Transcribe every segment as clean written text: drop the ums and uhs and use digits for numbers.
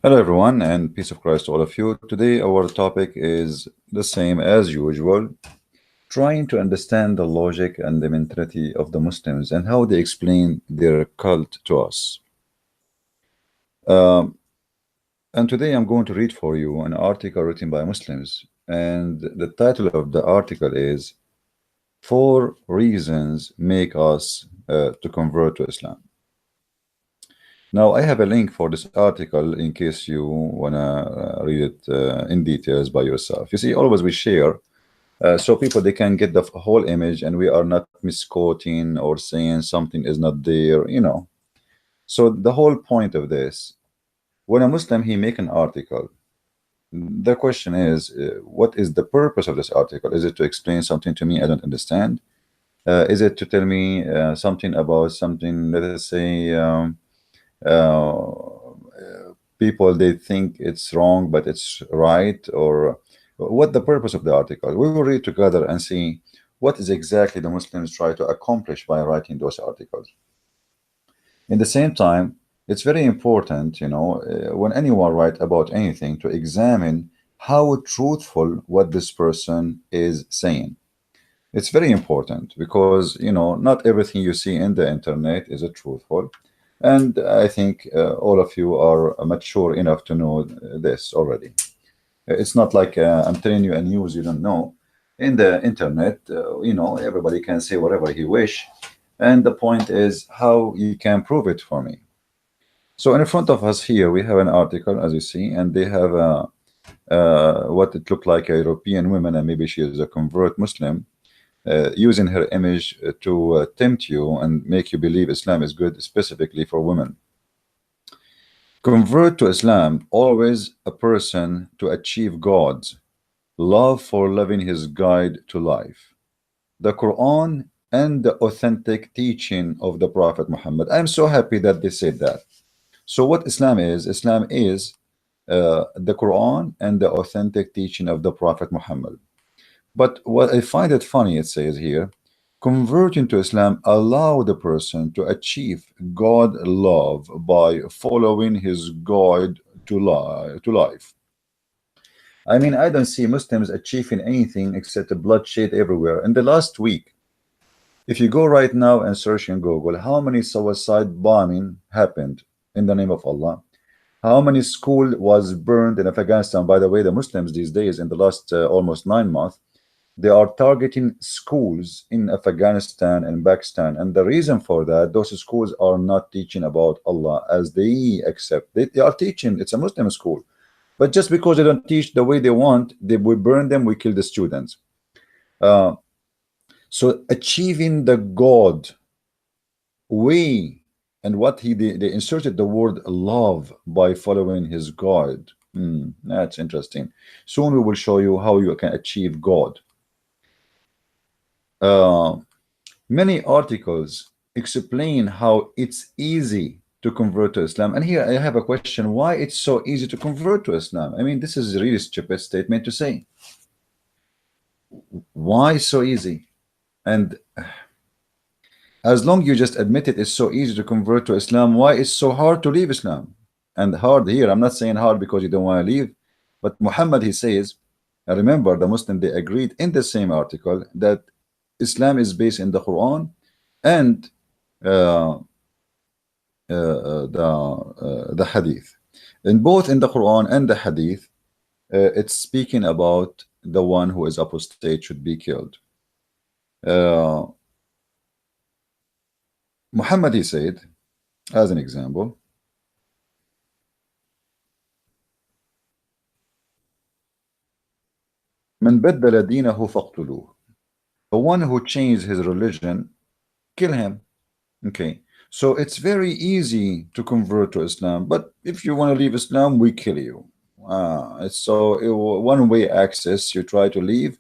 Hello, everyone, and peace of Christ to all of you. Today, our topic is the same as usual, trying to understand the logic and the mentality of the Muslims and how they explain their cult to us. Um, and today, I'm going to read for you an article written by Muslims, and the title of the article is Four Reasons Make Us to Convert to Islam. Now, I have a link for this article in case you want to read it in details by yourself. You see, always we share so people they can get the whole image and we are not misquoting or saying something is not there. So the whole point of this, when a Muslim he make an article, the question is, what is the purpose of this article? Is it to explain something to me I don't understand? Is it to tell me something about something, let us say, people they think it's wrong but it's right, or what the purpose of the article? We will read together and see what is exactly the Muslims try to accomplish by writing those articles. In the same time, it's very important, when anyone write about anything, to examine how truthful what this person is saying. It's very important because not everything you see in the internet is a truthful, and I think all of you are mature enough to know this already. It's not like I'm telling you a news you don't know. In the internet, everybody can say whatever he wish, and the point is how you can prove it for me. So in front of us here we have an article, as you see, and they have what it looked like a European woman, and maybe she is a convert Muslim, using her image to tempt you and make you believe Islam is good, specifically for women. Convert to Islam, always a person to achieve God's love for loving his guide to life, the Quran and the authentic teaching of the Prophet Muhammad. I'm so happy that they said that. So what Islam is the Quran and the authentic teaching of the Prophet Muhammad. But what I find it funny, it says here, converting to Islam allow the person to achieve God love by following his guide to life. I mean, I don't see Muslims achieving anything except bloodshed everywhere. In the last week, if you go right now and search in Google, how many suicide bombing happened in the name of Allah? How many school was burned in Afghanistan? By the way, the Muslims these days, in the last almost 9 months, they are targeting schools in Afghanistan and Pakistan, and the reason for that, those schools are not teaching about Allah as they accept. They are teaching, it's a Muslim school, but just because they don't teach the way they want, we burn them, we kill the students. So achieving the God way, and what they inserted the word love by following his guide. That's interesting. Soon we will show you how you can achieve God. Many articles explain how it's easy to convert to Islam. And here I have a question: why it's so easy to convert to Islam? I mean, this is a really stupid statement to say. Why so easy? And as long you just admit it's so easy to convert to Islam, why it's so hard to leave Islam? And hard here, I'm not saying hard because you don't want to leave, but Muhammad, he says, and remember the Muslim, they agreed in the same article that Islam is based in the Quran and the Hadith. In both in the Quran and the Hadith, it's speaking about the one who is apostate should be killed. Muhammad, he said, as an example, من بدل دينه فاقتلوه. The one who changed his religion, kill him. Okay, so it's very easy to convert to Islam, but if you want to leave Islam, we kill you. It's so one-way access. You try to leave.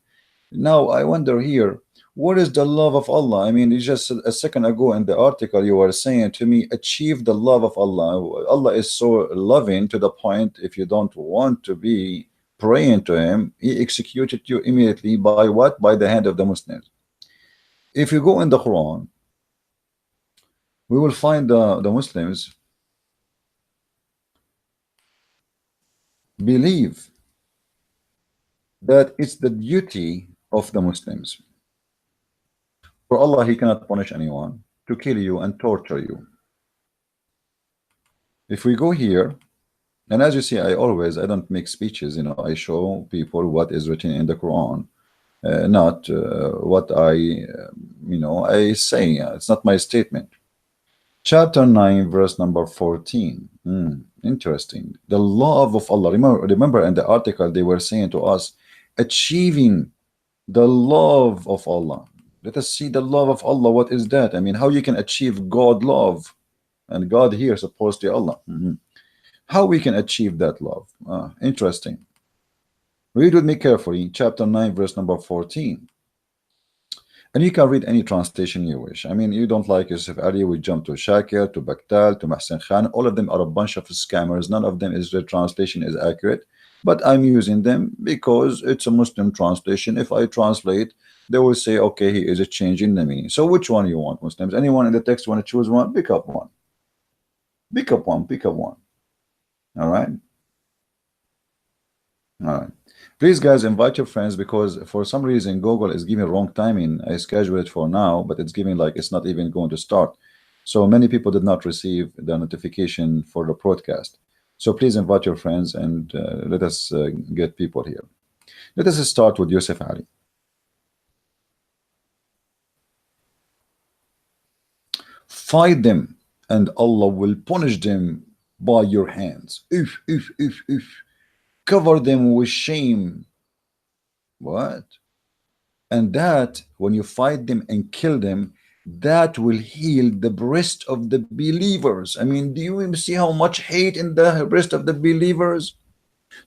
Now I wonder here, what is the love of Allah? I mean, it's just a second ago in the article you were saying to me, achieve the love of Allah. Allah is so loving to the point, if you don't want to be praying to him, he executed you immediately by what? By the hand of the Muslims. If you go in the Quran, we will find the Muslims believe that it's the duty of the Muslims. For Allah, He cannot punish anyone to kill you and torture you. If we go here, and as you see, I don't make speeches, I show people what is written in the Quran, not what I say. It's not my statement. Chapter 9, verse number 14. Interesting. The love of Allah. Remember in the article they were saying to us, achieving the love of Allah. Let us see the love of Allah. What is that? I mean, how you can achieve God love? And God here supposed to Allah. How we can achieve that love? Interesting. Read with me carefully, chapter 9, verse number 14. And you can read any translation you wish. I mean, you don't like Yusuf Ali, we jump to Shakir, to Bakhtal, to Mahsen Khan. All of them are a bunch of scammers. None of them is the translation is accurate. But I'm using them because it's a Muslim translation. If I translate, they will say, okay, he is changing the meaning. So which one you want, Muslims? Anyone in the text want to choose one? Pick up one. Pick up one. Pick up one. All right. All right. Please, guys, invite your friends, because for some reason Google is giving wrong timing. I scheduled it for now, but it's giving like it's not even going to start. So many people did not receive the notification for the broadcast. So please invite your friends and let us get people here. Let us start with Yusuf Ali. Fight them, and Allah will punish them by your hands. If. Cover them with shame. What? And that, when you fight them and kill them, that will heal the breast of the believers. I mean, do you see how much hate in the breast of the believers?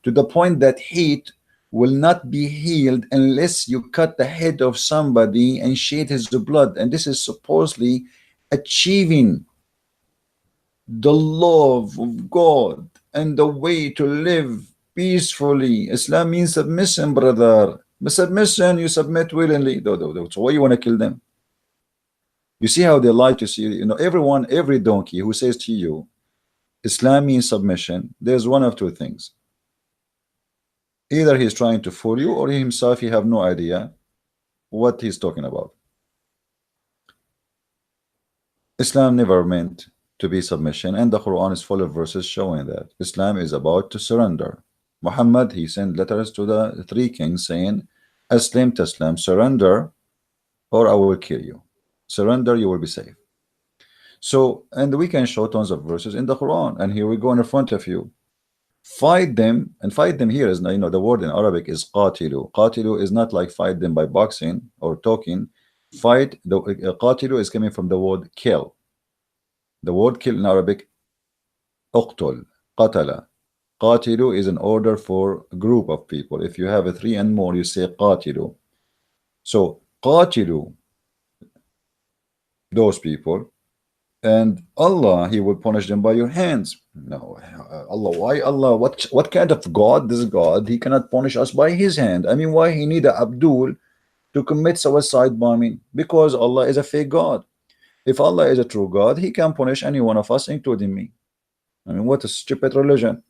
To the point that hate will not be healed unless you cut the head of somebody and shed his blood. And this is supposedly achieving the love of God and the way to live peacefully. Islam means submission, brother. Submission, you submit willingly. So why you want to kill them? You see how they lie to you. Every donkey who says to you, Islam means submission, there's one of two things. Either he's trying to fool you, or he himself, he have no idea what he's talking about. Islam never meant to be submission, and the Quran is full of verses showing that Islam is about to surrender. Muhammad, he sent letters to the three kings saying, Aslim Taslam, surrender or I will kill you. Surrender, you will be safe. So, and we can show tons of verses in the Quran, and here we go in front of you. Fight them, and fight them here is, the word in Arabic is qatilu. Qatilu is not like fight them by boxing or talking. Fight, the qatilu is coming from the word kill. The word kill in Arabic, uqtul, qatala. Qatilu is an order for a group of people. If you have a three and more, you say qatilu. So qatilu those people, and Allah, he will punish them by your hands. No, Allah, why Allah? What kind of God? This God, he cannot punish us by his hand. I mean, why he need a Abdul to commit suicide bombing? Because Allah is a fake God. If Allah is a true God, he can punish any one of us, including me. I mean, what a stupid religion.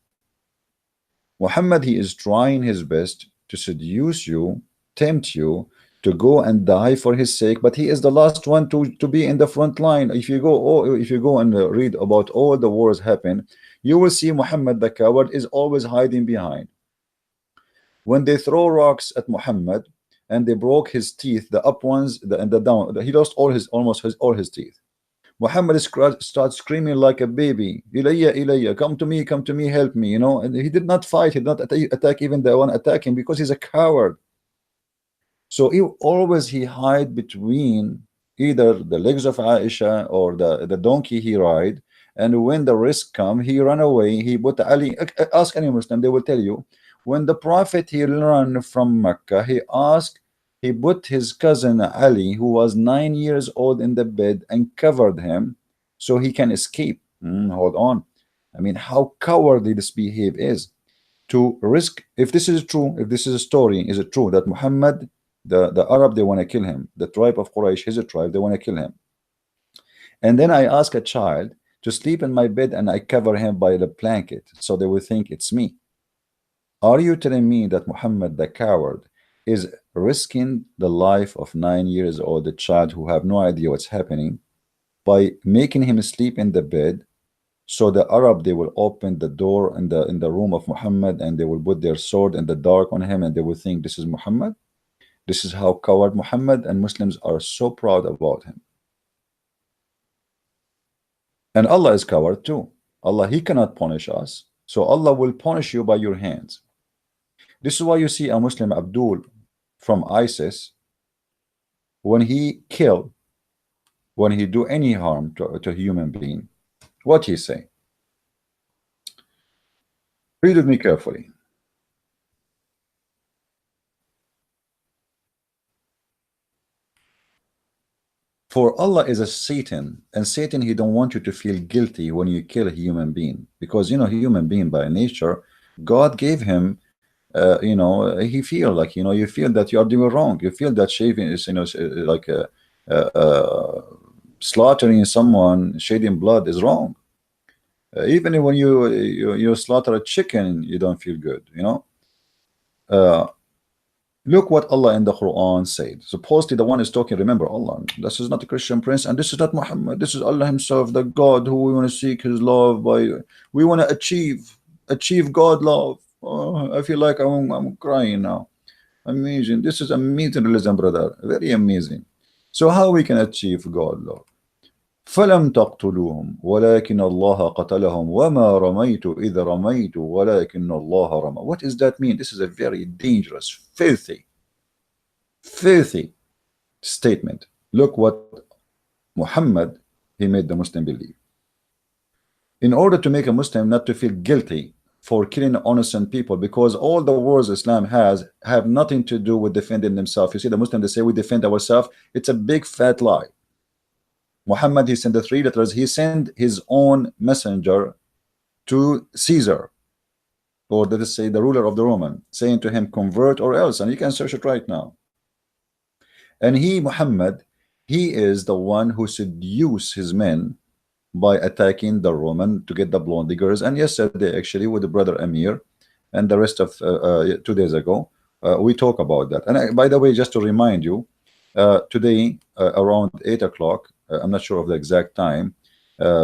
Muhammad, he is trying his best to seduce you, tempt you to go and die for his sake, but he is the last one to be in the front line. If you go and read about all the wars happen, you will see Muhammad the coward is always hiding behind. When they throw rocks at Muhammad and they broke his teeth, the up ones and the down, he lost almost all his teeth. Muhammad starts screaming like a baby, Ilayya, Ilayya, come to me, help me, and he did not fight, he did not attack even the one attacking, because he's a coward. So he hide between either the legs of Aisha or the donkey he ride, and when the risk come, he run away. He put Ali, ask any Muslim, they will tell you, when the Prophet he ran from Mecca, he put his cousin Ali, who was 9 years old, in the bed and covered him so he can escape. Hold on. I mean, how cowardly this behavior is to risk. If this is true, if this is a story, is it true that Muhammad, the Arab, they want to kill him, the tribe of Quraysh, his tribe, they want to kill him, and then I ask a child to sleep in my bed and I cover him by the blanket so they will think it's me. Are you telling me that Muhammad the coward is risking the life of 9 years old child who have no idea what's happening by making him sleep in the bed? So the Arab, they will open the door in the room of Muhammad, and they will put their sword in the dark on him, and they will think this is Muhammad. This is how coward Muhammad, and Muslims are so proud about him. And Allah is coward too. Allah, he cannot punish us, so Allah will punish you by your hands. This is why you see a Muslim, Abdul from ISIS, when he kill, when he do any harm to a human being, what he say? Read with me carefully. For Allah is a Satan, and Satan, he don't want you to feel guilty when you kill a human being, because you know, human being by nature, God gave him, you know, he feel like, you know, you feel that you are doing wrong. You feel that shaving is, you know, like slaughtering someone, shedding blood is wrong. Even when you slaughter a chicken, you don't feel good, you know. Look what Allah in the Quran said. Supposedly the one is talking, remember Allah. This is not a Christian prince, and this is not Muhammad. This is Allah himself, the God who we want to seek his love by. We want to achieve God love. Oh, I feel like I'm crying now. Amazing. This is amazing religion, brother. Very amazing. So how we can achieve God love? فلم تقتلوهم ولكن الله قتلهم وما رميت إذ رميت ولكن الله رمى. What does that mean? This is a very dangerous, filthy statement. Look what Muhammad, he made the Muslim believe. In order to make a Muslim not to feel guilty for killing innocent people, because all the wars Islam has have nothing to do with defending themselves. You see, the Muslims, they say we defend ourselves. It's a big fat lie. Muhammad, he sent the 3 letters. He sent his own messenger to Caesar, or let us say the ruler of the Roman, saying to him, convert or else. And you can search it right now. And he, Muhammad, he is the one who seduced his men by attacking the Roman to get the blonde diggers. And yesterday, actually, with the brother Amir and the rest of 2 days ago, we talk about that. And by the way, just to remind you, today around 8 o'clock, I'm not sure of the exact time,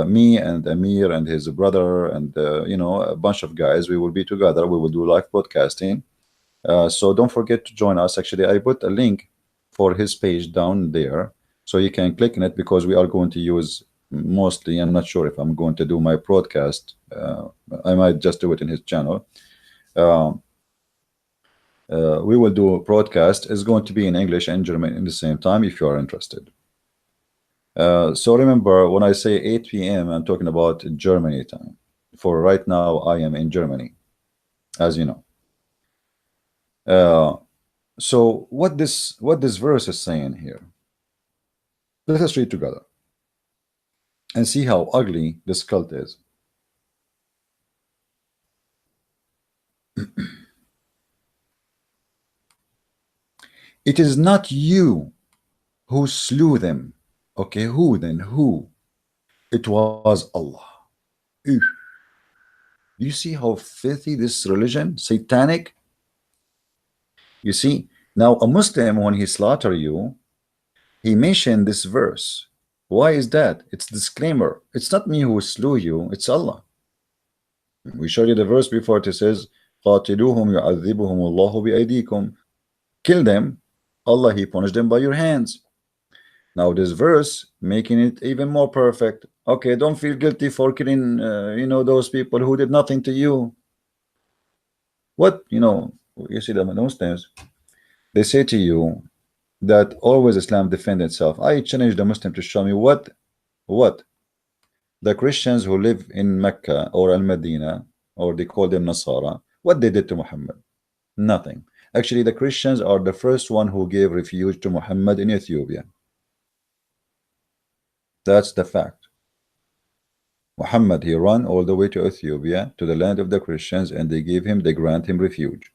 me and Amir and his brother and you know, a bunch of guys, we will be together. We will do live broadcasting. So don't forget to join us. Actually, I put a link for his page down there, so you can click on it, because we are going to use mostly, I'm not sure if I'm going to do my broadcast. I might just do it in his channel. We will do a broadcast. It's going to be in English and German in the same time if you are interested. So remember, when I say 8 p.m., I'm talking about Germany time. For right now, I am in Germany, as you know. So what this verse is saying here, let us read together and see how ugly this cult is. It is not you who slew them. Okay, who then? Who? It was Allah. Ew. Do you see how filthy this religion, satanic? You see, now a Muslim, when he slaughter you, he mentioned this verse. Why is that? It's disclaimer. It's not me who slew you, it's Allah. We showed you the verse before. It says, قَاتِلُوهُمْ يُعَذِّبُهُمُ اللَّهُ بِأَيْدِيكُمْ. Kill them, Allah, he punished them by your hands. Now this verse making it even more perfect. Okay, don't feel guilty for killing you know, those people who did nothing to you. What, you know, you see them in those times, they say to you that always Islam defend itself. I challenge the Muslim to show me what the Christians who live in Mecca or Al-Medina, or they call them Nasara, what they did to Muhammad. Nothing. Actually, the Christians are the first one who gave refuge to Muhammad in Ethiopia. That's the fact. Muhammad, he ran all the way to Ethiopia, to the land of the Christians, and they grant him refuge.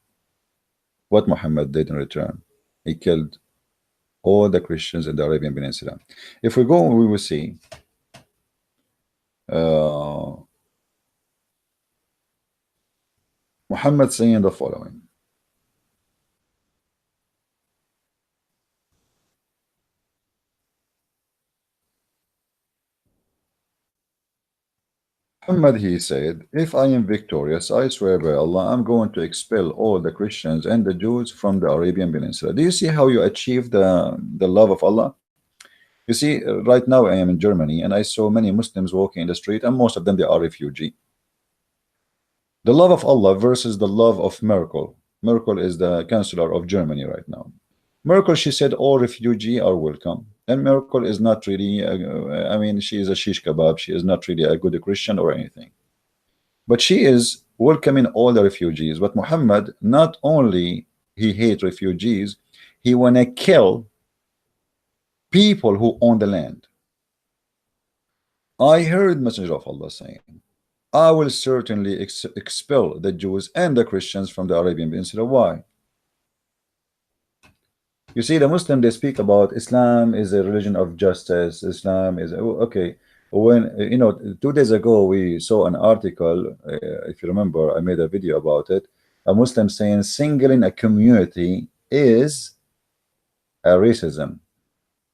What Muhammad did in return? He killed all the Christians in the Arabian Peninsula. If we go, we will see Muhammad saying the following. Muhammad, he said, if I am victorious, I swear by Allah, I'm going to expel all the Christians and the Jews from the Arabian Peninsula. Do you see how you achieve the love of Allah? You see, right now I am in Germany and I saw many Muslims walking in the street, and most of them, they are refugee. The love of Allah versus the love of Merkel. Merkel is the chancellor of Germany right now. Merkel, she said all refugees are welcome. And Merkel is not really, I mean, she is a shish kebab. She is not really a good Christian or anything. But she is welcoming all the refugees. But Muhammad, not only he hates refugees, he want to kill people who own the land. I heard Messenger of Allah saying, I will certainly expel the Jews and the Christians from the Arabian Peninsula. Why? You see, the Muslim, they speak about Islam is a religion of justice. Islam is okay. When you know, 2 days ago we saw an article. If you remember, I made a video about it. A Muslim saying singling a community is a racism.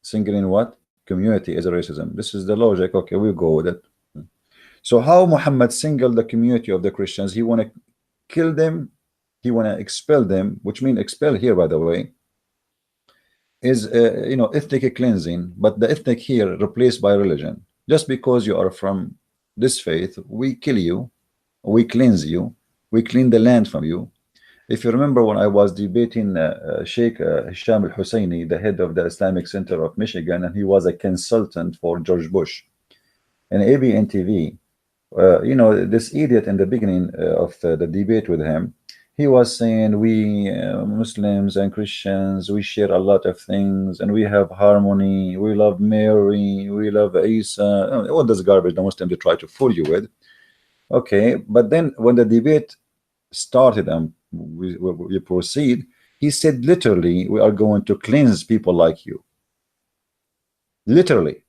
Singling what? Community is a racism. This is the logic. Okay, we'll go with it. So how Muhammad singled the community of the Christians? He want to kill them. He want to expel them, which means expel here, by the way, is you know, ethnic cleansing. But the ethnic here replaced by religion. Just because you are from this faith, we kill you, we cleanse you, we clean the land from you. If you remember when I was debating Sheikh Hisham al-Husseini, the head of the Islamic Center of Michigan, and he was a consultant for George Bush, and ABN TV, you know, this idiot in the beginning of the debate with him, he was saying we Muslims and Christians, we share a lot of things and we have harmony, we love Mary, we love Isa, all this garbage the Muslims they try to fool you with. Okay, but then when the debate started and we proceed, he said literally, we are going to cleanse people like you. Literally.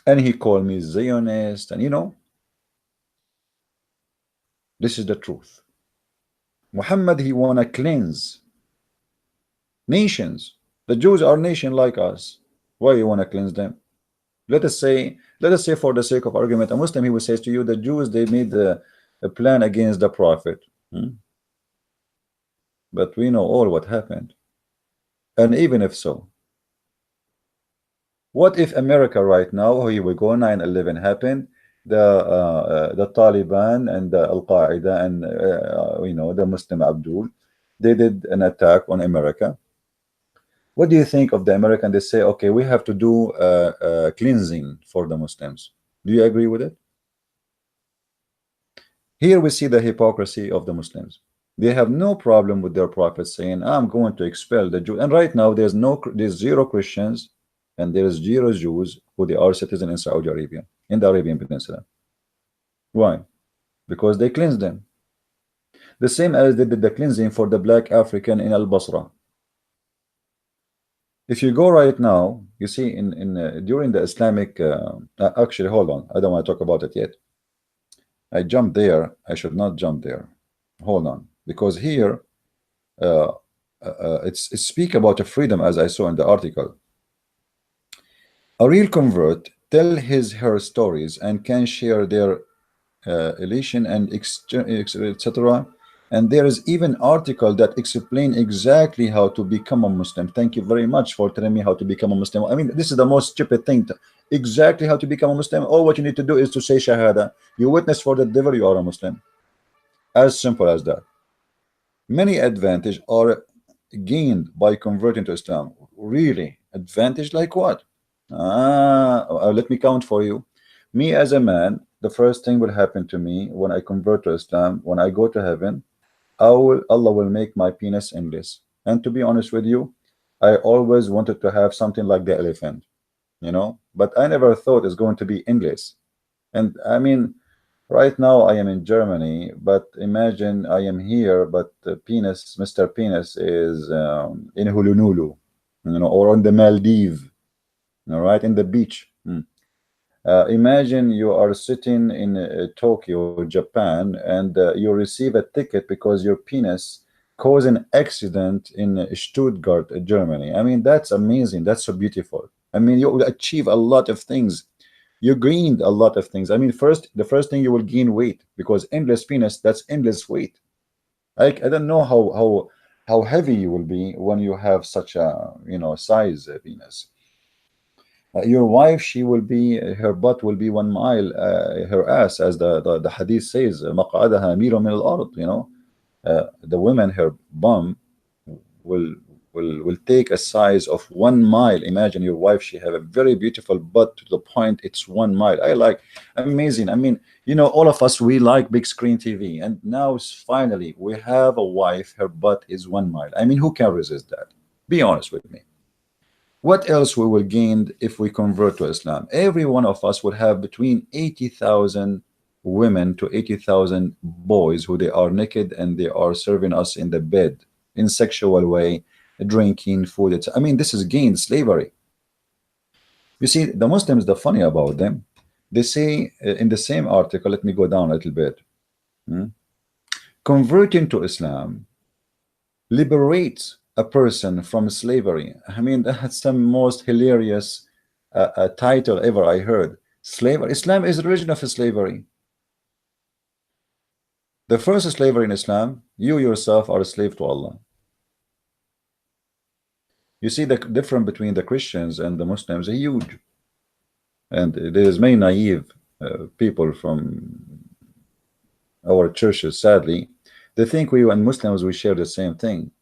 And he called me Zionist, and you know, this is the truth. Muhammad, he wanna cleanse nations. The Jews are nation like us. Why you wanna cleanse them? Let us say for the sake of argument, a Muslim, he will say to you, the Jews, they made a plan against the Prophet. But we know all what happened. And even if so, what if America right now, here we go, 9/11 happened, the Taliban and the Al-Qaeda and you know, the Muslim Abdul, they did an attack on America. What do you think of the American? They say, okay, we have to do cleansing for the Muslims. Do you agree with it? Here we see the hypocrisy of the Muslims. They have no problem with their prophet saying, I'm going to expel the Jews. And right now there's zero Christians and there is zero Jews who they are citizens in Saudi Arabia, in the Arabian Peninsula. Why? Because they cleansed them. The same as they did the cleansing for the black African in Al-Basra. If you go right now, you see during the Islamic, actually, hold on, I don't want to talk about it yet. I jumped there. I should not jump there. Hold on, because here it's speak about a freedom, as I saw in the article. A real convert tell her stories and can share their elation and etc. And there is even article that explain exactly how to become a Muslim. Thank you very much for telling me how to become a Muslim. I mean, this is the most stupid thing. Exactly how to become a Muslim. All what you need to do is to say Shahada. You witness for the devil, you are a Muslim. As simple as that. Many advantages are gained by converting to Islam. Really? Advantage like what? Let me count for you. Me as a man, the first thing will happen to me when I convert to Islam, when I go to heaven, Allah will make my penis endless. And to be honest with you, I always wanted to have something like the elephant, you know, but I never thought it's going to be endless. And I mean, right now I am in Germany, but imagine I am here, but the penis, Mr. Penis, is in Hulunulu, you know, or on the Maldives, all right, in the beach. Imagine you are sitting in Tokyo, Japan, and you receive a ticket because your penis caused an accident in Stuttgart, Germany. I mean, that's amazing. That's so beautiful. I mean, you will achieve a lot of things. You gained a lot of things. I mean, the first thing you will gain weight because endless penis, that's endless weight. I don't know how heavy you will be when you have such a size penis. Your wife, she will be, her butt will be 1 mile, her ass, as the hadith says, مقعدها ميل من الأرض, the women, her bum will will take a size of 1 mile. Imagine your wife, she have a very beautiful butt to the point it's 1 mile. I like, amazing. I mean, all of us, we like big screen TV, and now finally we have a wife, her butt is 1 mile. I mean, who can resist that? Be honest with me. What else we will gain if we convert to Islam? Every one of us would have between 80,000 women to 80,000 boys who they are naked and they are serving us in the bed in sexual way, drinking food. I mean, this is gained slavery. You see, the Muslims, the funny about them, they say in the same article, let me go down a little bit. Converting to Islam liberates a person from slavery. I mean, that's the most hilarious title ever I heard. Slavery. Islam is the religion of slavery. The first slavery in Islam, you yourself are a slave to Allah. You see, the difference between the Christians and the Muslims is huge. And there is many naive people from our churches, sadly. They think we and Muslims, we share the same thing.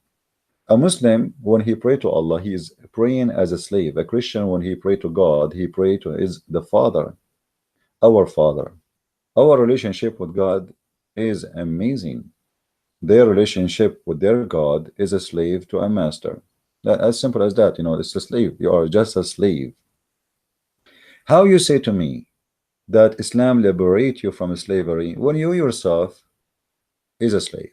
A Muslim, when he pray to Allah, he is praying as a slave. A Christian, when he pray to God, he pray to is the Father, our Father. Our relationship with God is amazing. Their relationship with their God is a slave to a master. As simple as that. It's a slave. You are just a slave. How you say to me that Islam liberate you from slavery when you yourself is a slave,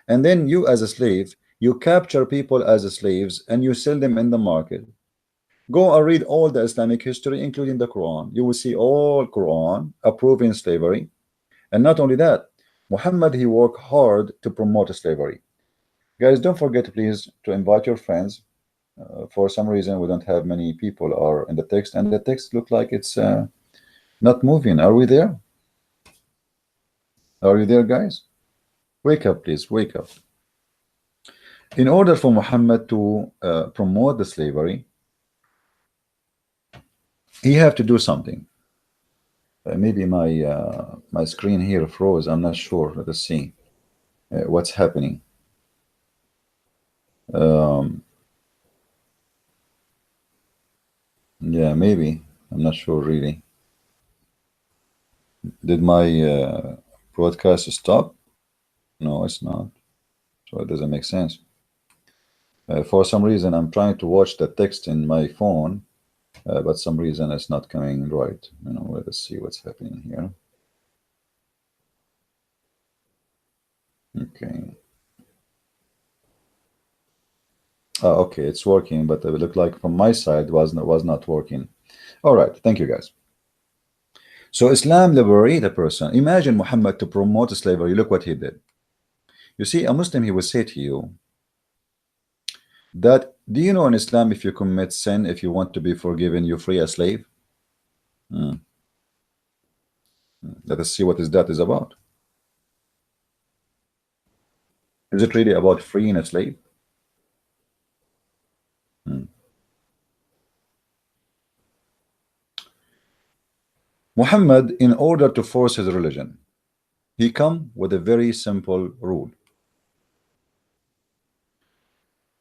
and then you as a slave, you capture people as slaves and you sell them in the market. Go and read all the Islamic history, including the Quran. You will see all Quran approving slavery. And not only that, Muhammad, he worked hard to promote slavery. Guys, don't forget, please, to invite your friends. For some reason, we don't have many people are in the text, and the text look like it's not moving. Are we there? Are you there, guys? Wake up, please. Wake up. In order for Muhammad to promote the slavery, he have to do something. Maybe my screen here froze. I'm not sure. Let us see what's happening. Yeah, maybe. I'm not sure really. Did my broadcast stop? No, it's not. So it doesn't make sense. For some reason, I'm trying to watch the text in my phone, but some reason it's not coming right. Let us see what's happening here. Okay. Okay, it's working, but it looked like from my side was not working. All right, thank you, guys. So Islam liberate a person. Imagine Muhammad to promote slavery. Look what he did. You see, a Muslim, he will say to you that, do you know in Islam, if you commit sin, if you want to be forgiven, you free a slave? Let us see what that is about. Is it really about freeing a slave? Muhammad, in order to force his religion, he come with a very simple rule.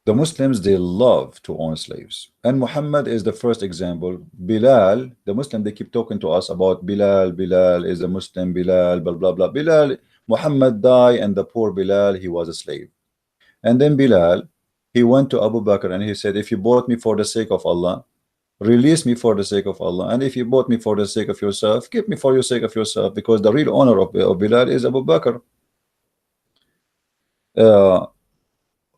The Muslims, they love to own slaves, and Muhammad is the first example. Bilal, the Muslim, they keep talking to us about Bilal is a Muslim, Bilal, blah blah blah. Bilal, Muhammad died, and the poor Bilal, he was a slave. And then Bilal, he went to Abu Bakr and he said, if you bought me for the sake of Allah, release me for the sake of Allah, and if you bought me for the sake of yourself, keep me for your sake of yourself, because the real owner of Bilal is Abu Bakr.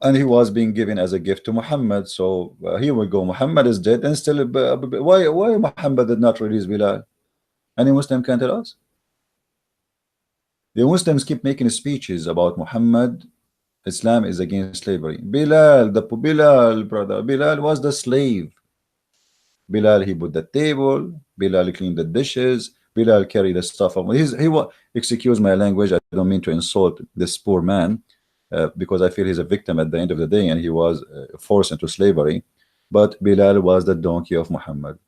And he was being given as a gift to Muhammad. So here we go. Muhammad is dead, and still why Muhammad did not release Bilal? Any Muslim can tell us? The Muslims keep making speeches about Muhammad. Islam is against slavery. Bilal, brother, Bilal was the slave. Bilal, he put the table. Bilal cleaned the dishes. Bilal carried the stuff. He was, excuse my language, I don't mean to insult this poor man, because I feel he's a victim at the end of the day, and he was forced into slavery. But Bilal was the donkey of Muhammad.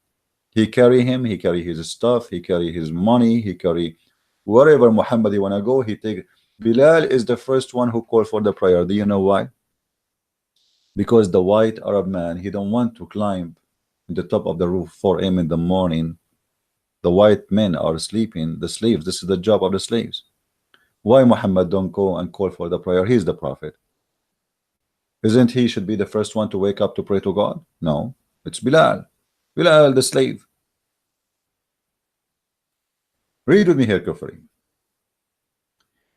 He carry him, he carry his stuff, he carry his money, he carry wherever Muhammad he wanna go, he take. Bilal is the first one who called for the prayer. Do you know why? Because the white Arab man, he don't want to climb the top of the roof 4 a.m. in the morning. The white men are sleeping, the slaves. This is the job of the slaves. Why Muhammad don't go and call for the prayer? He's the prophet. Isn't he should be the first one to wake up to pray to God? No, it's Bilal. Bilal, the slave. Read with me here carefully.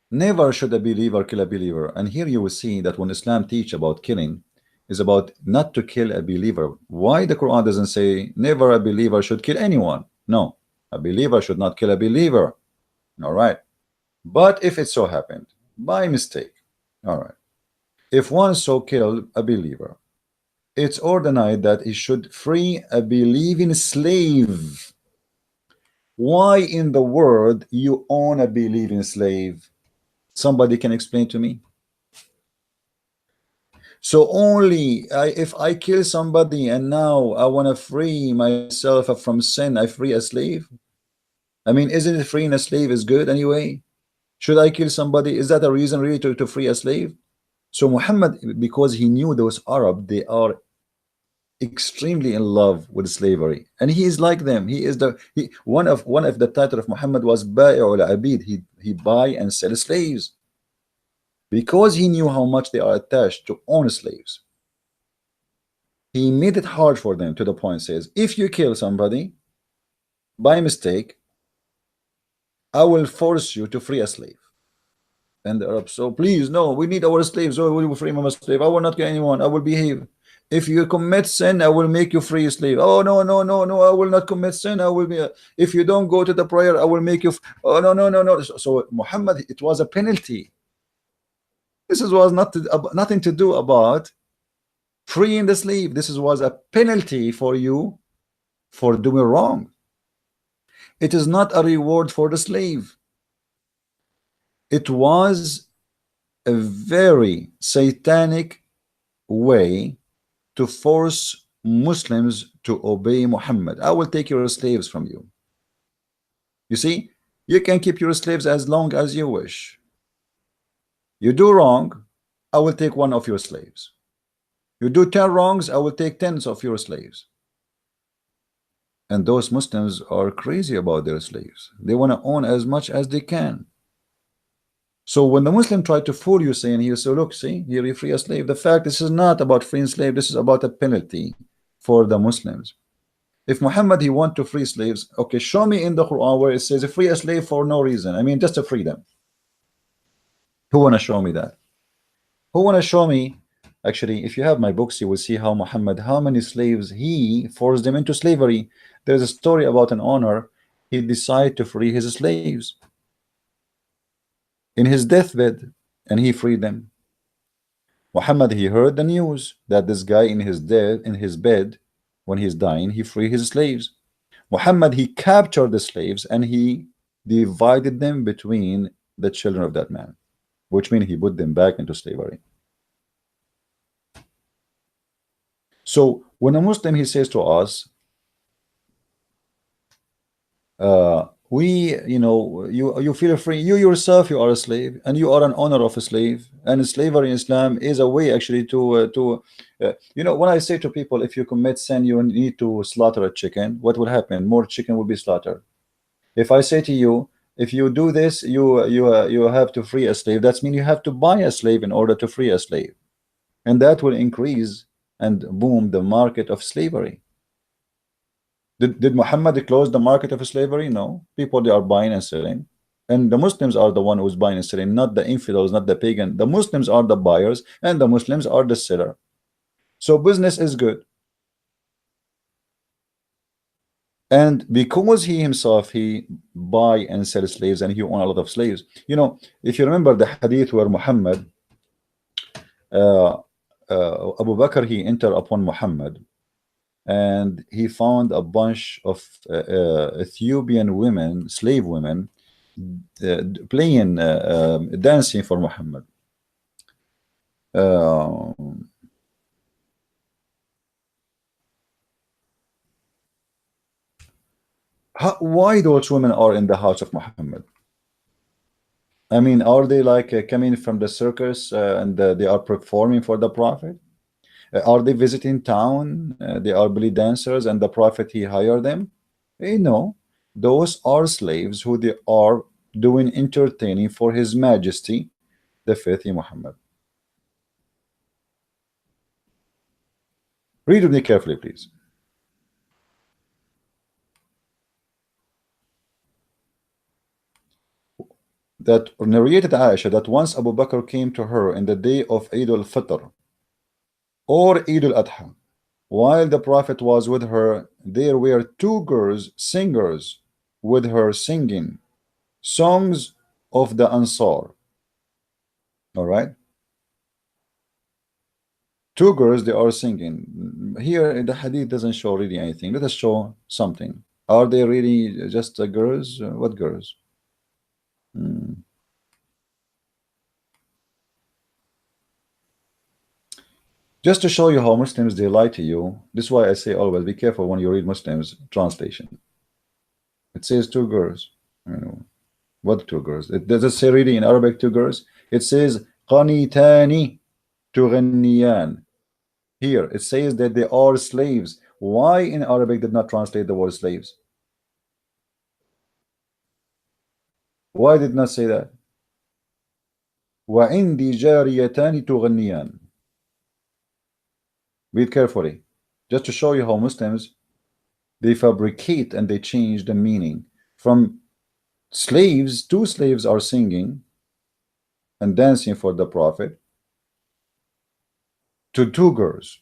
Never should a believer kill a believer. And here you will see that when Islam teach about killing, is about not to kill a believer. Why the Quran doesn't say never a believer should kill anyone? No, a believer should not kill a believer. All right. But if it so happened by mistake, all right, if one so killed a believer, it's ordained that he should free a believing slave. Why in the world you own a believing slave? Somebody can explain to me? So only if I kill somebody and now I want to free myself from sin, I free a slave? I mean, isn't it freeing a slave is good anyway? Should I kill somebody? Is that a reason really to free a slave? So Muhammad, because he knew those Arab, they are extremely in love with slavery, and he is like them. He is one of the title of Muhammad was Bai'ul Abid. He buy and sell slaves, because he knew how much they are attached to own slaves. He made it hard for them to the point says, if you kill somebody by mistake, I will force you to free a slave. And the Arabs, so please, no, we need our slaves. So we will free my slave. I will not kill anyone. I will behave. If you commit sin, I will make you free a slave. Oh no, no, no, no, I will not commit sin. I will be if you don't go to the prayer, I will make you oh no, no, no, no. So Muhammad, it was a penalty. This was nothing to do about freeing the slave. This was a penalty for you for doing wrong. It is not a reward for the slave. It was a very satanic way to force Muslims to obey Muhammad. I will take your slaves from you. You see, you can keep your slaves as long as you wish. You do wrong, I will take one of your slaves. You do 10 wrongs, I will take 10 of your slaves. And those Muslims are crazy about their slaves. They want to own as much as they can. So when the Muslim tried to fool you, saying here, so look, see, here you free a slave. The fact this is not about freeing slave. This is about a penalty for the Muslims. If Muhammad he want to free slaves, okay, show me in the Quran where it says free a slave for no reason. I mean, just to free them. Who wanna show me that? Who wanna show me? Actually, if you have my books, you will see how Muhammad, how many slaves he forced them into slavery. There's a story about an owner. He decided to free his slaves in his deathbed, and he freed them. Muhammad, he heard the news that this guy in his bed, when he's dying, he freed his slaves. Muhammad, he captured the slaves and he divided them between the children of that man, which means he put them back into slavery. So when a Muslim he says to us, you feel free, you yourself, you are a slave and you are an owner of a slave, and slavery in Islam is a way actually to when I say to people, if you commit sin, you need to slaughter a chicken, what will happen? More chicken will be slaughtered. If I say to you, if you do this, you have to free a slave, that means you have to buy a slave in order to free a slave, and that will increase and boom the market of slavery. Did Muhammad close the market of slavery? No. People, they are buying and selling, and the Muslims are the one who's buying and selling, not the infidels, not the pagan. The Muslims are the buyers and the Muslims are the seller. So business is good. And because he himself, he buy and sell slaves, and he own a lot of slaves. You know, if you remember the hadith where Muhammad, uh, Abu Bakr, he entered upon Muhammad, and he found a bunch of Ethiopian women, slave women, playing, dancing for Muhammad. Uh, why those women are in the house of Muhammad? I mean, are they like coming from the circus, and they are performing for the Prophet? Are they visiting town? They are belly dancers, and the Prophet he hired them? No, those are slaves who they are doing entertaining for His Majesty, the faithful Muhammad. Read with me carefully, please. That narrated Aisha that once Abu Bakr came to her in the day of Eid al-Fitr or Eid al-Adha. While the Prophet was with her, there were two girls, singers, with her singing songs of the Ansar. All right, two girls, they are singing. Here the hadith doesn't show really anything. Let us show something. Are they really just girls? What girls? Hmm. Just to show you how Muslims they lie to you. This is why I say always be careful when you read Muslims translation. It says two girls. You know, what two girls? It does it say really in Arabic two girls? It says qanitani tughniyan. Here it says that they are slaves. Why in Arabic did not translate the word slaves? Why did not say that? وعندي جاريتان تغنيان. Read carefully, just to show you how Muslims they fabricate and they change the meaning from slaves. Two slaves are singing and dancing for the Prophet to two girls.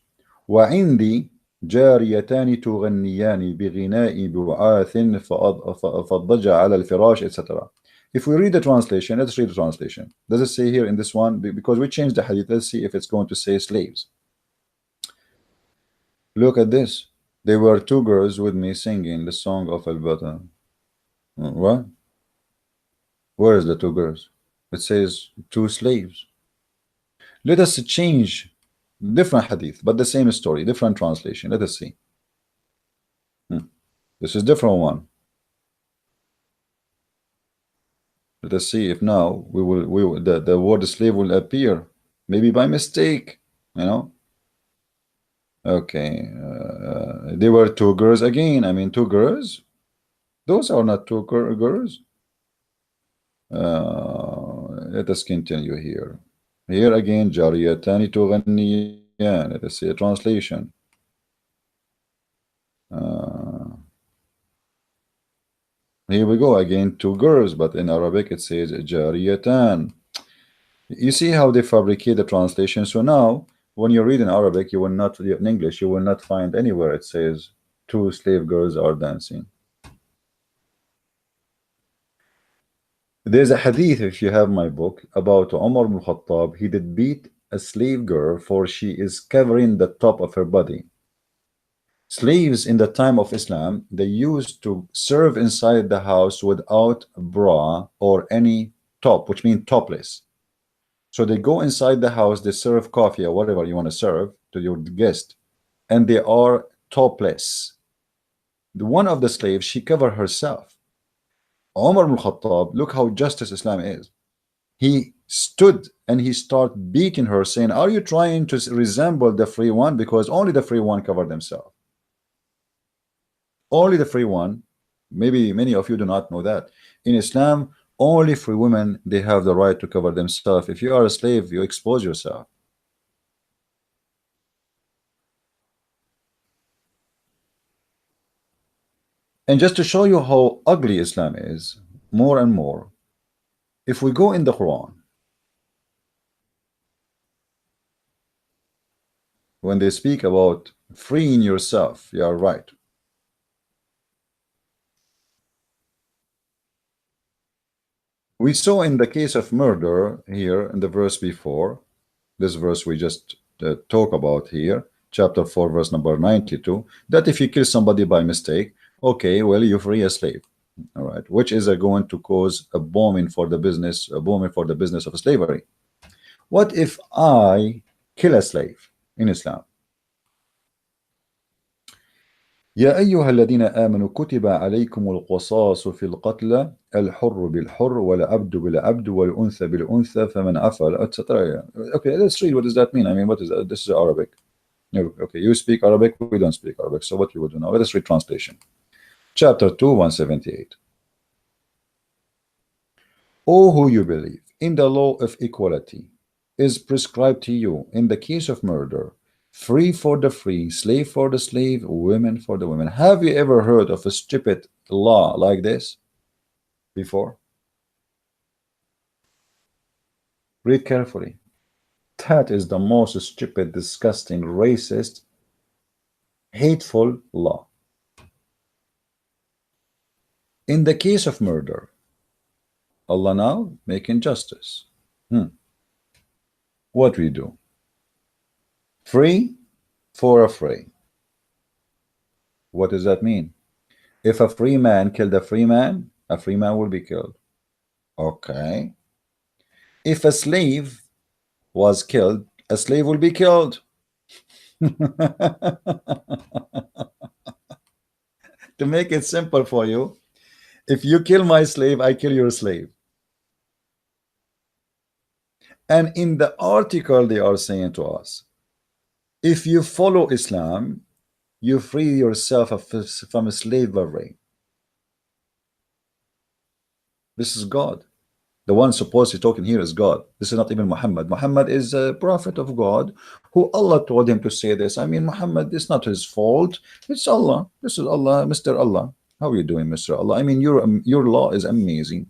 وعندي جاريتان تغنيان بغناء بعاث فالضجع على الفراش, etc. If we read the translation, let's read the translation. Does it say here in this one? Because we changed the hadith. Let's see if it's going to say slaves. Look at this. There were two girls with me singing the song of Al-Bata. What? Where is the two girls? It says two slaves. Let us change different hadith, but the same story, different translation. Let us see. This is different one. Let us see if now the word slave will appear, maybe by mistake, you know. Okay, there were two girls again. I mean, two girls. Those are not two girls. Let us continue here. Here again, jariyatani tughniyan. Let us see a translation. Here we go again, two girls, but in Arabic it says jariyatan. You see how they fabricate the translation. So now, when you read in Arabic, you will not, in English, you will not find anywhere it says two slave girls are dancing. There's a hadith, if you have my book, about Umar ibn Khattab. He did beat a slave girl for she is covering the top of her body. Slaves in the time of Islam, they used to serve inside the house without bra or any top, which means topless. So they go inside the house, they serve coffee or whatever you want to serve to your guest, and they are topless. The one of the slaves, she covered herself. Umar ibn Khattab, look how justice Islam is. He stood and he started beating her, saying, are you trying to resemble the free one? Because only the free one covered themselves. Only the free one. Maybe many of you do not know that. In Islam, only free women, they have the right to cover themselves. If you are a slave, you expose yourself. And just to show you how ugly Islam is, more and more, if we go in the Quran, when they speak about freeing yourself, you are right. We saw in the case of murder here in the verse before, this verse we just talk about here, chapter 4, verse number 92, that if you kill somebody by mistake, okay, well, you free a slave, all right, which is going to cause a booming for the business, a booming for the business of slavery. What if I kill a slave in Islam? يا أيها الذين آمنوا كتب عليكم القصاص في القتلى الحر بالحر والعبد بالعبد والأنثى بالأنثى فمن عفا etc. Okay, let's read. What does that mean? I mean, what is that? This is Arabic. No, okay, you speak Arabic, we don't speak Arabic. So what you would do now? Let us read translation. Chapter 2, 178. O who you believe in the law of equality is prescribed to you in the case of murder, free for the free, slave for the slave, women for the women. Have you ever heard of a stupid law like this before? Read carefully. That is the most stupid, disgusting, racist, hateful law. In the case of murder, Allah now making justice. What we do? Free for a free. What does that mean? If a free man killed a free man will be killed. Okay. If a slave was killed, a slave will be killed. To make it simple for you, if you kill my slave, I kill your slave. And in the article they are saying to us, if you follow Islam, you free yourself from slavery. This is God. The one supposedly talking here is God. This is not even Muhammad. Muhammad is a prophet of God who Allah told him to say this. I mean, Muhammad, it's not his fault. It's Allah. This is Allah, Mr. Allah. How are you doing, Mr. Allah? I mean, your law is amazing.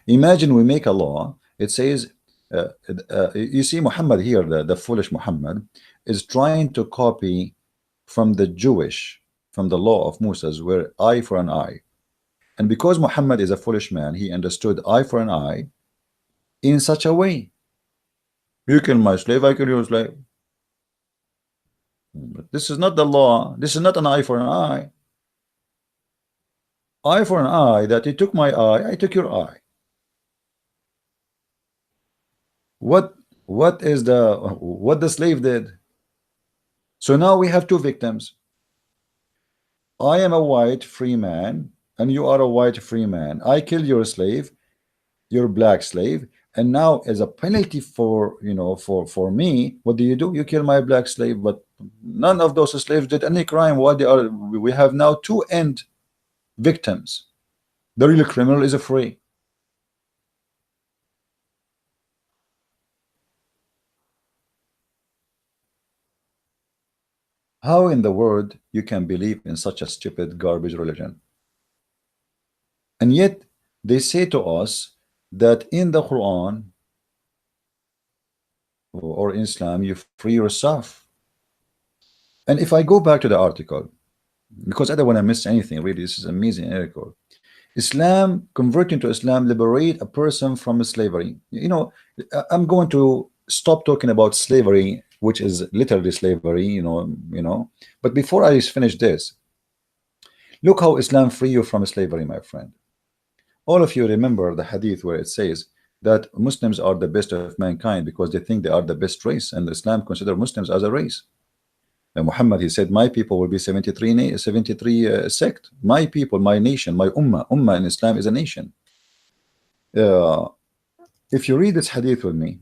Imagine we make a law. It says, you see Muhammad here, the foolish Muhammad, is trying to copy from the Jewish, from the law of Moses, where eye for an eye. And because Muhammad is a foolish man, he understood eye for an eye in such a way. You kill my slave, I kill your slave. But this is not the law. This is not an eye for an eye. Eye for an eye, that he took my eye, I took your eye. What the slave did? So now we have two victims. I am a white free man, and you are a white free man. I kill your slave, your black slave, and now as a penalty for for me, what do? You kill my black slave, but none of those slaves did any crime. What they are? We have now two end victims. The real criminal is a free. How in the world you can believe in such a stupid garbage religion? And yet they say to us that in the Quran or in Islam you free yourself. And if I go back to the article, because I don't want to miss anything, really, this is an amazing article. Islam, converting to Islam, liberate a person from slavery. I'm going to stop talking about slavery, which is literally slavery, but before I finish this, look how Islam free you from slavery, my friend. All of you remember the hadith where it says that Muslims are the best of mankind because they think they are the best race, and Islam consider Muslims as a race. And Muhammad, he said, my people will be 73 sect. My people, my nation, my ummah in Islam is a nation. If you read this hadith with me,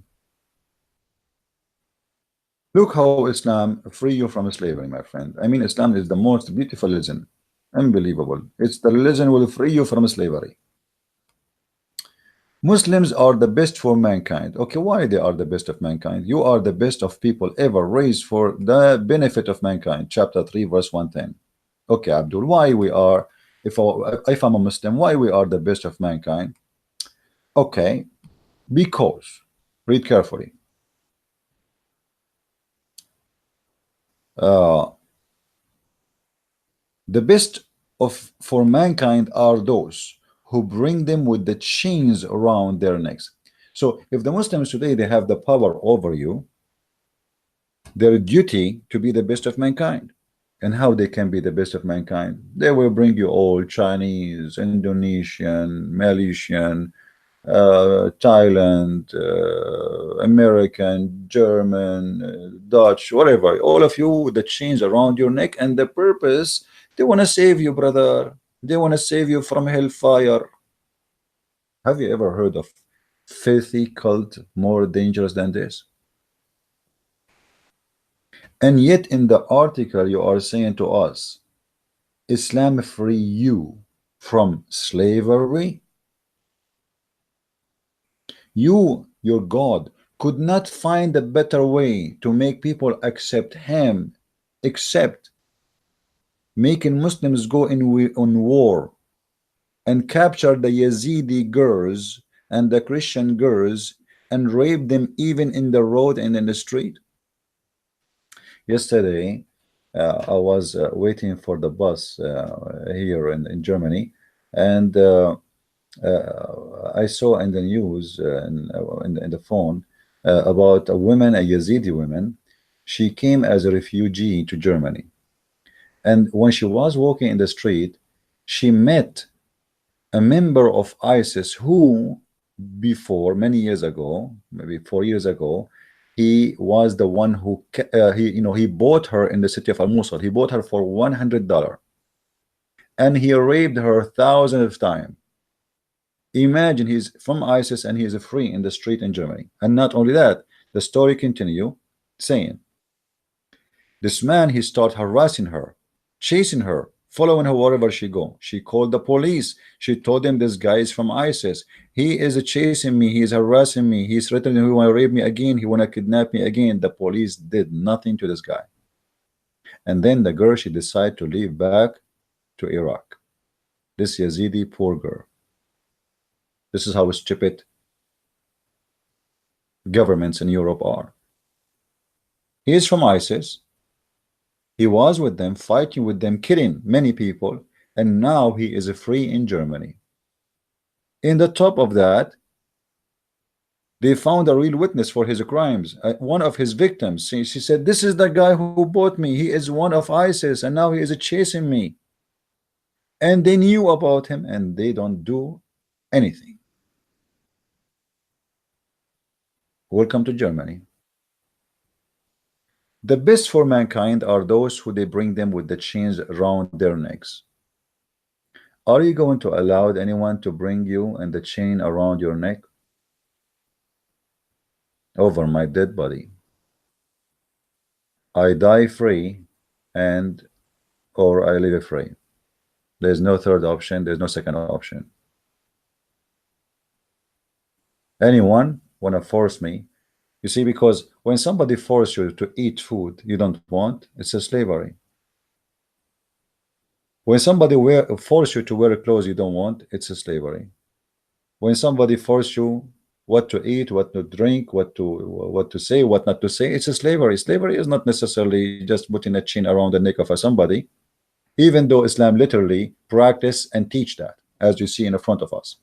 look how Islam free you from slavery, my friend. I mean, Islam is the most beautiful religion. Unbelievable. It's the religion will free you from slavery. Muslims are the best for mankind. Okay, why they are the best of mankind? You are the best of people ever raised for the benefit of mankind. Chapter 3, verse 110. Okay, Abdul, why we are, if I'm a Muslim, why we are the best of mankind? Okay, because, read carefully. The best for mankind are those who bring them with the chains around their necks. So if the Muslims today they have the power over you, their duty to be the best of mankind. And how they can be the best of mankind? They will bring you all Chinese, Indonesian, Malaysian, Thailand, American, German, Dutch, whatever. All of you with the chains around your neck, and the purpose, they want to save you, brother. They want to save you from hellfire. Have you ever heard of filthy cult more dangerous than this? And yet in the article you are saying to us, Islam free you from slavery. You, your God, could not find a better way to make people accept him except making Muslims go on war and capture the Yazidi girls and the Christian girls and rape them even in the road and in the street. Yesterday, I was waiting for the bus here in Germany, and I saw in the news in the phone about a woman, a Yazidi woman. She came as a refugee to Germany, and when she was walking in the street, she met a member of ISIS who, before many years ago, maybe 4 years ago, he was the one who he bought her in the city of Al-Mosul. He bought her for $100, and he raped her thousands of times. Imagine, he's from ISIS and he is free in the street in Germany. And not only that, the story continue saying this man, he started harassing her, chasing her, following her wherever she go. She called the police. She told them this guy is from ISIS. He is chasing me. He is harassing me. He's threatening, he want to rape me again. He want to kidnap me again. The police did nothing to this guy. And then the girl, she decided to leave back to Iraq. This Yazidi poor girl. This is how stupid governments in Europe are. He is from ISIS. He was with them, fighting with them, killing many people, and now he is free in Germany. In the top of that, they found a real witness for his crimes. One of his victims, she said, this is the guy who bought me. He is one of ISIS, and now he is chasing me. And they knew about him, and they don't do anything. Welcome to Germany. The best for mankind are those who they bring them with the chains around their necks. Are you going to allow anyone to bring you and the chain around your neck? Over my dead body. I die free or I live free. There's no third option. There's no second option. Anyone want to force me? You see, because when somebody forces you to eat food you don't want, it's a slavery. When somebody force you to wear clothes you don't want, it's a slavery. When somebody forces you what to eat, what to drink, what to say, what not to say, it's a slavery. Slavery is not necessarily just putting a chain around the neck of somebody, even though Islam literally practice and teach that, as you see in the front of us.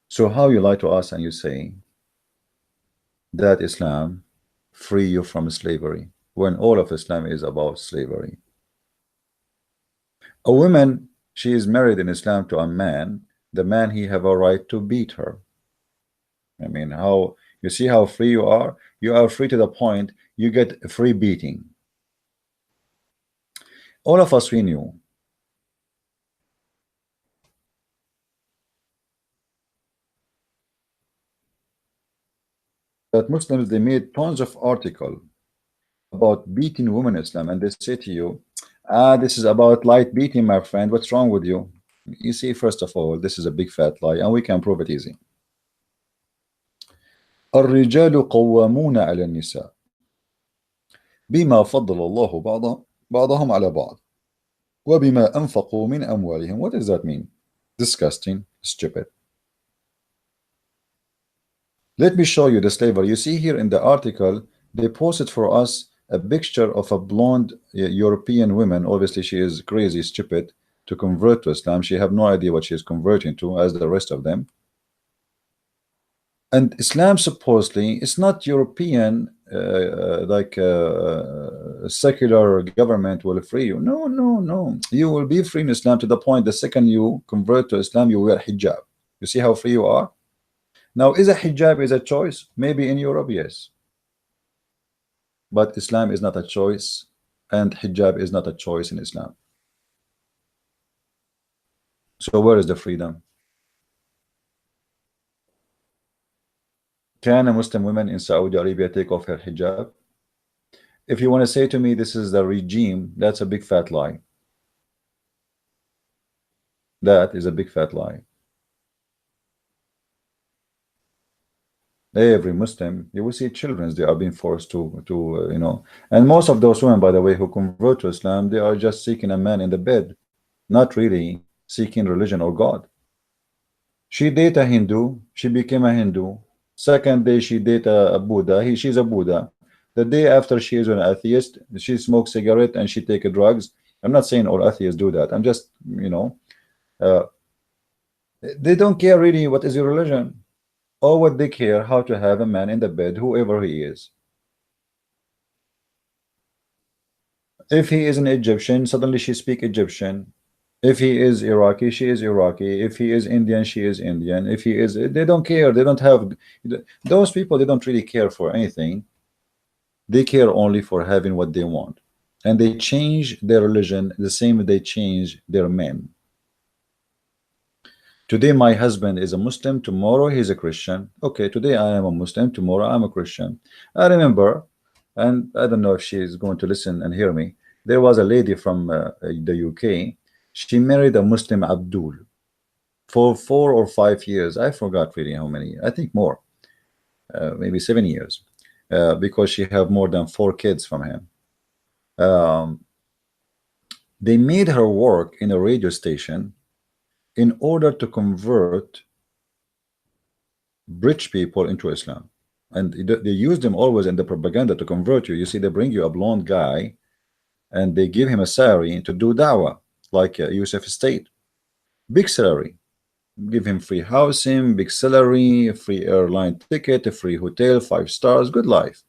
So how you lie to us and you say that Islam free you from slavery when all of Islam is about slavery? A woman, she is married in Islam to a man. The man, he have a right to beat her. I mean, how you see how free you are? You are free to the point you get a free beating. All of us, we knew that Muslims, they made tons of articles about beating women in Islam, and they say to you, this is about light beating, my friend. What's wrong with you? You see, first of all, this is a big fat lie, and we can prove it easy. الرجال قوامون على النساء بما فضل الله بعضهم على بعض وبما أنفقوا من أموالهم. What does that mean? Disgusting, stupid. Let me show you the slavery. You see here in the article, they posted for us a picture of a blonde European woman. Obviously, she is crazy, stupid. to convert to Islam. She have no idea what she is converting to, as the rest of them. And Islam supposedly is not European, like secular government will free you. No, no, no. You will be free in Islam to the point the second you convert to Islam, you wear hijab. You see how free you are? Now, is a hijab is a choice? Maybe in Europe, yes. But Islam is not a choice, and hijab is not a choice in Islam. So where is the freedom? Can a Muslim woman in Saudi Arabia take off her hijab? If you want to say to me this is the regime, that's a big fat lie. That is a big fat lie. Every Muslim, you will see children, they are being forced to you know, and most of those women, by the way, who convert to Islam, they are just seeking a man in the bed, not really seeking religion or God. She dated a Hindu, she became a Hindu. Second day she dated a Buddha, she's a Buddha. The day after she is an atheist, she smokes cigarette and she take drugs. I'm not saying all atheists do that. I'm just, you know, they don't care really what is your religion. Or what they care, how to have a man in the bed, whoever he is. If he is an Egyptian, suddenly she speak Egyptian. If he is Iraqi, she is Iraqi. If he is Indian, she is Indian. If he is, they don't care. They don't have, those people, they don't really care for anything. They care only for having what they want. And they change their religion the same way they change their men. Today my husband is a Muslim, tomorrow he's a Christian. Okay, today I am a Muslim, tomorrow I'm a Christian. I remember, and I don't know if she is going to listen and hear me, there was a lady from the UK. She married a Muslim Abdul for 4 or 5 years. I forgot really how many, I think more, maybe 7 years, because she have more than 4 kids from him. They made her work in a radio station in order to convert rich people into Islam. And they use them always in the propaganda to convert you. You see, they bring you a blonde guy and they give him a salary to do dawah, like Yusuf State. Big salary. Give him free housing, big salary, free airline ticket, a free hotel, 5 stars, good life.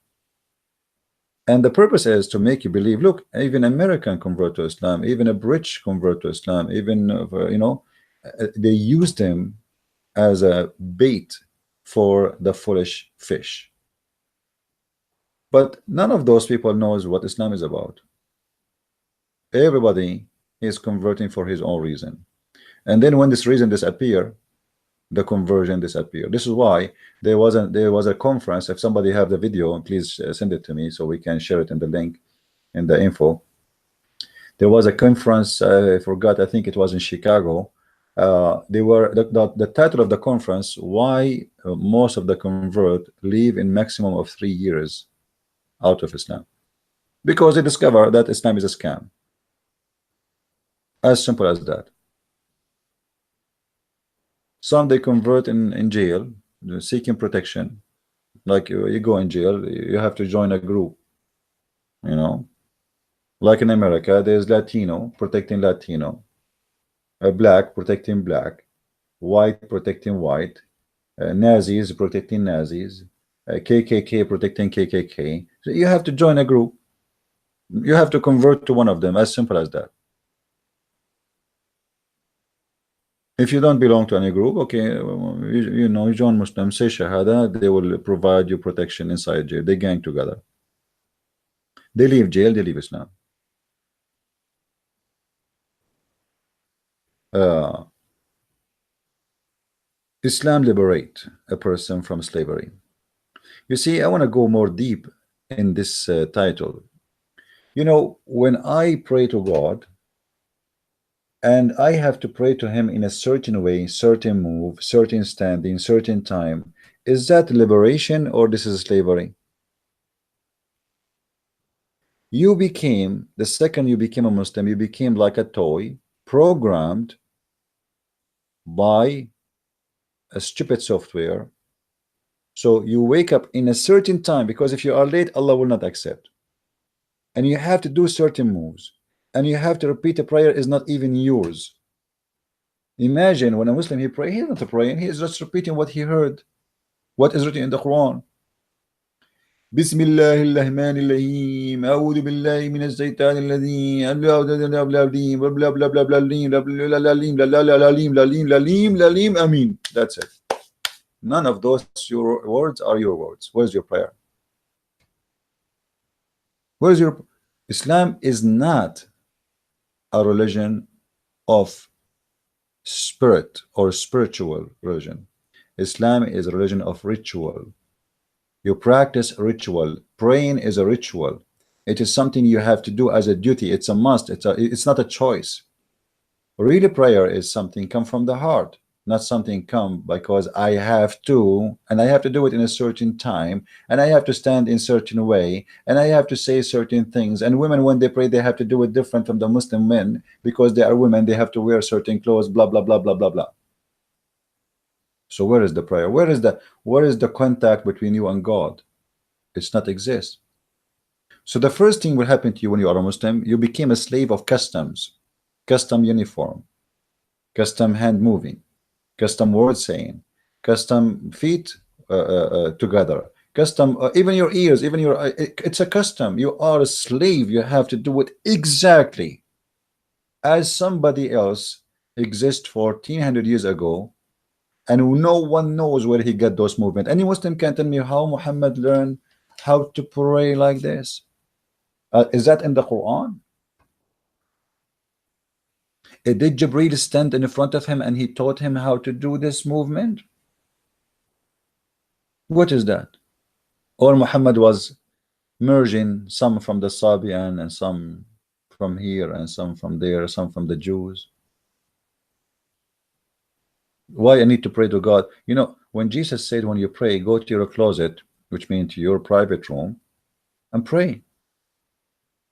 And the purpose is to make you believe, look, even American convert to Islam, even a British convert to Islam, even, you know, they use them as a bait for the foolish fish. But none of those people knows what Islam is about. Everybody is converting for his own reason. And then when this reason disappear, the conversion disappear. This is why there was a conference. If somebody have the video, please send it to me so we can share it in the link in the info. There was a conference, I forgot, I think it was in Chicago. The title of the conference, why most of the convert leave in maximum of 3 years out of Islam, because they discover that Islam is a scam. As simple as that. Some they convert in jail, seeking protection. Like you go in jail, you have to join a group, you know, like in America there's Latino protecting Latino, black protecting black, white protecting white, Nazis protecting Nazis, KKK protecting KKK. So you have to join a group. You have to convert to one of them. As simple as that. If you don't belong to any group, okay, you know, you join Muslim, say Shahada, they will provide you protection inside jail. They gang together. They leave jail, they leave Islam. Islam liberate a person from slavery. You see, I want to go more deep in this title. You know, when I pray to God and I have to pray to him in a certain way, certain move, certain standing, certain time, is that liberation or this is slavery? You became, the second you became a Muslim, you became like a toy programmed by a stupid software. So you wake up in a certain time, because if you are late, Allah will not accept. And you have to do certain moves. and you have to repeat a prayer is not even yours. Imagine when a Muslim he pray, he's not praying, he is just repeating what he heard, what is written in the Quran. بسم الله الرحمن الرحيم أعوذ بالله من الشيطان الرجيم Amin. That's it. None of those your words are your words. Where's your prayer? Where's your Islam is not a religion of spirit or spiritual religion. Islam is a religion of ritual. You practice ritual. Praying is a ritual. It is something you have to do as a duty. It's a must. It's not a choice. Really, prayer is something come from the heart, not something come because I have to, and I have to do it in a certain time, and I have to stand in certain way, and I have to say certain things. And women, when they pray, they have to do it different from the Muslim men because they are women. They have to wear certain clothes. Blah blah blah blah blah blah. So where is the prayer? Where is the contact between you and God? It's not exist. So the first thing will happen to you when you are a Muslim, you became a slave of customs, custom uniform, custom hand moving, custom word saying, custom feet together, custom even your ears, even your it's a custom. You are a slave. You have to do it exactly as somebody else exists 1400 years ago, and no one knows where he got those movements. Any Muslim can tell me how Muhammad learned how to pray like this? Is that in the Quran? Did Jibril stand in front of him and he taught him how to do this movement? What is that? Or Muhammad was merging some from the Sabian and some from here and some from there, some from the Jews? Why I need to pray to God? You know, when Jesus said, when you pray, go to your closet, which means to your private room, and pray.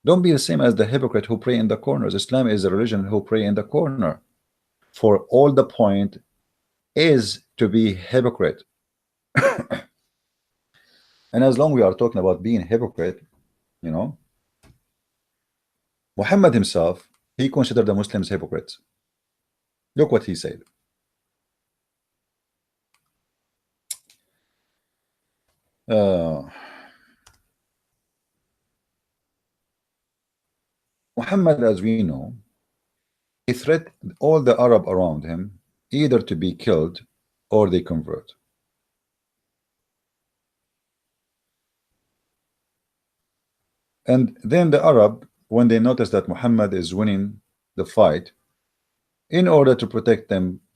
Don't be the same as the hypocrite who pray in the corners. Islam is a religion who pray in the corner. For all the point is to be hypocrite. And as long we are talking about being hypocrite, you know, Muhammad himself, he considered the Muslims hypocrites. Look what he said. Muhammad, as we know, he threatened all the Arab around him either to be killed or they convert. And then the Arab, when they noticed that Muhammad is winning the fight, in order to protect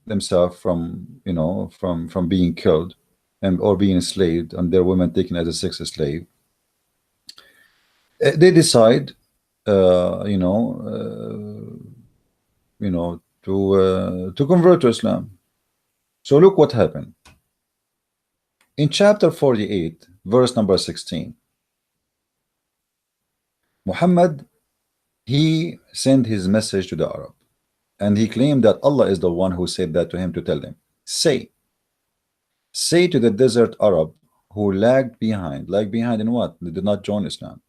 themselves from, you know, from being killed and or being enslaved and their women taken as a sex slave, they decide, to convert to Islam. So look what happened in chapter 48, verse number 16. Muhammad, he sent his message to the Arab, and he claimed that Allah is the one who said that to him to tell them, say to the desert Arab who lagged behind in what? They did not join Islam.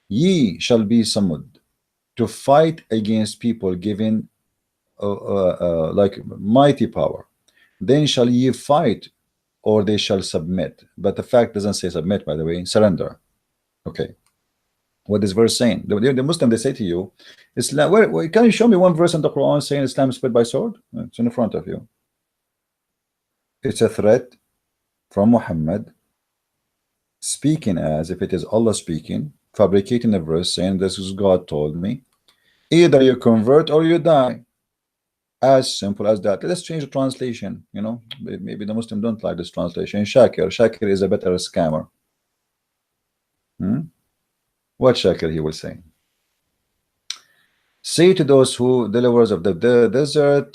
Ye shall be summoned to fight against people given like mighty power. Then shall ye fight, or they shall submit. But the fact doesn't say submit, by the way, surrender. Okay. What is verse saying? The Muslim, they say to you, Islam, where, can you show me one verse in the Quran saying Islam is split by sword? It's in front of you. It's a threat from Muhammad, speaking as if it is Allah speaking, fabricating a verse saying this is God told me. Either you convert or you die. As simple as that. Let's change the translation. You know, maybe the Muslim don't like this translation. Shakir is a better scammer. What Shakir he will say? Say to those who deliverers of the desert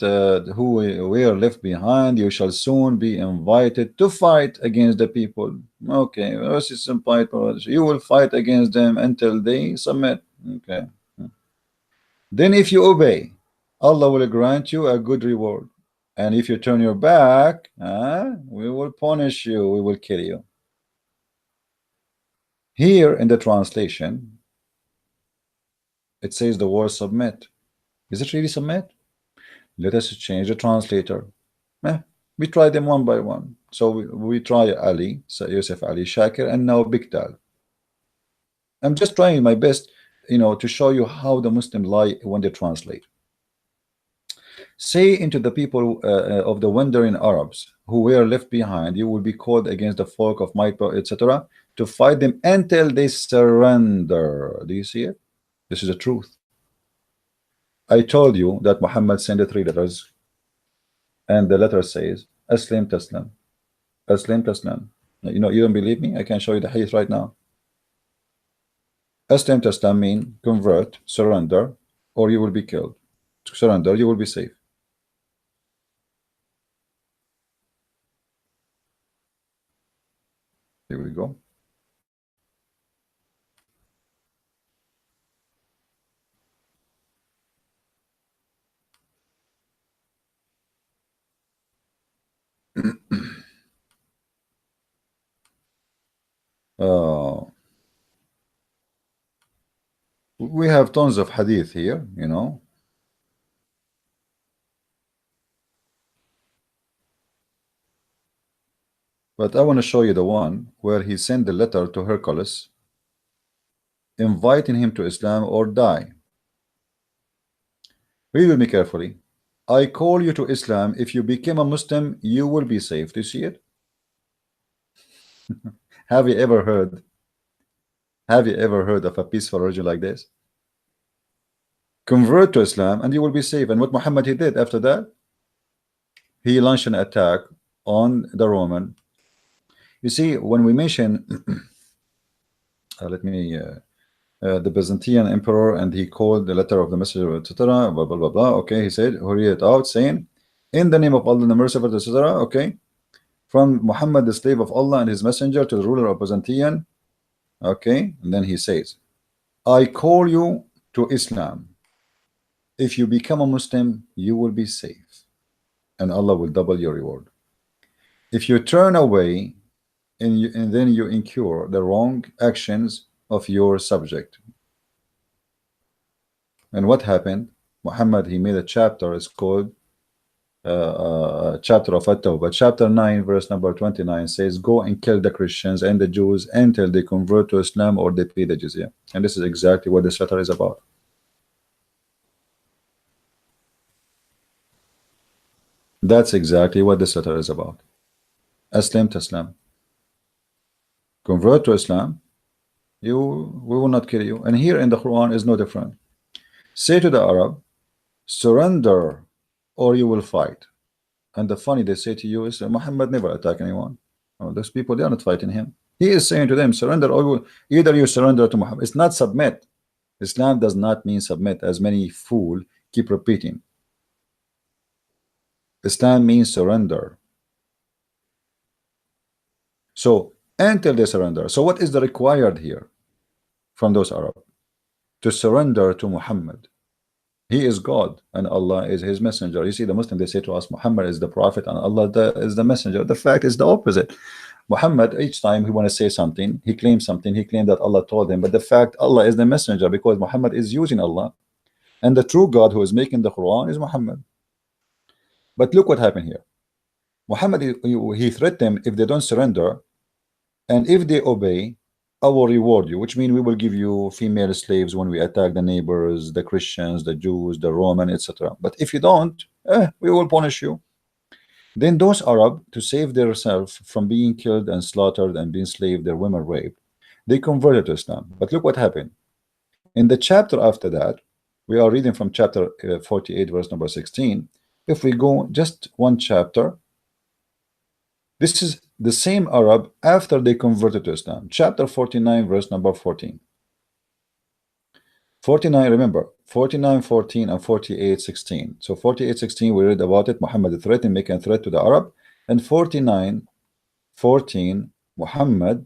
who were left behind, you shall soon be invited to fight against the people. Okay, you will fight against them until they submit. Okay. Then if you obey, Allah will grant you a good reward. And if you turn your back, we will punish you, we will kill you. Here in the translation, It says the word submit. Is it really submit? Let us change the translator. Eh, we try them one by one. So we try Ali, so Yusuf Ali Shakir, and now Bigtal. I'm just trying my best, to show you how the Muslim lie when they translate. Say into the people of the wandering Arabs who were left behind, you will be called against the folk of my people, etc., to fight them until they surrender. Do you see it? This is the truth. I told you that Muhammad sent 3 letters, and the letter says Aslim Taslam. Aslim Taslam. You don't believe me? I can show you the hadith right now. Aslim Taslam mean convert, surrender, or you will be killed. Surrender, you will be safe. Here we go. We have tons of hadith here, but I want to show you the one where he sent the letter to Hercules inviting him to Islam or die. Read with me carefully. I call you to Islam. If you become a Muslim, you will be safe. Do you see it? Have you ever heard of a peaceful religion like this? Convert to Islam and you will be safe. And what Muhammad he did after that? He launched an attack on the Roman. You see, when we mention the Byzantine emperor, and he called the letter of the messenger, etc., blah blah blah blah. Okay, he said, who read it out, saying, in the name of Allah the merciful, etc. Okay, from Muhammad the slave of Allah and his messenger to the ruler of Byzantine. Okay, and then he says, I call you to Islam. If you become a Muslim, you will be safe, and Allah will double your reward. If you turn away, and then you incur the wrong actions of your subject. And what happened? Muhammad, he made a chapter. It's called chapter of At-Tawbah. Chapter 9 verse number 29 says, go and kill the Christians and the Jews until they convert to Islam or they pay the jizya. And this is exactly what this letter is about. That's exactly what this letter is about. Aslam Taslam. Convert to Islam, we will not kill you. And here in the Quran is no different. Say to the Arab, surrender or you will fight. And the funny they say to you is Muhammad never attack anyone. Oh, those people, they are not fighting him. He is saying to them, surrender or either you surrender to Muhammad. It's not submit. Islam does not mean submit, as many fools keep repeating. Islam means surrender. So until they surrender. So what is the required here from those Arab? To surrender to Muhammad. He is God and Allah is his messenger. You see, the Muslim, they say to us, Muhammad is the prophet and Allah is the messenger. The fact is the opposite. Muhammad, each time he want to say something, he claims something, he claimed that Allah told him, but the fact Allah is the messenger, because Muhammad is using Allah, and the true God who is making the Quran is Muhammad. But look what happened here. Muhammad, he threatened them, if they don't surrender and if they obey, I will reward you, which means we will give you female slaves when we attack the neighbors, the Christians, the Jews, the Roman, etc. But if you don't, we will punish you. Then those Arab, to save themselves from being killed and slaughtered and being enslaved, their women raped, they converted to Islam. But look what happened. In the chapter after that, we are reading from chapter 48, verse number 16. If we go just one chapter, this is the same Arab after they converted to Islam. Chapter 49, verse number 14. 49, remember, 49, 14, and 48, 16. So 48, 16, we read about it. Muhammad threatened, making a threat to the Arab. And 49, 14, Muhammad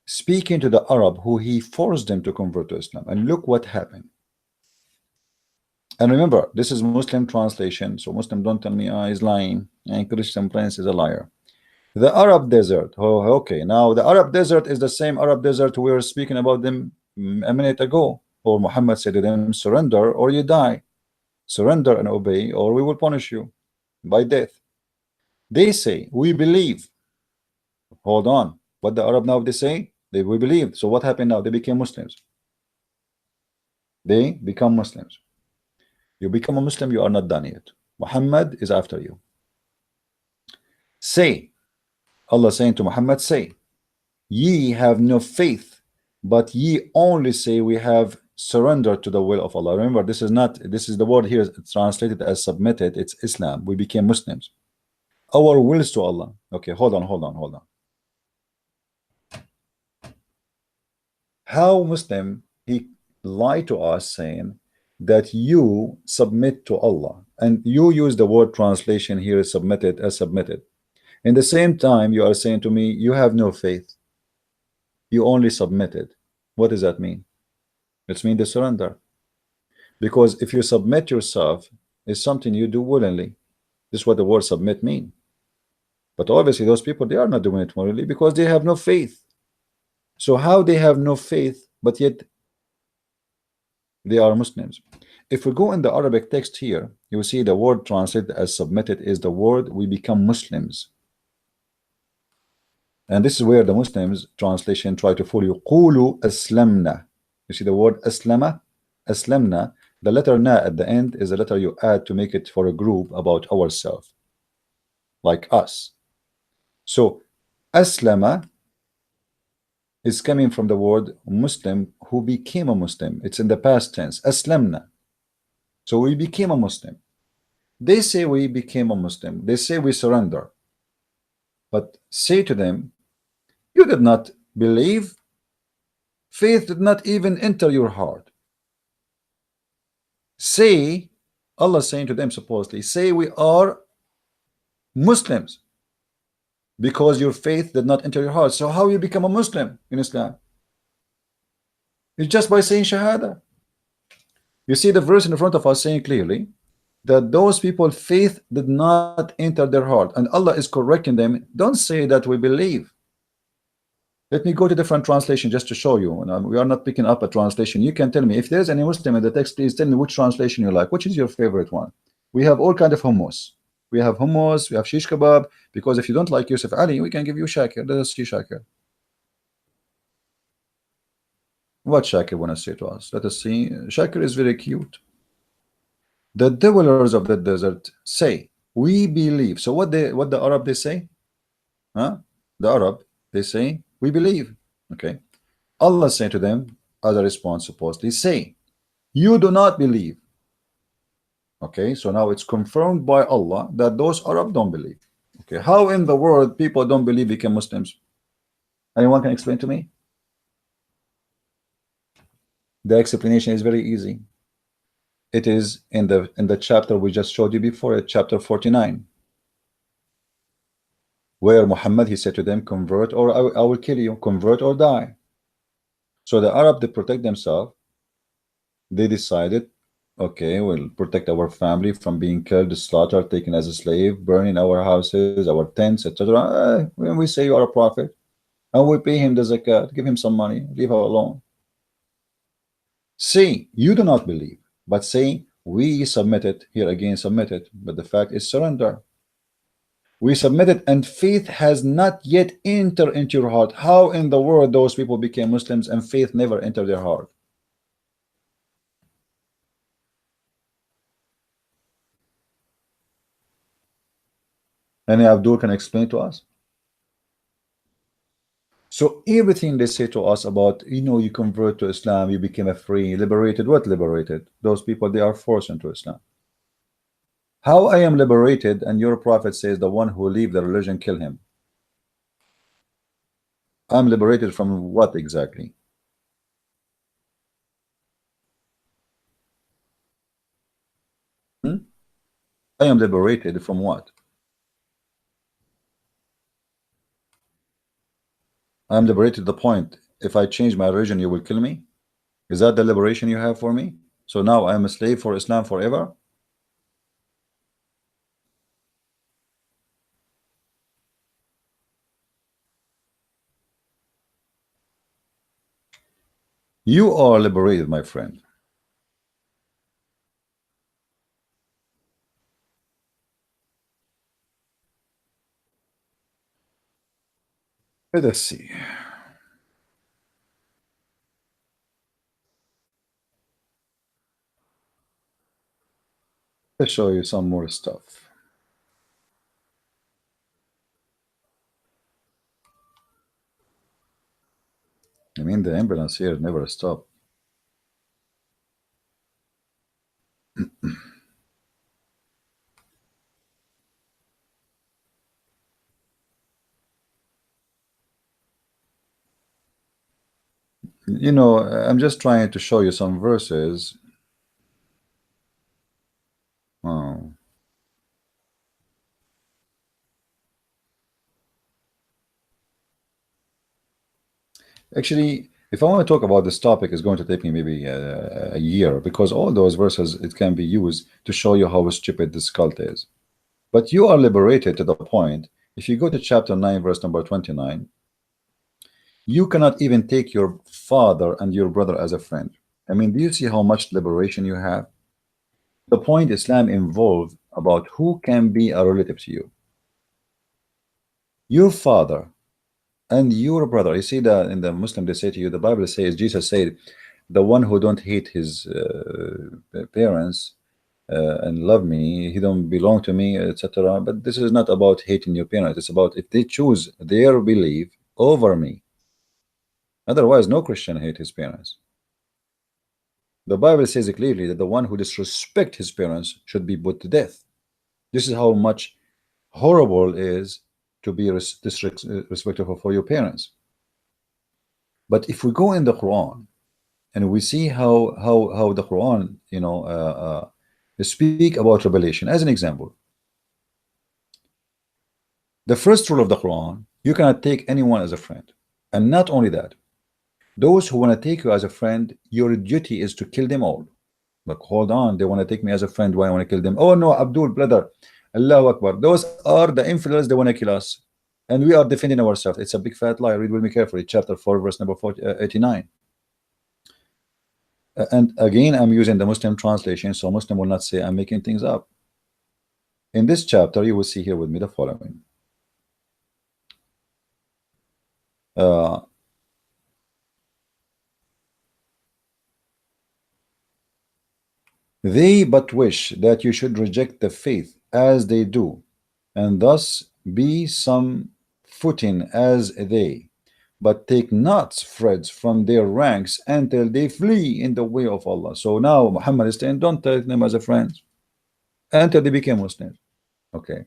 speaking to the Arab who he forced them to convert to Islam. And look what happened. And remember, this is Muslim translation, so Muslim don't tell me he's lying and Christian Prince is a liar. The Arab desert. Oh, okay. Now the Arab desert is the same Arab desert we were speaking about them a minute ago. Or Muhammad said to them, surrender or you die. Surrender and obey, or we will punish you by death. They say, we believe. Hold on. What the Arab now they say? We believe. So what happened now? They became Muslims. They become Muslims. You become a Muslim, you are not done yet. Muhammad is after you. Say, Allah saying to Muhammad, say, ye have no faith, but ye only say we have surrendered to the will of Allah. Remember, this is not, this is the word here translated as submitted. It's Islam. We became Muslims. Our wills to Allah. Okay, hold on. How Muslim he lied to us saying that you submit to Allah, and you use the word translation here submitted as submitted. In the same time, you are saying to me, you have no faith. You only submitted. What does that mean? It means the surrender. Because if you submit yourself, it's something you do willingly. This is what the word submit mean. But obviously those people, they are not doing it willingly because they have no faith. So how they have no faith, but yet they are Muslims? If we go in the Arabic text here, you will see the word translated as submitted is the word we become Muslims. And this is where the Muslims translation try to fool you. Qulu aslamna. You see the word aslama? Aslamna. The letter na at the end is a letter you add to make it for a group about ourselves, like us. So aslama is coming from the word Muslim, who became a Muslim. It's in the past tense. Aslamna. So we became a Muslim. They say we became a Muslim. They say we surrender. But say to them, you did not believe. Faith did not even enter your heart. Say, Allah saying to them supposedly, say we are Muslims because your faith did not enter your heart. So how you become a Muslim in Islam? It's just by saying Shahada. You see the verse in front of us saying clearly that those people faith did not enter their heart, and Allah is correcting them. Don't say that we believe. Let me go to different translation just to show you. And we are not picking up a translation. You can tell me if there's any Muslim in the text. Please tell me which translation you like. Which is your favorite one? We have all kind of hummus. We have hummus. We have shish kebab. Because if you don't like Yusuf Ali, we can give you Shakir. Let us see Shakir. What Shakir want to say to us? Let us see. Shakir is very cute. The dwellers of the desert say, we believe. So what the Arab they say? Huh? The Arab they say, we believe. Okay. Allah said to them as a response, supposedly, say, you do not believe. Okay, so now it's confirmed by Allah that those Arab don't believe. Okay, how in the world people don't believe become Muslims? Anyone can explain to me? The explanation is very easy. It is in the chapter we just showed you before, at chapter 49, where Muhammad he said to them, convert or I will kill you, convert or die. So the Arab, they protect themselves. They decided, okay, we'll protect our family from being killed, slaughtered, taken as a slave, burning our houses, our tents, etc. When we say you are a prophet, and we pay him the zakat, give him some money, leave her alone. Say, you do not believe, but say, we submitted, here again submitted, but the fact is surrender. We submitted, and faith has not yet entered into your heart. How in the world those people became Muslims and faith never entered their heart? Any Abdul can explain to us? So everything they say to us about, you convert to Islam, you became a free, liberated. What liberated? Those people, they are forced into Islam. How I am liberated, and your prophet says the one who leave the religion, kill him. I'm liberated from what exactly? I am liberated from what? I'm liberated to the point, if I change my religion, you will kill me? Is that the liberation you have for me? So now I am a slave for Islam forever? You are liberated, my friend. Let us see. Let's show you some more stuff. I mean, the ambulance here never stopped. You know, I'm just trying to show you some verses. Oh. Actually, if I want to talk about this topic, it's going to take me maybe a year, because all those verses, it can be used to show you how stupid this cult is. But you are liberated to the point. If you go to chapter 9, verse number 29, you cannot even take your father and your brother as a friend. I mean, do you see how much liberation you have? The point Islam involved about who can be a relative to you. Your father and your brother. You see that in the Muslim, they say to you, the Bible says, Jesus said, the one who don't hate his parents and love me, he don't belong to me, etc. But this is not about hating your parents. It's about if they choose their belief over me. Otherwise, no Christian hate his parents. The Bible says clearly that the one who disrespect his parents should be put to death. This is how much horrible it is to be disrespectful for your parents. But if we go in the Quran and we see how the Quran, you know, speak about revelation, as an example, the first rule of the Quran, you cannot take anyone as a friend. And not only that, those who want to take you as a friend, your duty is to kill them all. But hold on, they want to take me as a friend, why I want to kill them? Oh no, Abdul, brother, Allahu Akbar, those are the infidels, they want to kill us, and we are defending ourselves. It's a big fat lie. Read with me carefully, chapter 4, verse number 89. And again, I'm using the Muslim translation, so Muslim will not say I'm making things up. In this chapter, you will see here with me the following. They but wish that you should reject the faith as they do, and thus be some footing as they, but take not threads from their ranks until they flee in the way of Allah. So now Muhammad is saying, don't take them as a friend until they become Muslims. Okay.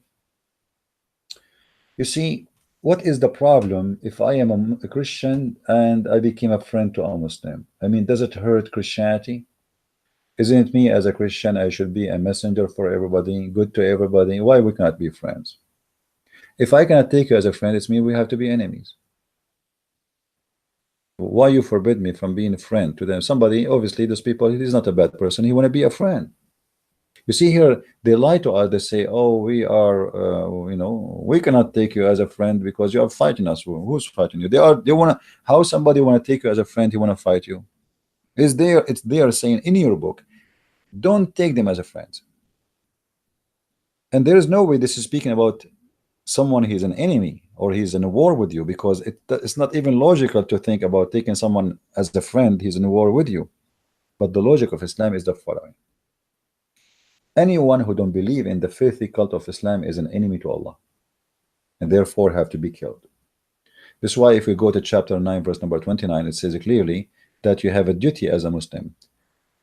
You see, what is the problem if I am a Christian and I became a friend to a Muslim? I mean, does it hurt Christianity? Isn't it me as a Christian, I should be a messenger for everybody, good to everybody? Why we cannot be friends? If I cannot take you as a friend, it's mean we have to be enemies. Why you forbid me from being a friend to them? Somebody, obviously, those people, he's not a bad person. He want to be a friend. You see here, they lie to us. They say, oh, we are, you know, we cannot take you as a friend because you are fighting us. Who's fighting you? They want to, how somebody want to take you as a friend, he want to fight you? Is there, it's they are saying in your book, don't take them as a friend. And there is no way this is speaking about someone he's an enemy or he's in a war with you, because it's not even logical to think about taking someone as a friend he's in a war with you. But the logic of Islam is the following: anyone who don't believe in the filthy cult of Islam is an enemy to Allah, and therefore have to be killed. This is why if we go to chapter 9 verse number 29, it says clearly that you have a duty as a Muslim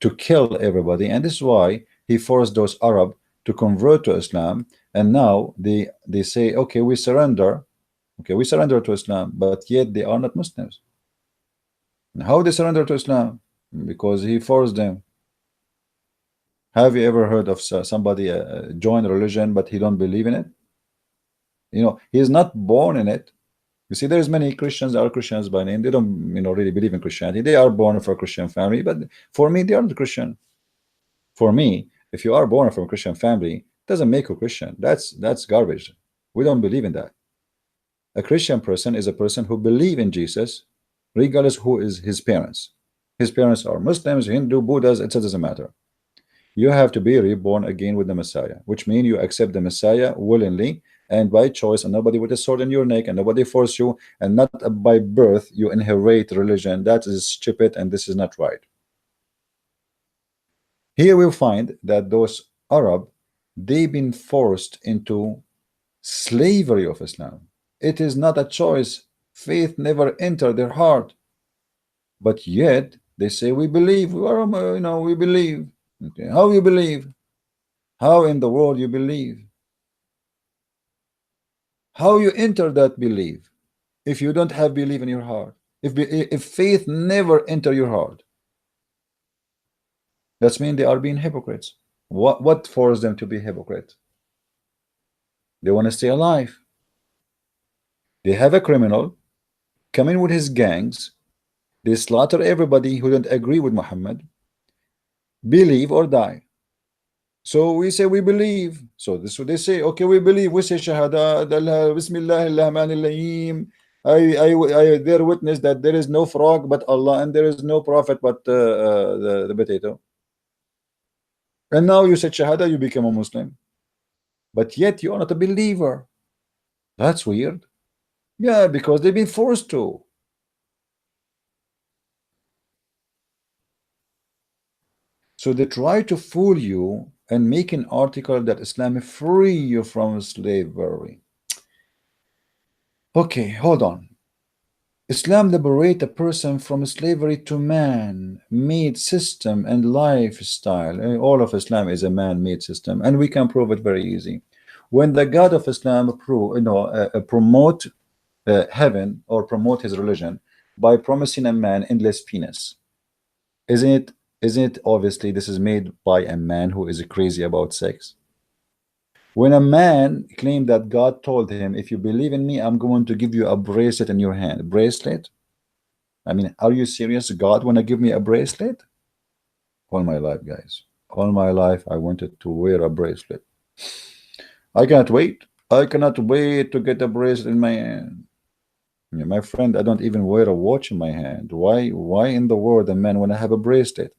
to kill everybody. And this is why he forced those Arab to convert to Islam, and now they say, okay, we surrender, to Islam, but yet they are not Muslims. And how they surrender to Islam? Because he forced them. Have you ever heard of somebody join a religion but he don't believe in it? You know, he is not born in it. You see, there's many Christians that are Christians by name. They don't, you know, really believe in Christianity. They are born from a Christian family, but for me, they aren't Christian. For me, if you are born from a Christian family, it doesn't make you Christian. That's garbage. We don't believe in that. A Christian person is a person who believes in Jesus, regardless who is his parents. His parents are Muslims, Hindu, Buddhas, it doesn't matter. You have to be reborn again with the Messiah, which means you accept the Messiah willingly and by choice, and nobody with a sword in your neck, and nobody force you, and not by birth you inherit religion. That is stupid, and this is not right. Here we'll find that those Arab, they've been forced into slavery of Islam. It is not a choice. Faith never entered their heart, but yet they say we believe. We are, we believe. Okay, how you believe? How in the world you believe? How you enter that belief if you don't have belief in your heart? If faith never enter your heart, that's mean they are being hypocrites. What forced them to be hypocrite? They want to stay alive. They have a criminal come in with his gangs. They slaughter everybody who don't agree with Muhammad. Believe or die. So we say we believe. So this is what they say. Okay, we believe. We say Shahada, Bismillah, I bear witness that there is no frog but Allah, and there is no prophet but the potato. And now you said Shahada, you become a Muslim. But yet you are not a believer. That's weird. Yeah, because they've been forced to. So they try to fool you and make an article that Islam free you from slavery. Okay, hold on. Islam liberate a person from slavery to man-made system and lifestyle. All of Islam is a man-made system, and we can prove it very easy. When the God of Islam promote heaven or promote his religion by promising a man endless penis, isn't it obviously this is made by a man who is crazy about sex? When a man claimed that God told him, if you believe in me, I'm going to give you a bracelet in your hand. Bracelet? I mean, are you serious? God want to give me a bracelet? All my life, guys. All my life, I wanted to wear a bracelet. I cannot wait. I cannot wait to get a bracelet in my hand. Yeah, my friend, I don't even wear a watch in my hand. Why in the world a man want to have a bracelet?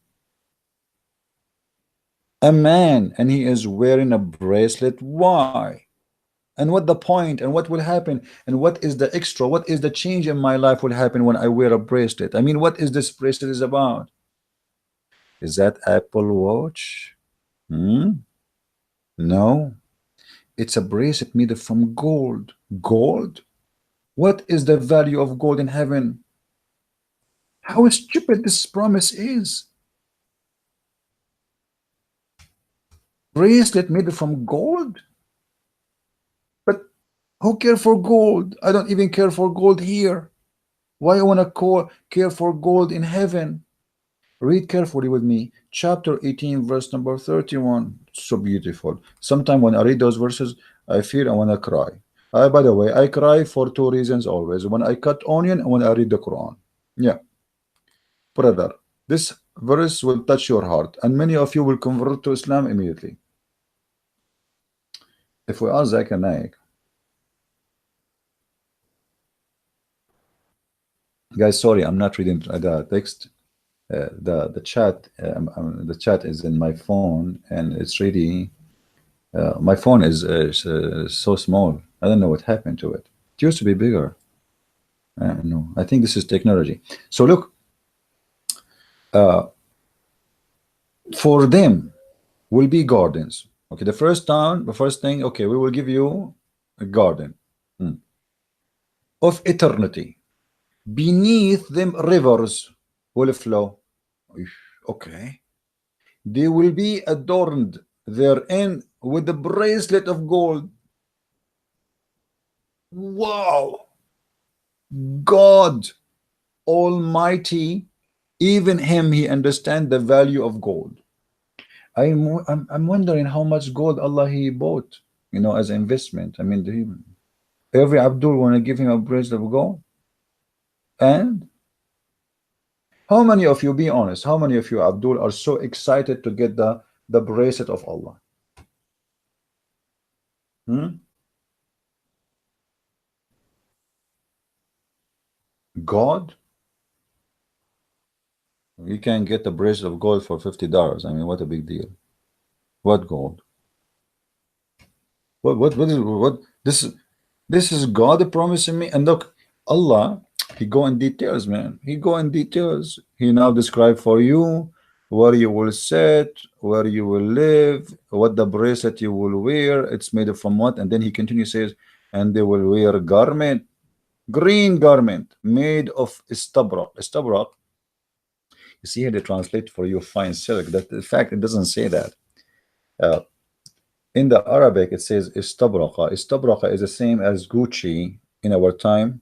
A man, and he is wearing a bracelet. Why? And what the point, and what will happen, and what is the extra, what is the change in my life will happen when I wear a bracelet? I mean, what is this bracelet is about? Is that Apple Watch? No, it's a bracelet made from gold. Gold? What is the value of gold in heaven? How stupid this promise is. Bracelet made from gold? But who care for gold? I don't even care for gold here. Why I want to care for gold in heaven? Read carefully with me. Chapter 18, verse number 31. So beautiful. Sometime when I read those verses, I feel I want to cry. By the way, I cry for two reasons always. When I cut onion and when I read the Quran. Yeah. Brother, this verse will touch your heart, and many of you will convert to Islam immediately. If we ask Zakir Naik, guys, sorry, I'm not reading the text. The chat is in my phone, and it's really my phone is so small. I don't know what happened to it. It used to be bigger. I don't know. I think this is technology. So look, for them will be gardens. Okay, the first thing, okay, we will give you a garden of eternity. Beneath them, rivers will flow. Okay. They will be adorned therein with the bracelet of gold. Wow. God Almighty, even him, he understand the value of gold. I'm wondering how much gold Allah he bought, as investment. I mean, every Abdul want to give him a bracelet of gold. And how many of you, be honest, how many of you, Abdul, are so excited to get the bracelet of Allah? God? You can get a bracelet of gold for $50. I mean, what a big deal. What gold? What this is God promising me. And look, Allah, he go in details, man. He go in details. He now describe for you where you will sit, where you will live, what the bracelet you will wear, it's made from what, and then he continues says, and they will wear a garment, green garment made of istabrak. Istabrak, you see here they translate for you fine silk. That in fact it doesn't say that. Uh, in the Arabic it says istabraqa. Istabraqa is the same as Gucci in our time,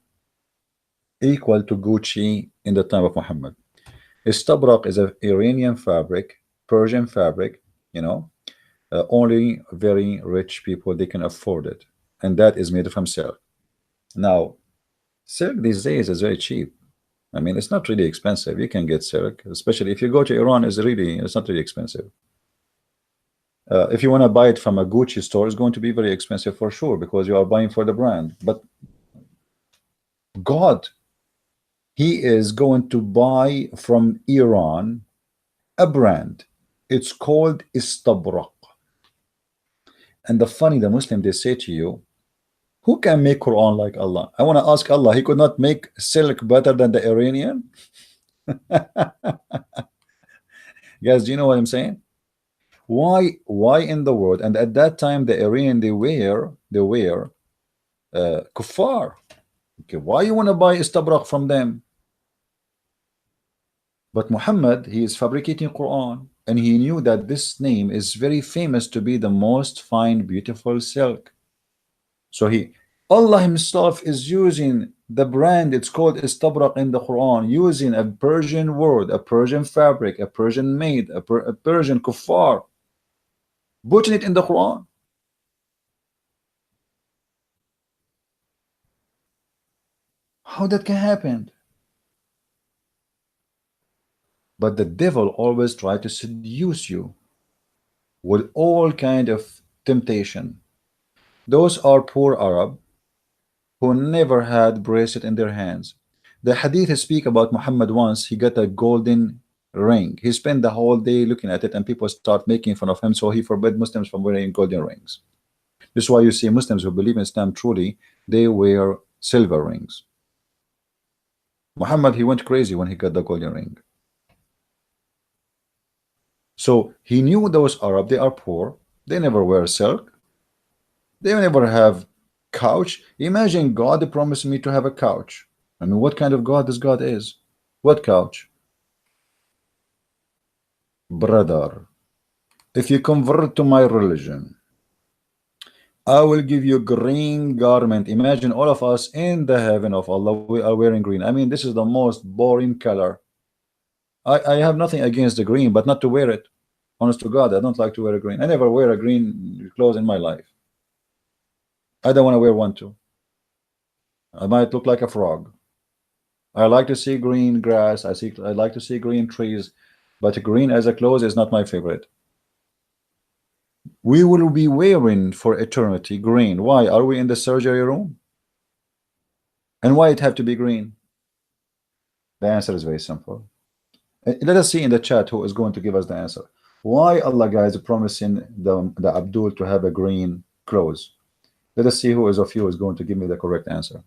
equal to Gucci in the time of Muhammad. Istabrak is an Iranian fabric, Persian fabric, you know, only very rich people they can afford it, and that is made from silk. Now, silk these days is very cheap. I mean, it's not really expensive. You can get silk, especially if you go to Iran. It's not really expensive. If you want to buy it from a Gucci store, it's going to be very expensive for sure because you are buying for the brand. But God, he is going to buy from Iran a brand. It's called Istabrak. And the Muslim, they say to you, who can make Quran like Allah? I want to ask Allah, he could not make silk better than the Iranian? Guys, do you know what I'm saying? Why in the world? And at that time, the Iranian, they wear kuffar. Okay, why you want to buy istabrak from them? But Muhammad, he is fabricating Quran, and he knew that this name is very famous to be the most fine, beautiful silk. So Allah himself is using the brand, it's called istabrak in the Quran, using a Persian word, a Persian fabric, a Persian made, a Persian kuffar, putting it in the Quran. How that can happen? But the devil always try to seduce you with all kind of temptation. Those are poor Arab who never had bracelet in their hands. The hadith speak about Muhammad once he got a golden ring. He spent the whole day looking at it and people start making fun of him, so he forbade Muslims from wearing golden rings. This is why you see Muslims who believe in Islam truly, they wear silver rings. Muhammad, he went crazy when he got the golden ring. So he knew those Arab, they are poor, they never wear silk, they never have couch. Imagine God promised me to have a couch. I mean, what kind of God this God is? What couch? Brother, if you convert to my religion, I will give you green garment. Imagine all of us in the heaven of Allah, we are wearing green. I mean, this is the most boring color. I have nothing against the green, but not to wear it. Honest to God, I don't like to wear a green. I never wear a green clothes in my life. I don't want to wear one too. I might look like a frog. I like to see green grass. I like to see green trees, but green as a clothes is not my favorite. We will be wearing for eternity green. Why? Are we in the surgery room? And why it have to be green? The answer is very simple. Let us see in the chat who is going to give us the answer. Why Allah, guys, promising the Abdul to have a green clothes? Let us see who is of you is going to give me the correct answer.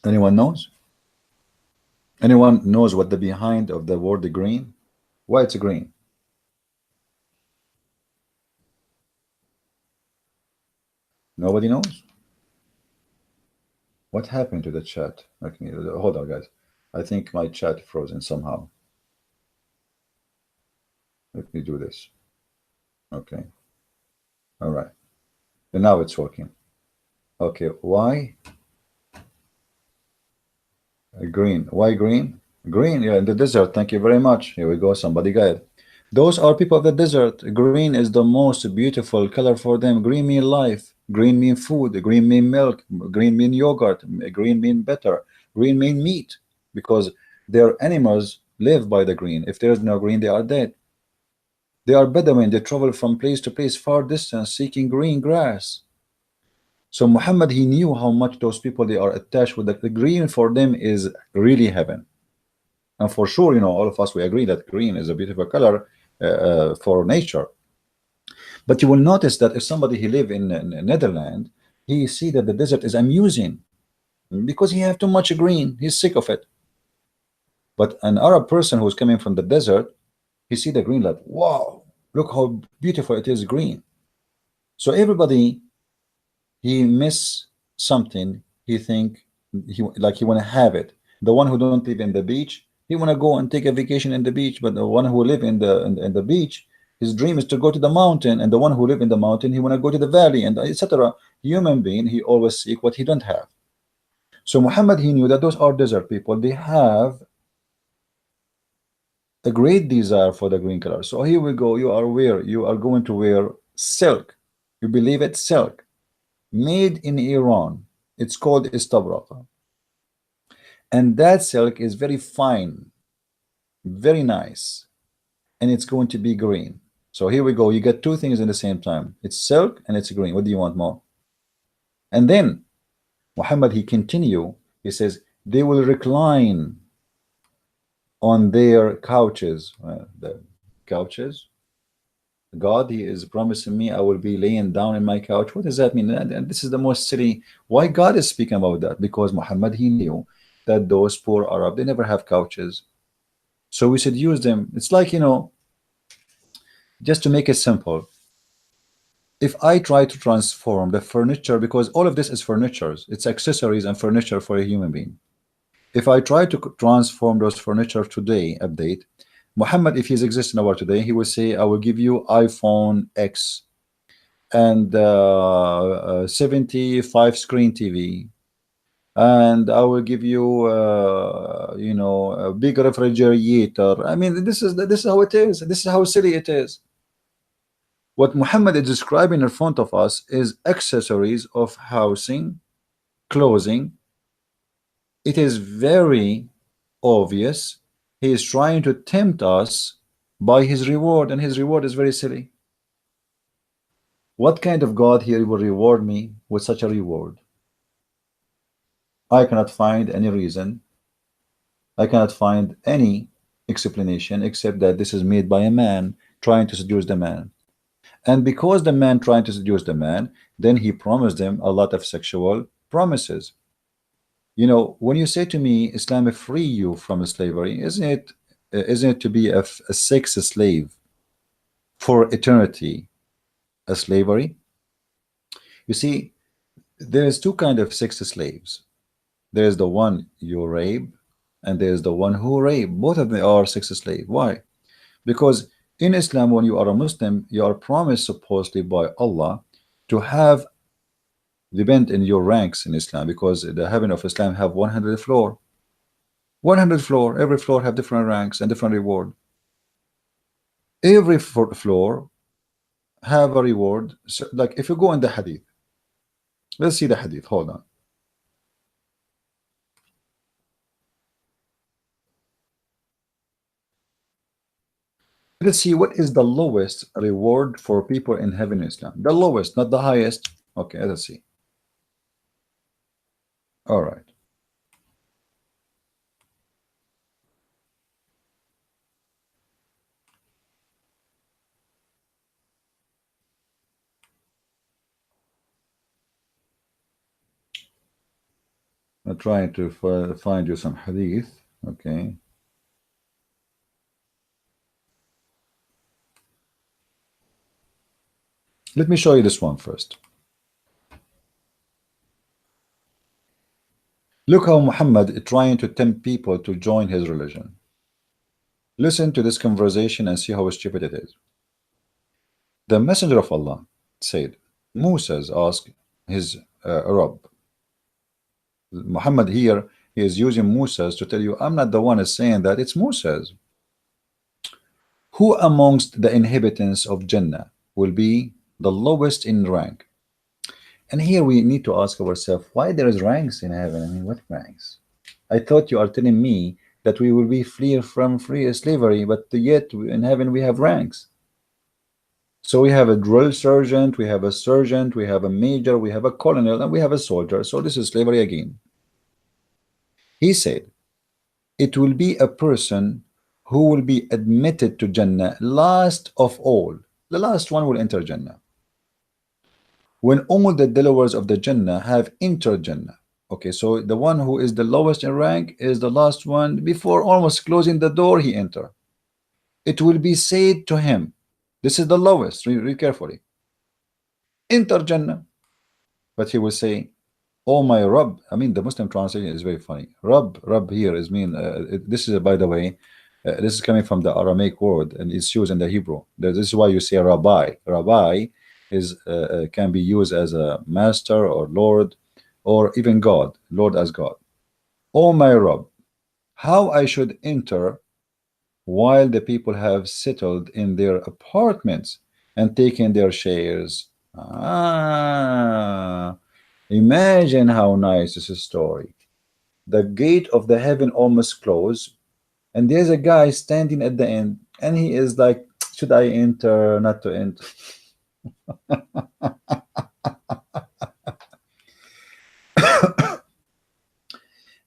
Anyone knows? Anyone knows what the behind of the word green? Why it's green? Nobody knows? What happened to the chat? Okay, hold on, guys. I think my chat frozen somehow. Let me do this. Okay. All right. And now it's working. Okay. Why? Green. Why green? Green, yeah, in the desert. Thank you very much. Here we go. Somebody got it. Those are people of the desert. Green is the most beautiful color for them. Green mean life. Green mean food. Green mean milk. Green mean yogurt. Green mean butter. Green mean meat, because their animals live by the green. If there is no green, they are dead. They are Bedouin. They travel from place to place, far distance, seeking green grass. So Muhammad, he knew how much those people, they are attached with the green. For them is really heaven. And for sure, all of us, we agree that green is a beautiful color for nature. But you will notice that if somebody he live in Netherlands, he see that the desert is amusing because he have too much green. He's sick of it. But an Arab person who's coming from the desert, he see the green like, wow, look how beautiful it is green. So everybody, he miss something. He think he want to have it. The one who don't live in the beach, he want to go and take a vacation in the beach. But the one who live in the beach, his dream is to go to the mountain. And the one who live in the mountain, he want to go to the valley, and etc. Human being, he always seek what he don't have. So Muhammad, he knew that those are desert people. They have a great desire for the green color. So here we go. You are going to wear silk. You believe it? Silk made in Iran. It's called istabraqa. And that silk is very fine, very nice, and it's going to be green. So here we go. You get two things in the same time. It's silk and it's green. What do you want more? And then Muhammad, he continue. He says, they will recline on their couches. The couches. God, he is promising me I will be laying down in my couch. What does that mean? And this is the most silly. Why God is speaking about that? Because Muhammad, he knew that those poor Arab, they never have couches. So we should use them. It's like, just to make it simple, if I try to transform the furniture, because all of this is furnitures, it's accessories and furniture for a human being. If I try to transform those furniture today, update, Muhammad, if he's existing over today, he will say, I will give you iPhone X and 75 screen TV, and I will give you a big refrigerator. I mean, this is how it is. This is how silly it is. What Muhammad is describing in front of us is accessories of housing, clothing. It is very obvious he is trying to tempt us by his reward, and his reward is very silly. What kind of God here will reward me with such a reward? I cannot find any reason. I cannot find any explanation except that this is made by a man trying to seduce the man. And because the man trying to seduce the man, then he promised them a lot of sexual promises. When you say to me, Islam free you from slavery, isn't it to be a sex slave for eternity a slavery? You see, there's two kind of sex slaves. There's the one you rape, and there's the one who rape. Both of them are sex slave. Why? Because in Islam, when you are a Muslim, you are promised supposedly by Allah to have, depend in your ranks in Islam, because the heaven of Islam have 100 floor. 100 floor, every floor have different ranks and different reward. Every floor have a reward. So, like if you go in the hadith, let's see the hadith. Hold on. Let's see what is the lowest reward for people in heaven in Islam. The lowest, not the highest. Okay, let's see. All right. I'm trying to find you some hadith. Okay. Let me show you this one first. Look how Muhammad is trying to tempt people to join his religion. Listen to this conversation and see how stupid it is. The Messenger of Allah said, Moses asked his Rabb. Muhammad here, he is using Moses to tell you, I'm not the one is saying that, it's Moses. Who amongst the inhabitants of Jannah will be the lowest in rank? And here we need to ask ourselves, why there is ranks in heaven? I mean, what ranks? I thought you are telling me that we will be free from slavery, but yet in heaven we have ranks. So we have a drill sergeant, we have a sergeant, we have a major, we have a colonel, and we have a soldier. So this is slavery again. He said, it will be a person who will be admitted to Jannah last of all. The last one will enter Jannah. When all the dwellers of the Jannah have entered Jannah. Okay, so the one who is the lowest in rank is the last one. Before almost closing the door, he enter. It will be said to him, this is the lowest, read carefully, enter Jannah. But he will say, oh my Rabb. I mean, the Muslim translation is very funny. Rabb here is mean, this is, by the way, this is coming from the Aramaic word and it's used in the Hebrew. This is why you say Rabbi. Rabbi is can be used as a master or Lord or even God, Lord as God. Oh my Rabb, how I should enter while the people have settled in their apartments and taken their shares. Imagine how nice this is story. The gate of the heaven almost closed, and there's a guy standing at the end, and he is like, should I enter, not to enter?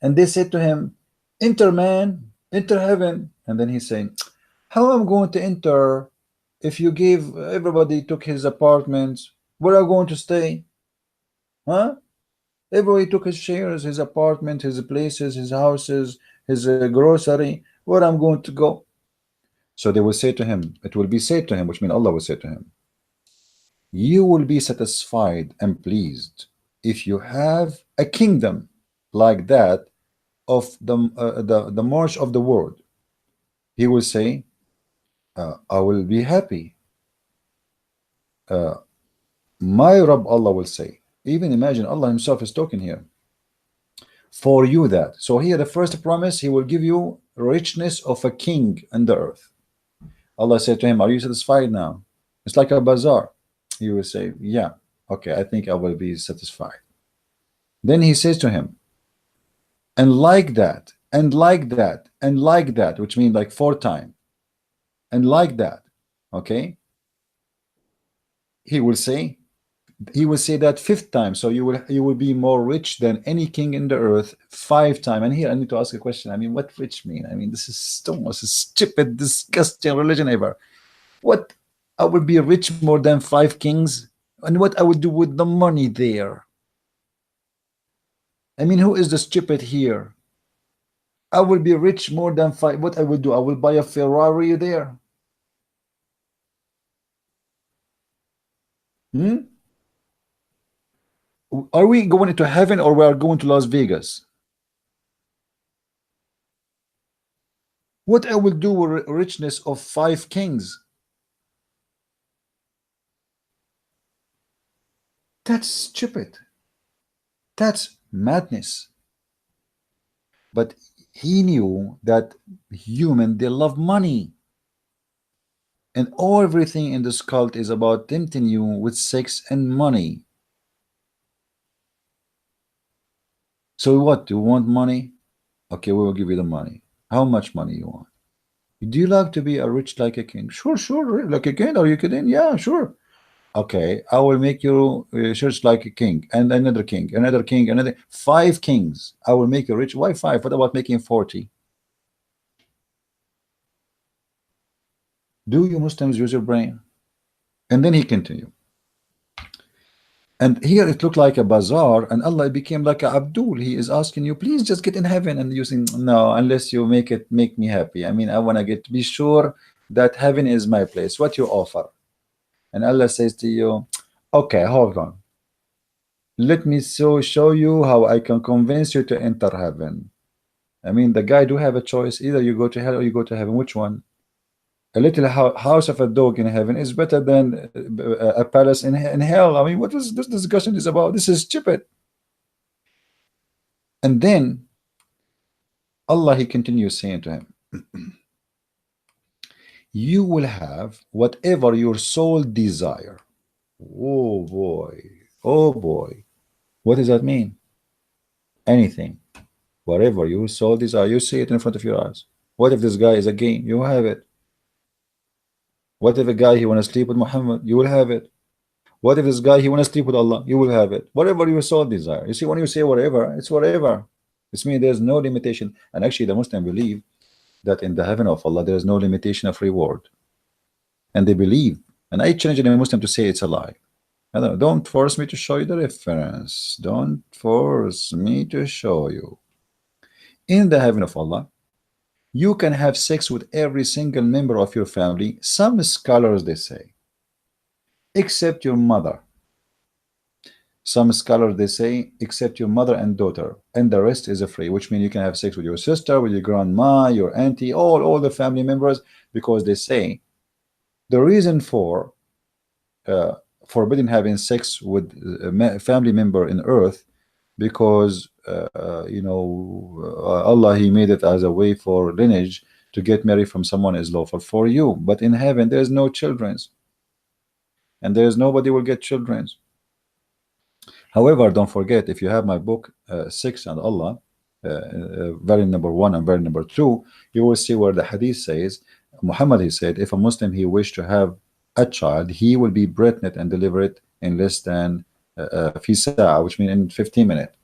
And they said to him, enter, man, enter heaven. And then he's saying, how am I going to enter if you gave everybody took his apartments? Where are you going to stay? Huh? Everybody took his shares, his apartment, his places, his houses, his grocery. Where I'm going to go? So they will say to him, it will be said to him, which means Allah will say to him, you will be satisfied and pleased if you have a kingdom like that of the march of the world. He will say, I will be happy. My Rabb, Allah will say, even imagine Allah himself is talking here, for you that. So here the first promise, he will give you richness of a king in the earth. Allah said to him, are you satisfied now? It's like a bazaar. He will say, yeah, okay, I think I will be satisfied. Then he says to him, and like that, and like that, and like that, which means like 4 times, and like that, okay? He will say that 5th time, so you will be more rich than any king in the earth 5 times. And here I need to ask a question. I mean, what rich mean? I mean, this is the most stupid, disgusting religion ever. What, I will be rich more than 5 kings? And what I would do with the money there? I mean, who is the stupid here? I will be rich more than 5. What I will do? I will buy a Ferrari there. Are we going into heaven or we are going to Las Vegas? What I will do with richness of 5 kings? That's stupid. That's madness. But he knew that human, they love money. And everything in this cult is about tempting you with sex and money. So what? Do you want money? Okay, we will give you the money. How much money you want? Do you like to be a rich like a king? Sure, sure, like a king. Are you kidding? Yeah, sure. Okay, I will make you church like a king, and another king, another king, another 5 kings. I will make you rich. Why 5? What about making 40? Do you Muslims use your brain? And then he continued. And here it looked like a bazaar, and Allah became like a Abdul. He is asking you, please just get in heaven, and using no, unless you make me happy. I mean, I want to be sure that heaven is my place. What you offer? And Allah says to you, okay, hold on. Let me show you how I can convince you to enter heaven. I mean, the guy do have a choice. Either you go to hell or you go to heaven. Which one? A little house of a dog in heaven is better than a palace in hell. I mean, what was this discussion is about? This is stupid. And then Allah, he continues saying to him, you will have whatever your soul desire. Oh boy, oh boy. What does that mean? Anything, whatever your soul desire, you see it in front of your eyes. What if this guy is a game? You have it. What if a guy he want to sleep with Muhammad? You will have it. What if this guy he want to sleep with Allah? You will have it. Whatever your soul desire. You see, when you say whatever, it's whatever. It's mean there's no limitation. And actually, the Muslim believe that in the heaven of Allah there is no limitation of reward, and they believe. And I challenge any Muslim to say it's a lie. I don't know, don't force me to show you the reference. Don't force me to show you. In the heaven of Allah, you can have sex with every single member of your family. Some scholars they say, except your mother. Some scholars they say, except your mother and daughter, and the rest is free, which means you can have sex with your sister, with your grandma, your auntie, all the family members, because they say the reason for forbidden having sex with a family member in earth, because Allah he made it as a way for lineage to get married from someone is lawful for you, but in heaven there is no children's, and there is nobody will get children's. However, don't forget, if you have my book Sex and Allah, very number 1 and very number 2, you will see where the hadith says Muhammad he said if a Muslim he wished to have a child, he will be pregnant and deliver it in less than fi sa'a, which means in 15 minutes.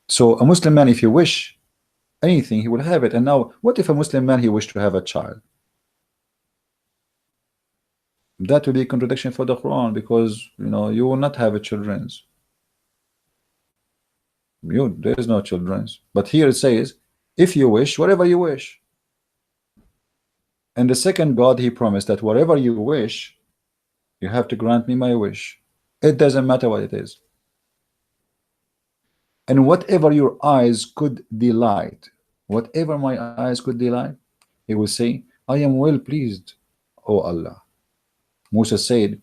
So a Muslim man, if you wish anything, he will have it. And now, what if a Muslim man he wished to have a child? That will be a contradiction for the Quran, because you will not have a children's. There is no children's. But here it says, if you wish, whatever you wish. And the second God he promised that whatever you wish, you have to grant me my wish. It doesn't matter what it is. And whatever your eyes could delight, whatever my eyes could delight, he will say, I am well pleased, O Allah. Musa said,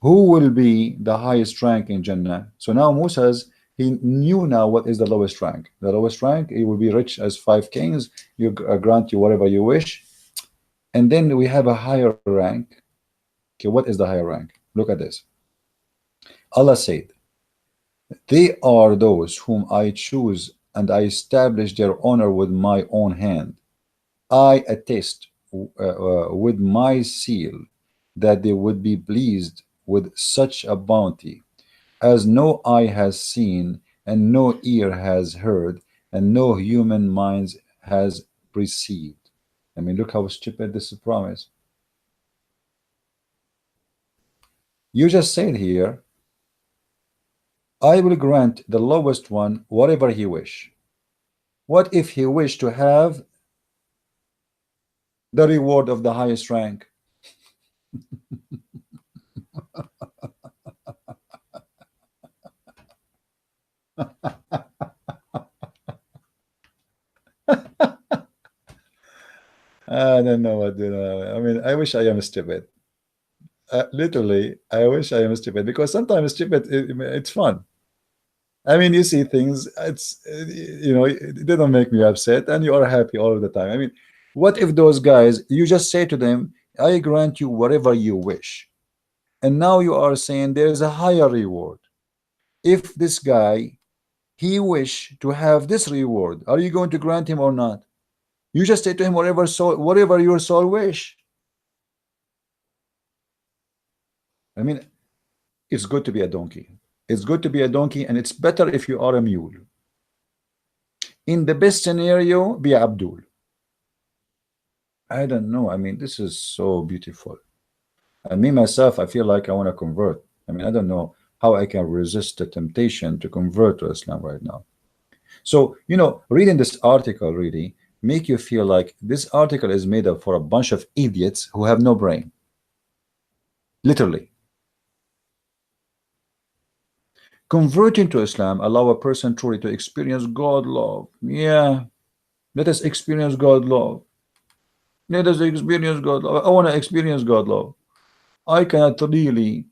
who will be the highest rank in Jannah? So now he knew now what is the lowest rank. The lowest rank, he will be rich as 5 kings. You grant you whatever you wish. And then we have a higher rank. Okay, what is the higher rank? Look at this. Allah said, they are those whom I choose, and I establish their honor with my own hand. I attest with my seal that they would be pleased with such a bounty as no eye has seen, and no ear has heard, and no human mind has perceived. I mean, look how stupid this promise. You just said here, I will grant the lowest one whatever he wish. What if he wished to have the reward of the highest rank? I don't know what to do. I mean, I wish I am stupid. Literally, I wish I am stupid, because sometimes stupid, it's fun. I mean, you see things, they don't make me upset, and you are happy all the time. I mean, what if those guys, you just say to them, I grant you whatever you wish, and now you are saying there is a higher reward. If this guy, he wish to have this reward, are you going to grant him or not? You just say to him whatever your soul wish. I mean, it's good to be a donkey. It's good to be a donkey, and it's better if you are a mule. In the best scenario, be Abdul. I don't know. I mean, this is so beautiful. And me myself, I feel like I want to convert. I mean, I don't know how I can resist the temptation to convert to Islam right now. So, reading this article really make you feel like this article is made up for a bunch of idiots who have no brain. Literally. Converting to Islam allow a person truly to experience God love. Yeah, let us experience God love. Let us experience God love. I want to experience God love. I cannot really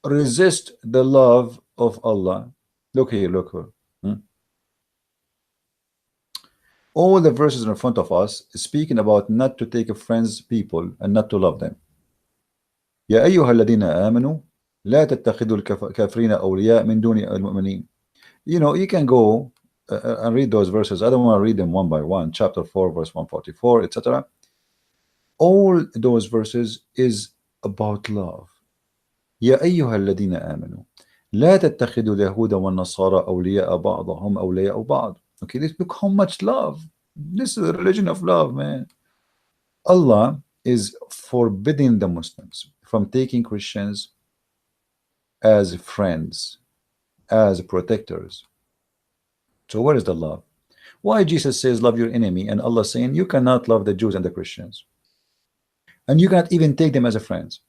resist the love of Allah. Look here, look here. All the verses in front of us is speaking about not to take friends people and not to love them. يا أيها الذين آمنوا لا تتخذوا الكافرين أولياء من دون المؤمنين. You can go and read those verses. I don't want to read them one by one. Chapter 4, verse 144, etc. All those verses is about love. يا أيها الذين آمنوا لا تتخذوا اليهود والنصارى أولياء بعضهم أولياء بعض. Okay, look how much love. This is a religion of love, man. Allah is forbidding the Muslims from taking Christians as friends, as protectors. So where is the love? Why Jesus says love your enemy, and Allah saying you cannot love the Jews and the Christians, and you cannot even take them as a friends?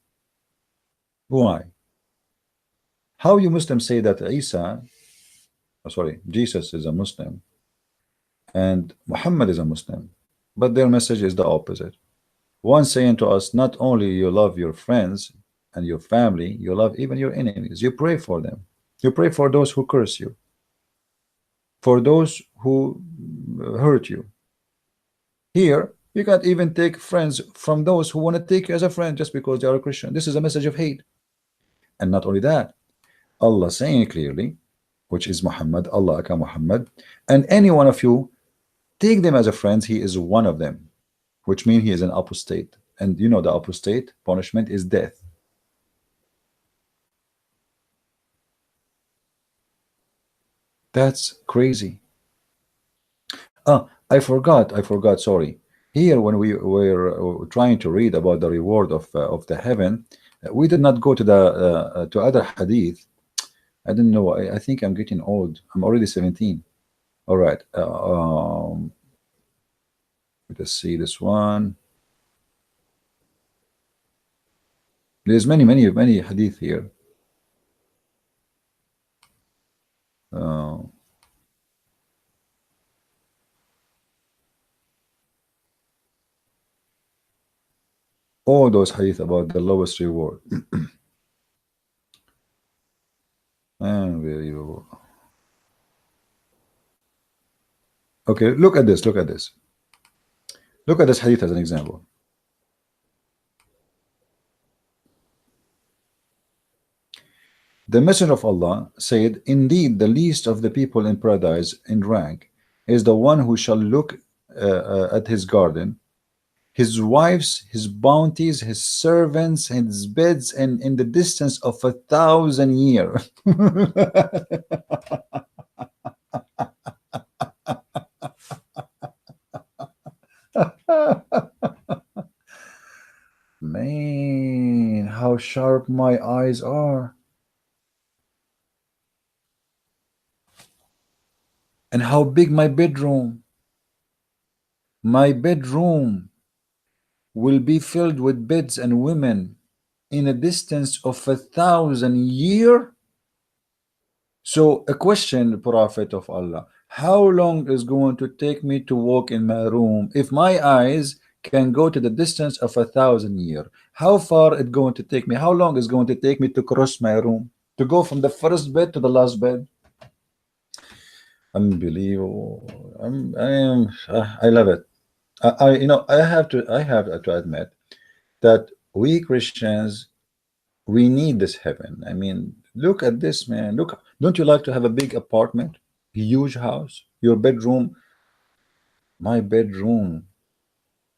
Why? How you Muslims say that Jesus is a Muslim and Muhammad is a Muslim, but their message is the opposite. One saying to us, not only you love your friends and your family, you love even your enemies. You pray for them. You pray for those who curse you, for those who hurt you. Here, you can't even take friends from those who want to take you as a friend just because they are a Christian. This is a message of hate. And not only that, Allah saying clearly, which is Muhammad, Allah aka Muhammad, and any one of you take them as a friend, he is one of them, which means he is an apostate. And you know the apostate punishment is death. That's crazy. I forgot, sorry. Here, when we were trying to read about the reward of the heaven, we did not go to the to other hadith. I don't know. I think I'm getting old. I'm already 17. All right. Let's see this one. There's many hadith here. All those hadith about the lowest reward. Unbelievable. Okay, look at this. Look at this. Look at this hadith as an example. The Messenger of Allah said, indeed, the least of the people in paradise in rank is the one who shall look at his garden, his wives, his bounties, his servants, his beds, and in the distance of 1,000 years. Man, how sharp my eyes are. And how big my bedroom. My bedroom will be filled with beds and women in a distance of 1,000 years. So a question, Prophet of Allah, how long is going to take me to walk in my room if my eyes can go to the distance of 1,000 years? How far it going to take me? How long is going to take me to cross my room, to go from the first bed to the last bed? Unbelievable. I love it. I have to admit that we Christians, we need this heaven. I mean, look at this, man. Look, don't you like to have a big apartment, huge house, your bedroom? My bedroom,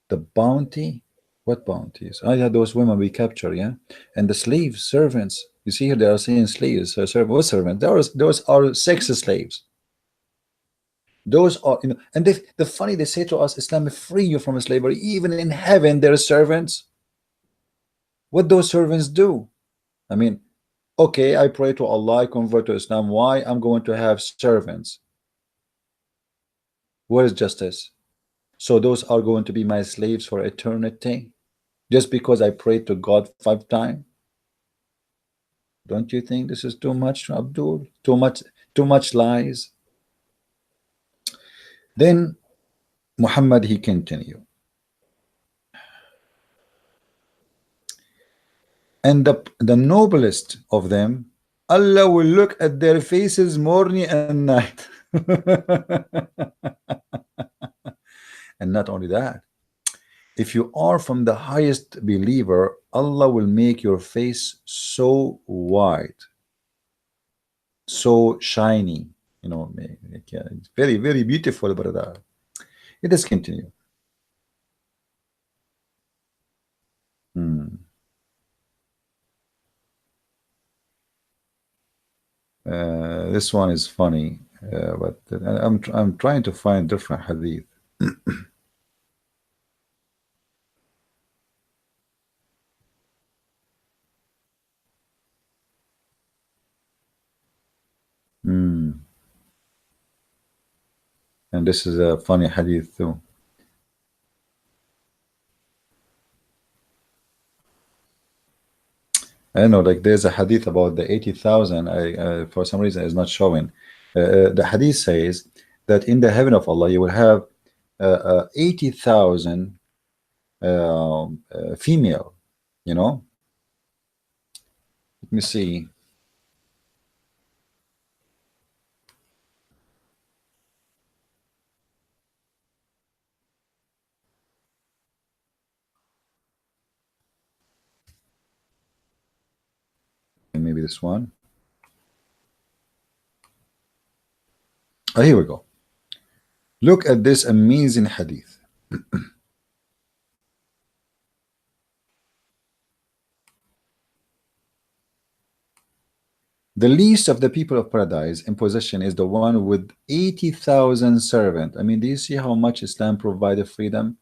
the bounty. What bounties? I had those women we capture, yeah, and the slaves, servants. You see here they are saying slaves, what servants? Those are sex slaves. Those are, and the funny, they say to us, Islam will free you from slavery. Even in heaven, there are servants. What those servants do? I mean, okay, I pray to Allah, I convert to Islam. Why? I'm going to have servants. Where is justice? So those are going to be my slaves for eternity, just because I prayed to God 5 times? Don't you think this is too much, Abdul? Too much lies. Then Muhammad, he continued, and the noblest of them, Allah will look at their faces morning and night. And not only that, if you are from the highest believer, Allah will make your face so white, so shiny, it's very beautiful, brother. Let us continue. This one is funny, but I'm trying to find different hadith. Hmm. And this is a funny hadith too. I don't know, like there's a hadith about the 80,000. I for some reason is not showing. The hadith says that in the heaven of Allah you will have 80,000 female. You know, let me see. Maybe this one. Oh, here we go. Look at this amazing hadith. The least of the people of paradise in possession is the one with 80,000 servants. I mean, do you see how much Islam provided freedom?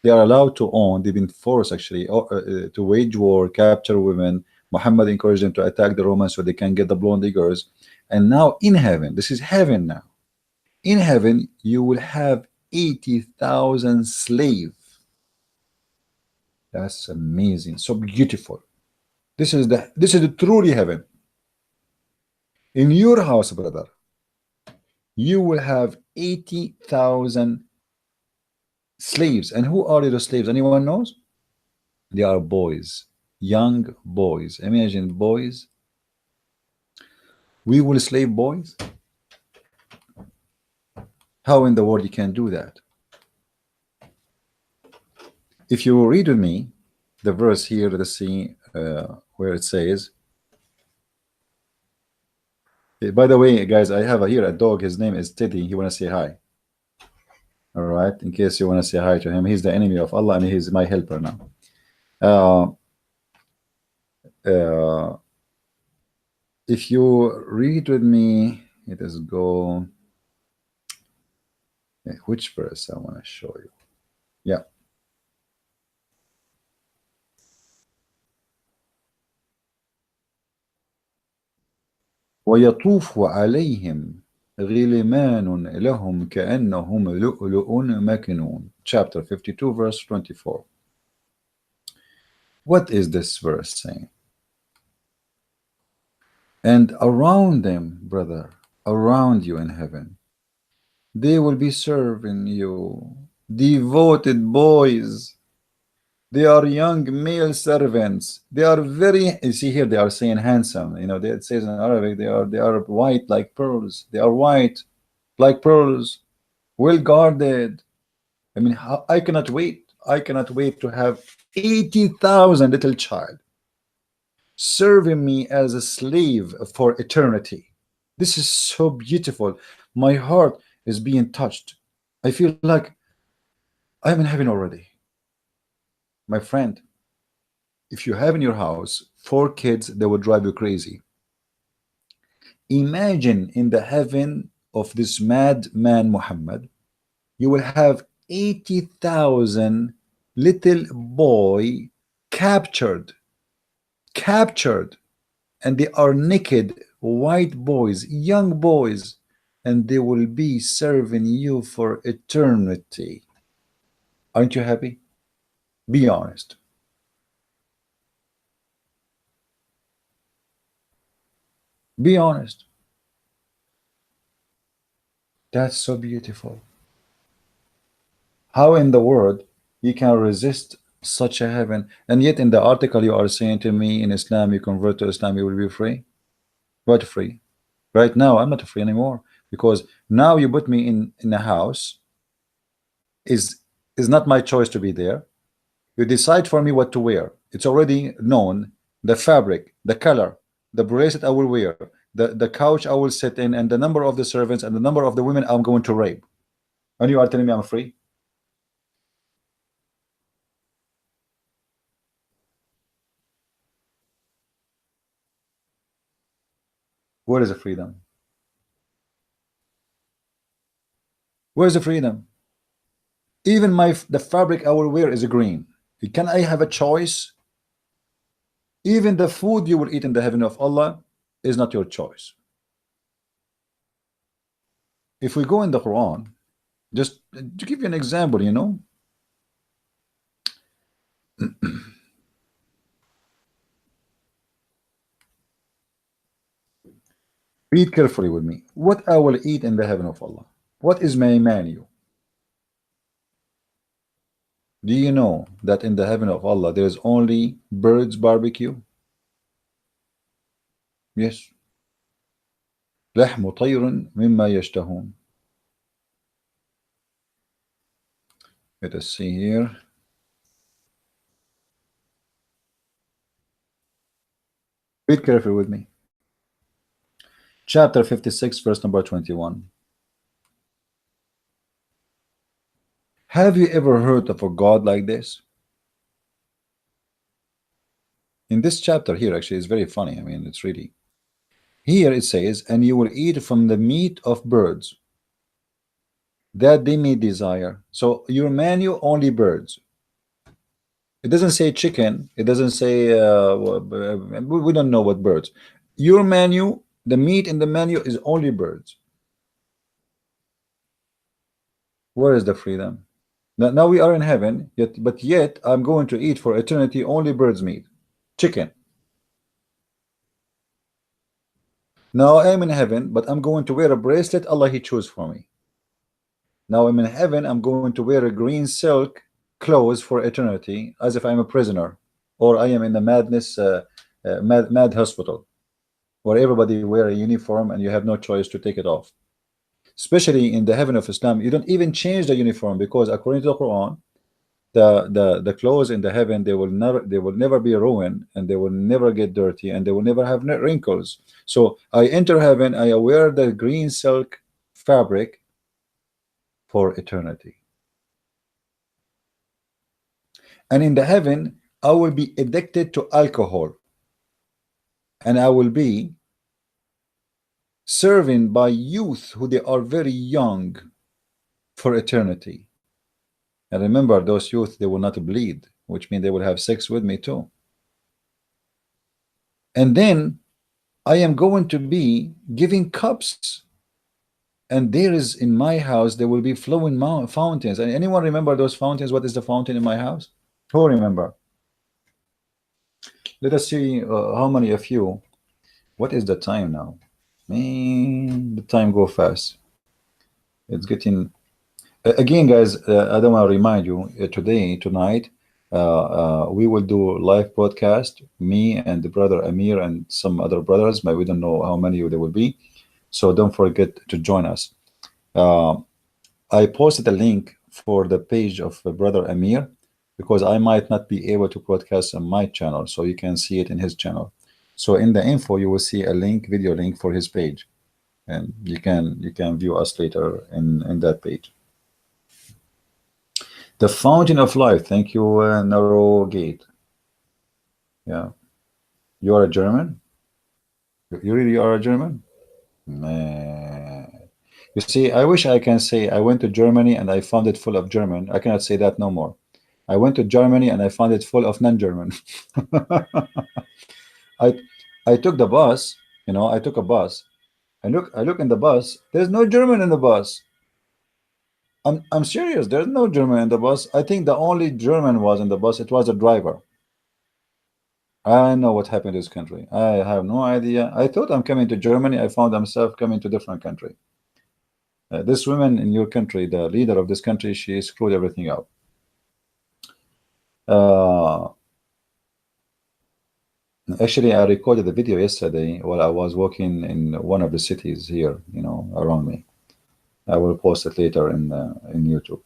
They are allowed to own, they've been forced actually to wage war, capture women. Muhammad encouraged them to attack the Romans so they can get the blonde diggers. And now in heaven, this is heaven now. In heaven, you will have 80,000 slaves. That's amazing. So beautiful. This is the truly heaven. In your house, brother, you will have 80,000 slaves. And who are those slaves? Anyone knows? They are boys, young boys. Imagine boys. We will slave boys. How in the world you can do that? If you read with me the verse here, let's see where it says. By the way, guys, I have here a dog. His name is Teddy. He want to say hi. All right, in case you want to say hi to him, he's the enemy of Allah and he's my helper now. Uh, uh, if you read with me, it is go. Which verse I want to show you? Yeah. ويطوف عليهم غلمان لهم كأنهم لؤلؤ مكنون. Chapter 52, verse 24. What is this verse saying? And around them, brother, around you in heaven, they will be serving you devoted boys. They are young male servants. They are very, you see here they are saying handsome. You know, it says in Arabic they are white like pearls. They are white like pearls, well guarded. I mean, I cannot wait. I cannot wait to have 80,000 little child serving me as a slave for eternity. This is so beautiful. My heart is being touched. I feel like I'm in heaven already. My friend, if you have in your house 4 kids, they will drive you crazy. Imagine in the heaven of this madman Muhammad, you will have 80,000 little boy captured, and they are naked, white boys, young boys, and they will be serving you for eternity. Aren't you happy? Be honest. Be honest. That's so beautiful. How in the world you can resist such a heaven? And yet in the article you are saying to me, in Islam, you convert to Islam, you will be free. What free? Right now I'm not free anymore, because now you put me in a house. Is not my choice to be there. You decide for me what to wear. It's already known, the fabric, the color, the bracelet I will wear, the couch I will sit in, and the number of the servants and the number of the women I'm going to rape. And you are telling me I'm free? Where is the freedom? Where's the freedom? Even the fabric I will wear is green. Can I have a choice? Even the food you will eat in the heaven of Allah is not your choice. If we go in the Quran, just to give you an example, you know, read carefully with me. What I will eat in the heaven of Allah? What is my menu? Do you know that in the heaven of Allah there is only birds barbecue? Yes. لحم طير مما يشتهون. Let us see here. Read carefully with me. Chapter 56, verse number 21. Have you ever heard of a God like this? In this chapter here, actually, it's very funny. I mean, it's really. Here it says, and you will eat from the meat of birds that they may desire. So your menu only birds. It doesn't say chicken. It doesn't say we don't know what birds. Your menu, the meat in the menu is only birds. Where is the freedom? Now we are in heaven, yet I'm going to eat for eternity only bird's meat, chicken. Now I'm in heaven, but I'm going to wear a bracelet Allah He chose for me. Now I'm in heaven, I'm going to wear a green silk clothes for eternity, as if I'm a prisoner, or I am in a mad hospital, where everybody wear a uniform and you have no choice to take it off. Especially in the heaven of Islam, you don't even change the uniform, because according to the Quran, the clothes in the heaven, they will never be ruined, and they will never get dirty, and they will never have wrinkles. So I enter heaven, I wear the green silk fabric for eternity. And in the heaven, I will be addicted to alcohol, and I will be serving by youth who they are very young for eternity. And remember, those youth, they will not bleed, which means they will have sex with me too. And then I am going to be giving cups, and there is in my house there will be flowing fountains. And anyone remember those fountains? What is the fountain in my house? Who remember? Let us see how many of you. What is the time now? Man, the time go fast. It's getting again, guys. I don't want to remind you tonight. We will do live broadcast. Me and the brother Amir and some other brothers, but we don't know how many there will be. So don't forget to join us. I posted a link for the page of brother Amir, because I might not be able to broadcast on my channel, so you can see it in his channel. So in the info, you will see a link, video link for his page, and you can view us later in that page. The Fountain of Life. Thank you, Narrow Gate. Yeah, you are a German. You really are a German, man. You see, I wish I can say I went to Germany and I found it full of German. I cannot say that no more. I went to Germany and I found it full of non-German. I took the bus, you know, I took a bus. I look in the bus. There's no German in the bus. I'm serious. There's no German in the bus. I think the only German was in the bus. It was a driver. I know what happened to this country. I have no idea. I thought I'm coming to Germany. I found myself coming to a different country. This woman in your country, the leader of this country, she screwed everything up. Actually, I recorded the video yesterday while I was walking in one of the cities here, you know, around me. I will post it later in YouTube.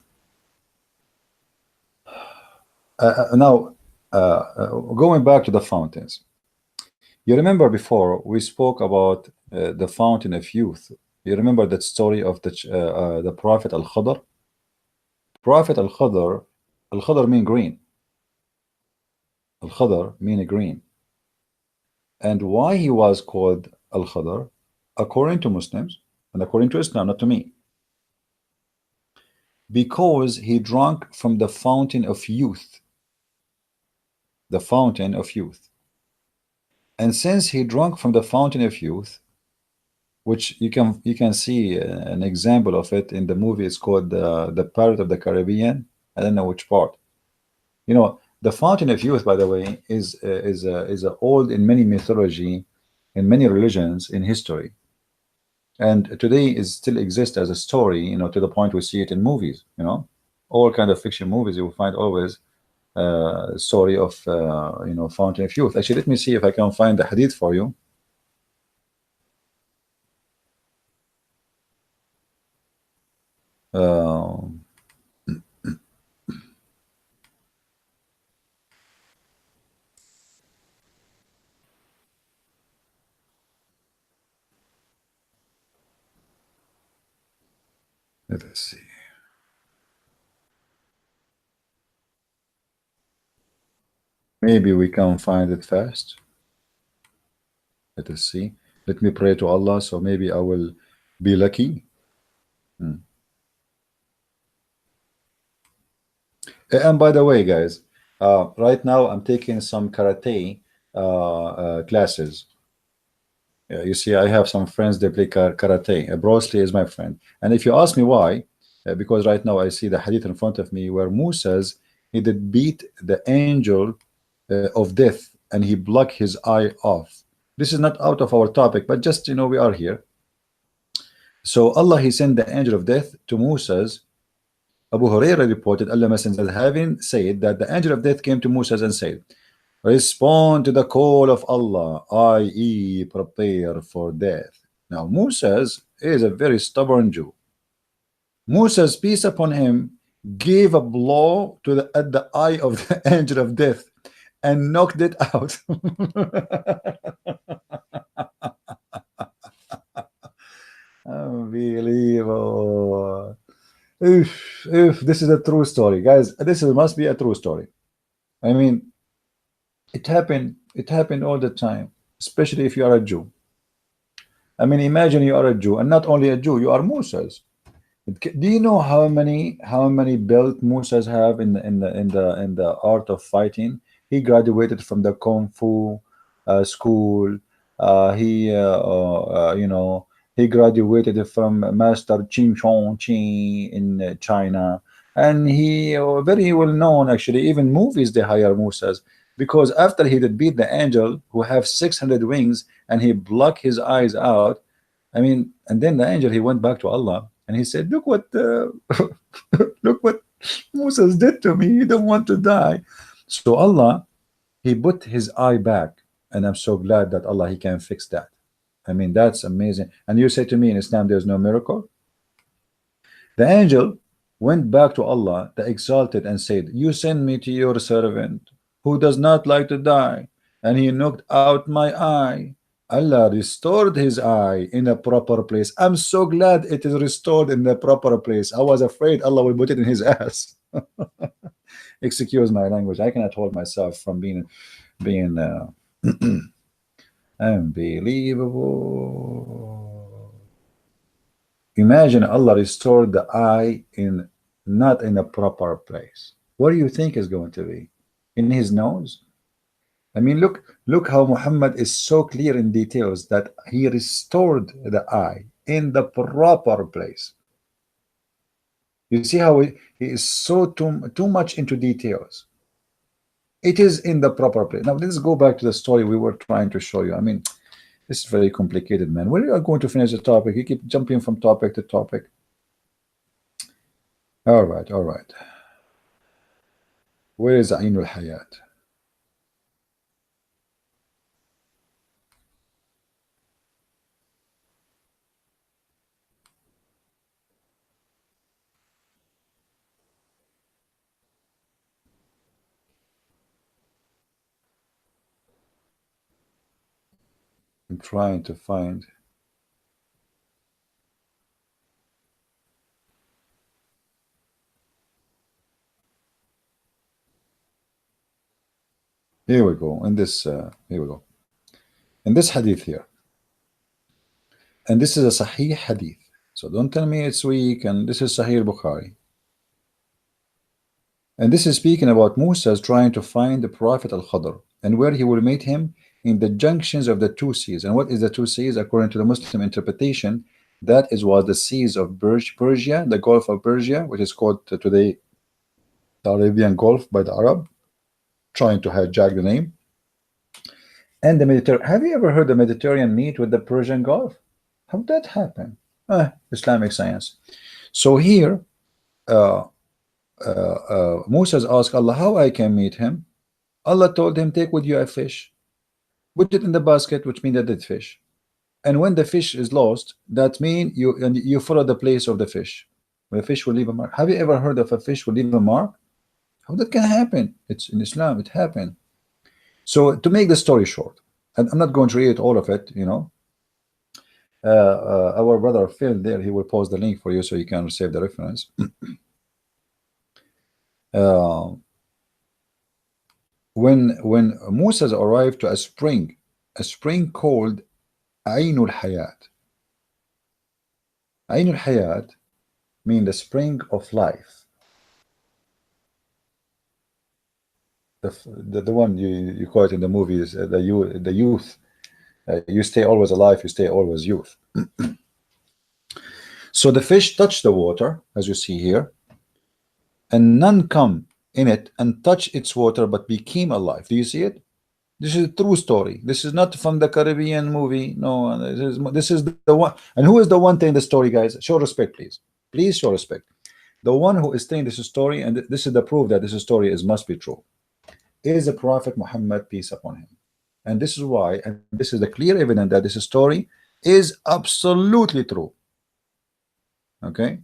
Now, going back to the fountains. You remember before we spoke about the fountain of youth. You remember that story of the Prophet Al-Khadr? Prophet Al-Khadr, Al-Khadr mean green. Al-Khadr mean green. And why he was called Al-Khadr, according to Muslims and according to Islam, not to me. because he drank from the fountain of youth, the fountain of youth. And since he drank from the fountain of youth, which you can see an example of it in the movie. It's called the Pirate of the Caribbean. I don't know which part. The fountain of youth, by the way, is old in many mythology, in many religions, in history, and today is still exists as a story. To the point we see it in movies. All kind of fiction movies, you will find always story of fountain of youth. Actually, let me see if I can find the hadith for you. Uh, let us see. Maybe we can find it fast. Let us see. Let me pray to Allah, so maybe I will be lucky. And by the way, guys, right now I'm taking some karate classes. You see, I have some friends, they play karate. Bruce Lee is my friend. And if you ask me why, because right now I see the hadith in front of me where Musa says he did beat the angel of death and he blocked his eye off. This is not out of our topic, but just, we are here. So Allah, he sent the angel of death to Musa's. Abu Hurairah reported, Allah Messenger having said that the angel of death came to Musa and said, respond to the call of Allah, i.e. prepare for death. Now Moses is a very stubborn Jew. Moses, peace upon him, gave a blow at the eye of the angel of death and knocked it out. Unbelievable. If this is a true story, guys, must be a true story. I mean, it happened all the time, especially if you are a Jew. I mean, imagine you are a Jew, and not only a Jew, you are Musas. Do you know how many belt Musas have in the art of fighting? He graduated from the Kung Fu school. He graduated from Master Ching Chong Chi in China, and he very well known. Actually, even movies they hire Musas, because after he did beat the angel who have 600 wings and he blocked his eyes out. I mean, and then the angel, he went back to Allah and he said, look what look what Moses did to me. He don't want to die. So Allah, he put his eye back, and I'm so glad that Allah, he can fix that. I mean, that's amazing. And you say to me in Islam there's no miracle? The angel went back to Allah the exalted and said, you send me to your servant who does not like to die, and he knocked out my eye. Allah restored his eye in a proper place. I'm so glad it is restored in the proper place. I was afraid Allah will put it in his ass. Excuse my language. I cannot hold myself from being unbelievable. Imagine Allah restored the eye not in a proper place. What do you think is going to be? In his nose? I mean, look how Muhammad is so clear in details that he restored the eye in the proper place. You see how he is so too much into details. It is in the proper place. Now let's go back to the story we were trying to show you. I mean, this is very complicated, man. When are you going to finish the topic? You keep jumping from topic to topic. All right. Where is Ainul Hayat? I'm trying to find. Here we go. In this, here we go. In this hadith here, and this is a Sahih hadith. So don't tell me it's weak. And this is Sahih Bukhari. And this is speaking about Musa trying to find the Prophet Al-Khadr and where he will meet him in the junctions of the two seas. And what is the two seas? According to the Muslim interpretation, that is was the seas of Persia, the Gulf of Persia, which is called today the Arabian Gulf by the Arab, trying to hijack the name, and the Mediterranean. Have you ever heard the Mediterranean meet with the Persian Gulf? How did that happen? Islamic science. So here, Moses asked Allah how I can meet him. Allah told him, take with you a fish, put it in the basket, which means that it's fish. And when the fish is lost, that means you follow the place of the fish. The fish will leave a mark. Have you ever heard of a fish will leave a mark? How that can happen? It's in Islam, it happened. So to make the story short, and I'm not going to read all of it, you know. Our brother Phil there, he will post the link for you so you can save the reference. When Moses arrived to a spring called Ainul Hayat. Ainul Hayat means the spring of life. The one you call it in the movies, the youth. You stay always alive, you stay always youth. So the fish touched the water, as you see here, and none come in it and touch its water but became alive. Do you see it? This is a true story. This is not from the Caribbean movie. No, this is the one. And who is the one telling the story, guys? Show respect, please. Please show respect. The one who is telling this story, and this is the proof that this story must be true, is the Prophet Muhammad, peace upon him. And this is why, and this is the clear evidence that this story is absolutely true. Okay.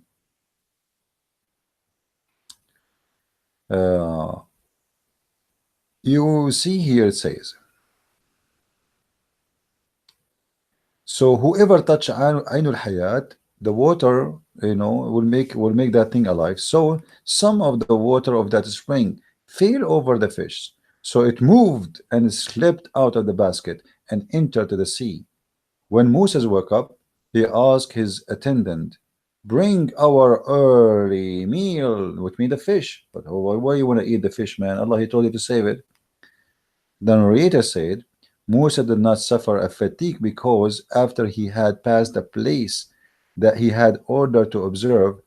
You see here it says, so whoever touch Ainul Hayat, the water, you know, will make that thing alive. So some of the water of that spring fell over the fish, so it moved and slipped out of the basket and entered the sea. When Moses woke up, he asked his attendant, bring our early meal, which means the fish. But why you want to eat the fish, man? Allah, he told you to save it. The narrator said, Musa did not suffer a fatigue because after he had passed the place that he had ordered to observe,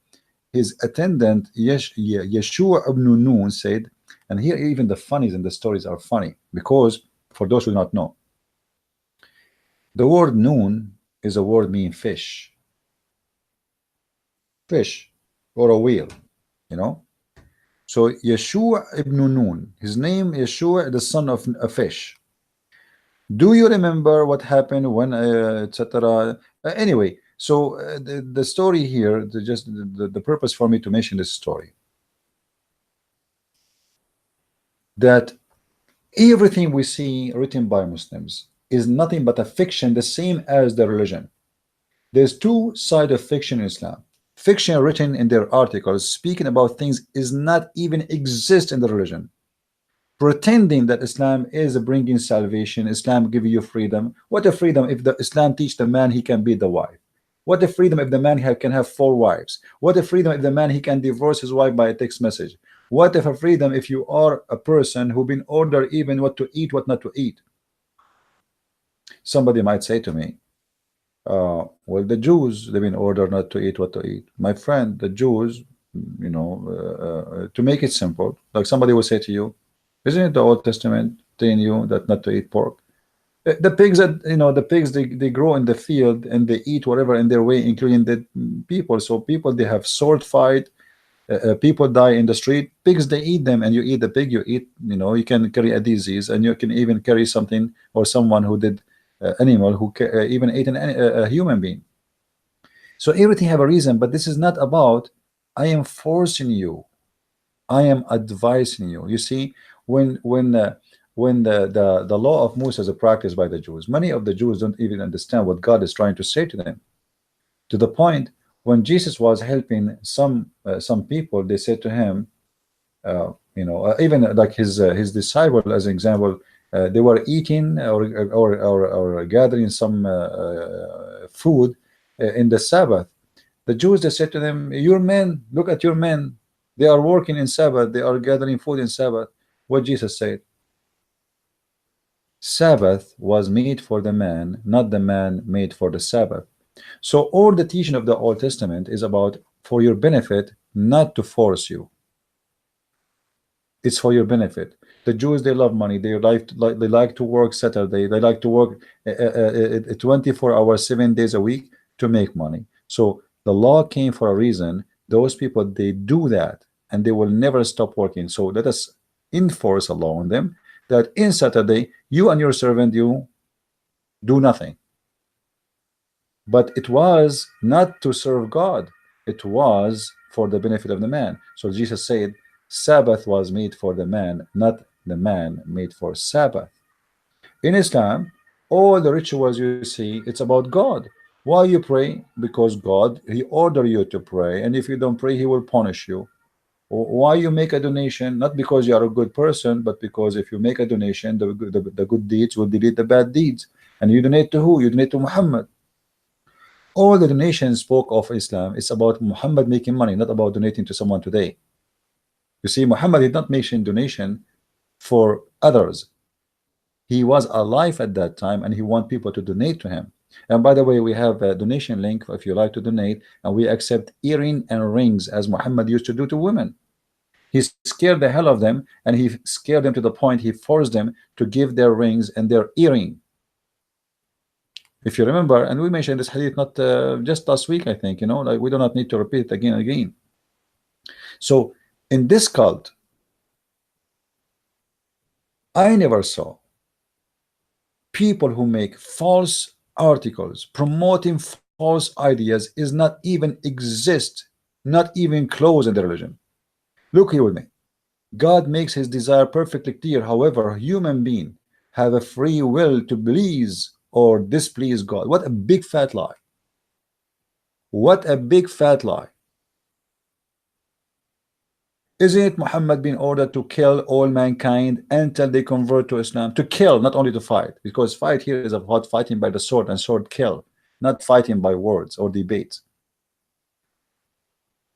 his attendant Yeshua ibn Nun said, and here even the funnies in the stories are funny, because for those who do not know, the word Nun is a word meaning fish or a whale, you know. So Yeshua ibn Nun, his name Yeshua, the son of a fish. Do you remember what happened when etc. Anyway, so the story here, the purpose for me to mention this story, that everything we see written by Muslims is nothing but a fiction, the same as the religion. There's two sides of fiction in Islam. Fiction written in their articles speaking about things is not even exist in the religion, pretending that Islam is bringing salvation, Islam giving you freedom. What a freedom if the Islam teach the man he can beat the wife? What a freedom if the man can have 4 wives? What a freedom if the man he can divorce his wife by a text message? What if a freedom if you are a person who been ordered even what to eat, what not to eat? Somebody might say to me, well, the Jews, they've been ordered not to eat what to eat. My friend, the Jews, you know, to make it simple, like somebody will say to you, isn't it the Old Testament telling you that not to eat pork? The pigs that, you know, the pigs, they grow in the field and they eat whatever in their way, including the people. So people, they have sword fight, people die in the street, pigs, they eat them, and you eat the pig, you eat, you know, you can carry a disease, and you can even carry something, or someone who did animal who even ate a human being. So everything have a reason, but this is not about I am forcing you, I am advising you. You see, when the law of Moses is practiced by the Jews, many of the Jews don't even understand what God is trying to say to them, to the point when Jesus was helping some people, they said to him, you know, even like his disciple, as an example, they were eating or gathering some food in the Sabbath. The Jews, they said to them, your men, look at your men, They are working in Sabbath. They are gathering food in Sabbath. What Jesus said? Sabbath was made for the man, not the man made for the Sabbath. So all the teaching of the Old Testament is about for your benefit, not to force you. It's for your benefit. The Jews, they love money. They like to work Saturday. They like to work 24 hours, 7 days a week to make money. So the law came for a reason. Those people, they do that and they will never stop working. So let us enforce a law on them that in Saturday, you and your servant, you do nothing. But it was not to serve God. It was for the benefit of the man. So Jesus said, Sabbath was made for the man, not the man made for Sabbath. In Islam, all the rituals you see, it's about God. Why you pray? Because God, He ordered you to pray, and if you don't pray, He will punish you. Why you make a donation? Not because you are a good person, but because if you make a donation, the good deeds will delete the bad deeds. And you donate to who? You donate to Muhammad. All the donations spoke of Islam, it's about Muhammad making money, not about donating to someone today. You see, Muhammad did not make donation for others. He was alive at that time and he want people to donate to him. And by the way, we have a donation link if you like to donate, and we accept earring and rings as Muhammad used to do to women. He scared the hell of them, and he scared them to the point he forced them to give their rings and their earring. If you remember, and we mentioned this hadith not just last week, I think, like we do not need to repeat it again and again. So in this cult, I never saw people who make false articles promoting false ideas is not even exist, not even close in the religion. Look here with me. God makes his desire perfectly clear. However, human being have a free will to please or displease God. What a big fat lie. What a big fat lie. Isn't it Muhammad being ordered to kill all mankind until they convert to Islam? To kill, not only to fight, because fight here is about fighting by the sword, and sword kill, not fighting by words or debates.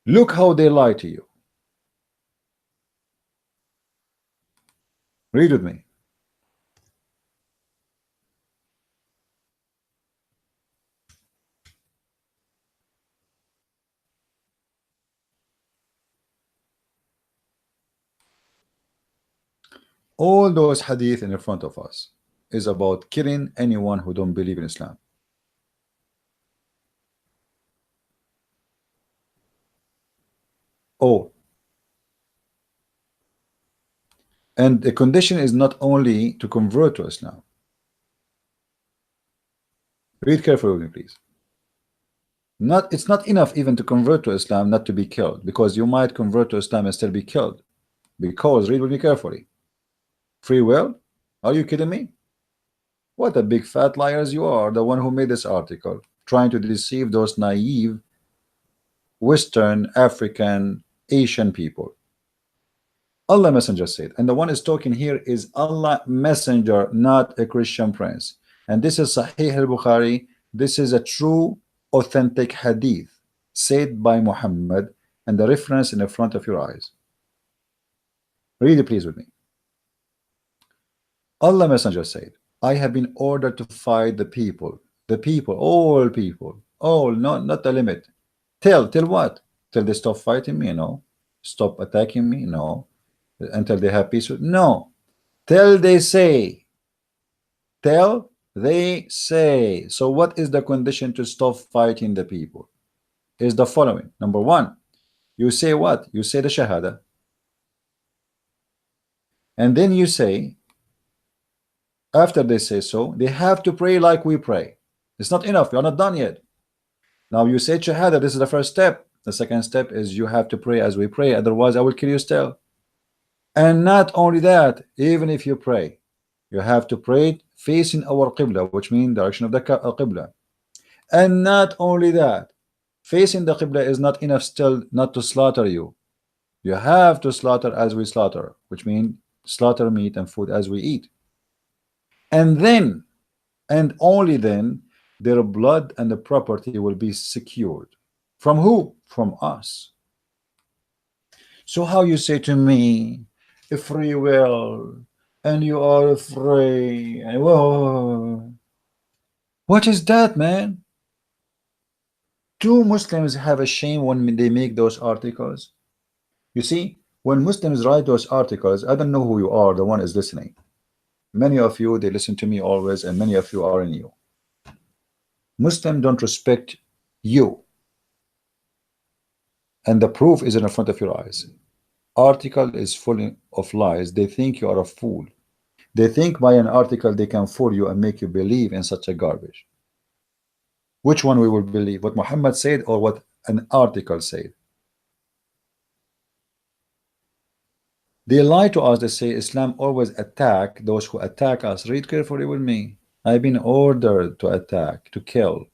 Look how they lie to you. Read with me. All those hadith in front of us is about killing anyone who don't believe in Islam. Oh, and the condition is not only to convert to Islam. Read carefully with me, please. It's not enough even to convert to Islam not to be killed, because you might convert to Islam and still be killed. Because, read with me carefully, free will? Are you kidding me? What a big fat liars you are, the one who made this article, trying to deceive those naive Western, African, Asian people. Allah Messenger said, and the one is talking here is Allah Messenger, not a Christian prince. And this is Sahih al-Bukhari. This is a true, authentic hadith said by Muhammad, and the reference in the front of your eyes. Read it please with me. Allah Messenger said, I have been ordered to fight the people, all people, all, not the limit. Till what? Till they stop fighting me? No. Stop attacking me? No. Until they have peace? No. Till they say. Till they say. So what is the condition to stop fighting the people? Is the following. Number one, you say what? You say the Shahada. And then you say, after they say so, they have to pray like we pray. It's not enough. We are not done yet. Now you say Shahada. This is the first step. The second step is you have to pray as we pray. Otherwise, I will kill you still. And not only that, even if you pray, you have to pray facing our Qibla, which means direction of the Qibla. And not only that, facing the Qibla is not enough still not to slaughter you. You have to slaughter as we slaughter, which means slaughter meat and food as we eat. And then, and only then, their blood and the property will be secured. From who? From us. So how you say to me, a free will, and you are free, and whoa, what is that, man? Do Muslims have a shame when they make those articles? You see, when Muslims write those articles, I don't know who you are, the one is listening. Many of you, they listen to me always, and many of you are in you. Muslims don't respect you, and the proof is in front of your eyes. Article is full of lies. They think you are a fool. They think by an article they can fool you and make you believe in such a garbage. Which one we will believe? What Muhammad said or what an article said? They lie to us. They say Islam always attack those who attack us. Read carefully with me. I've been ordered to attack, to kill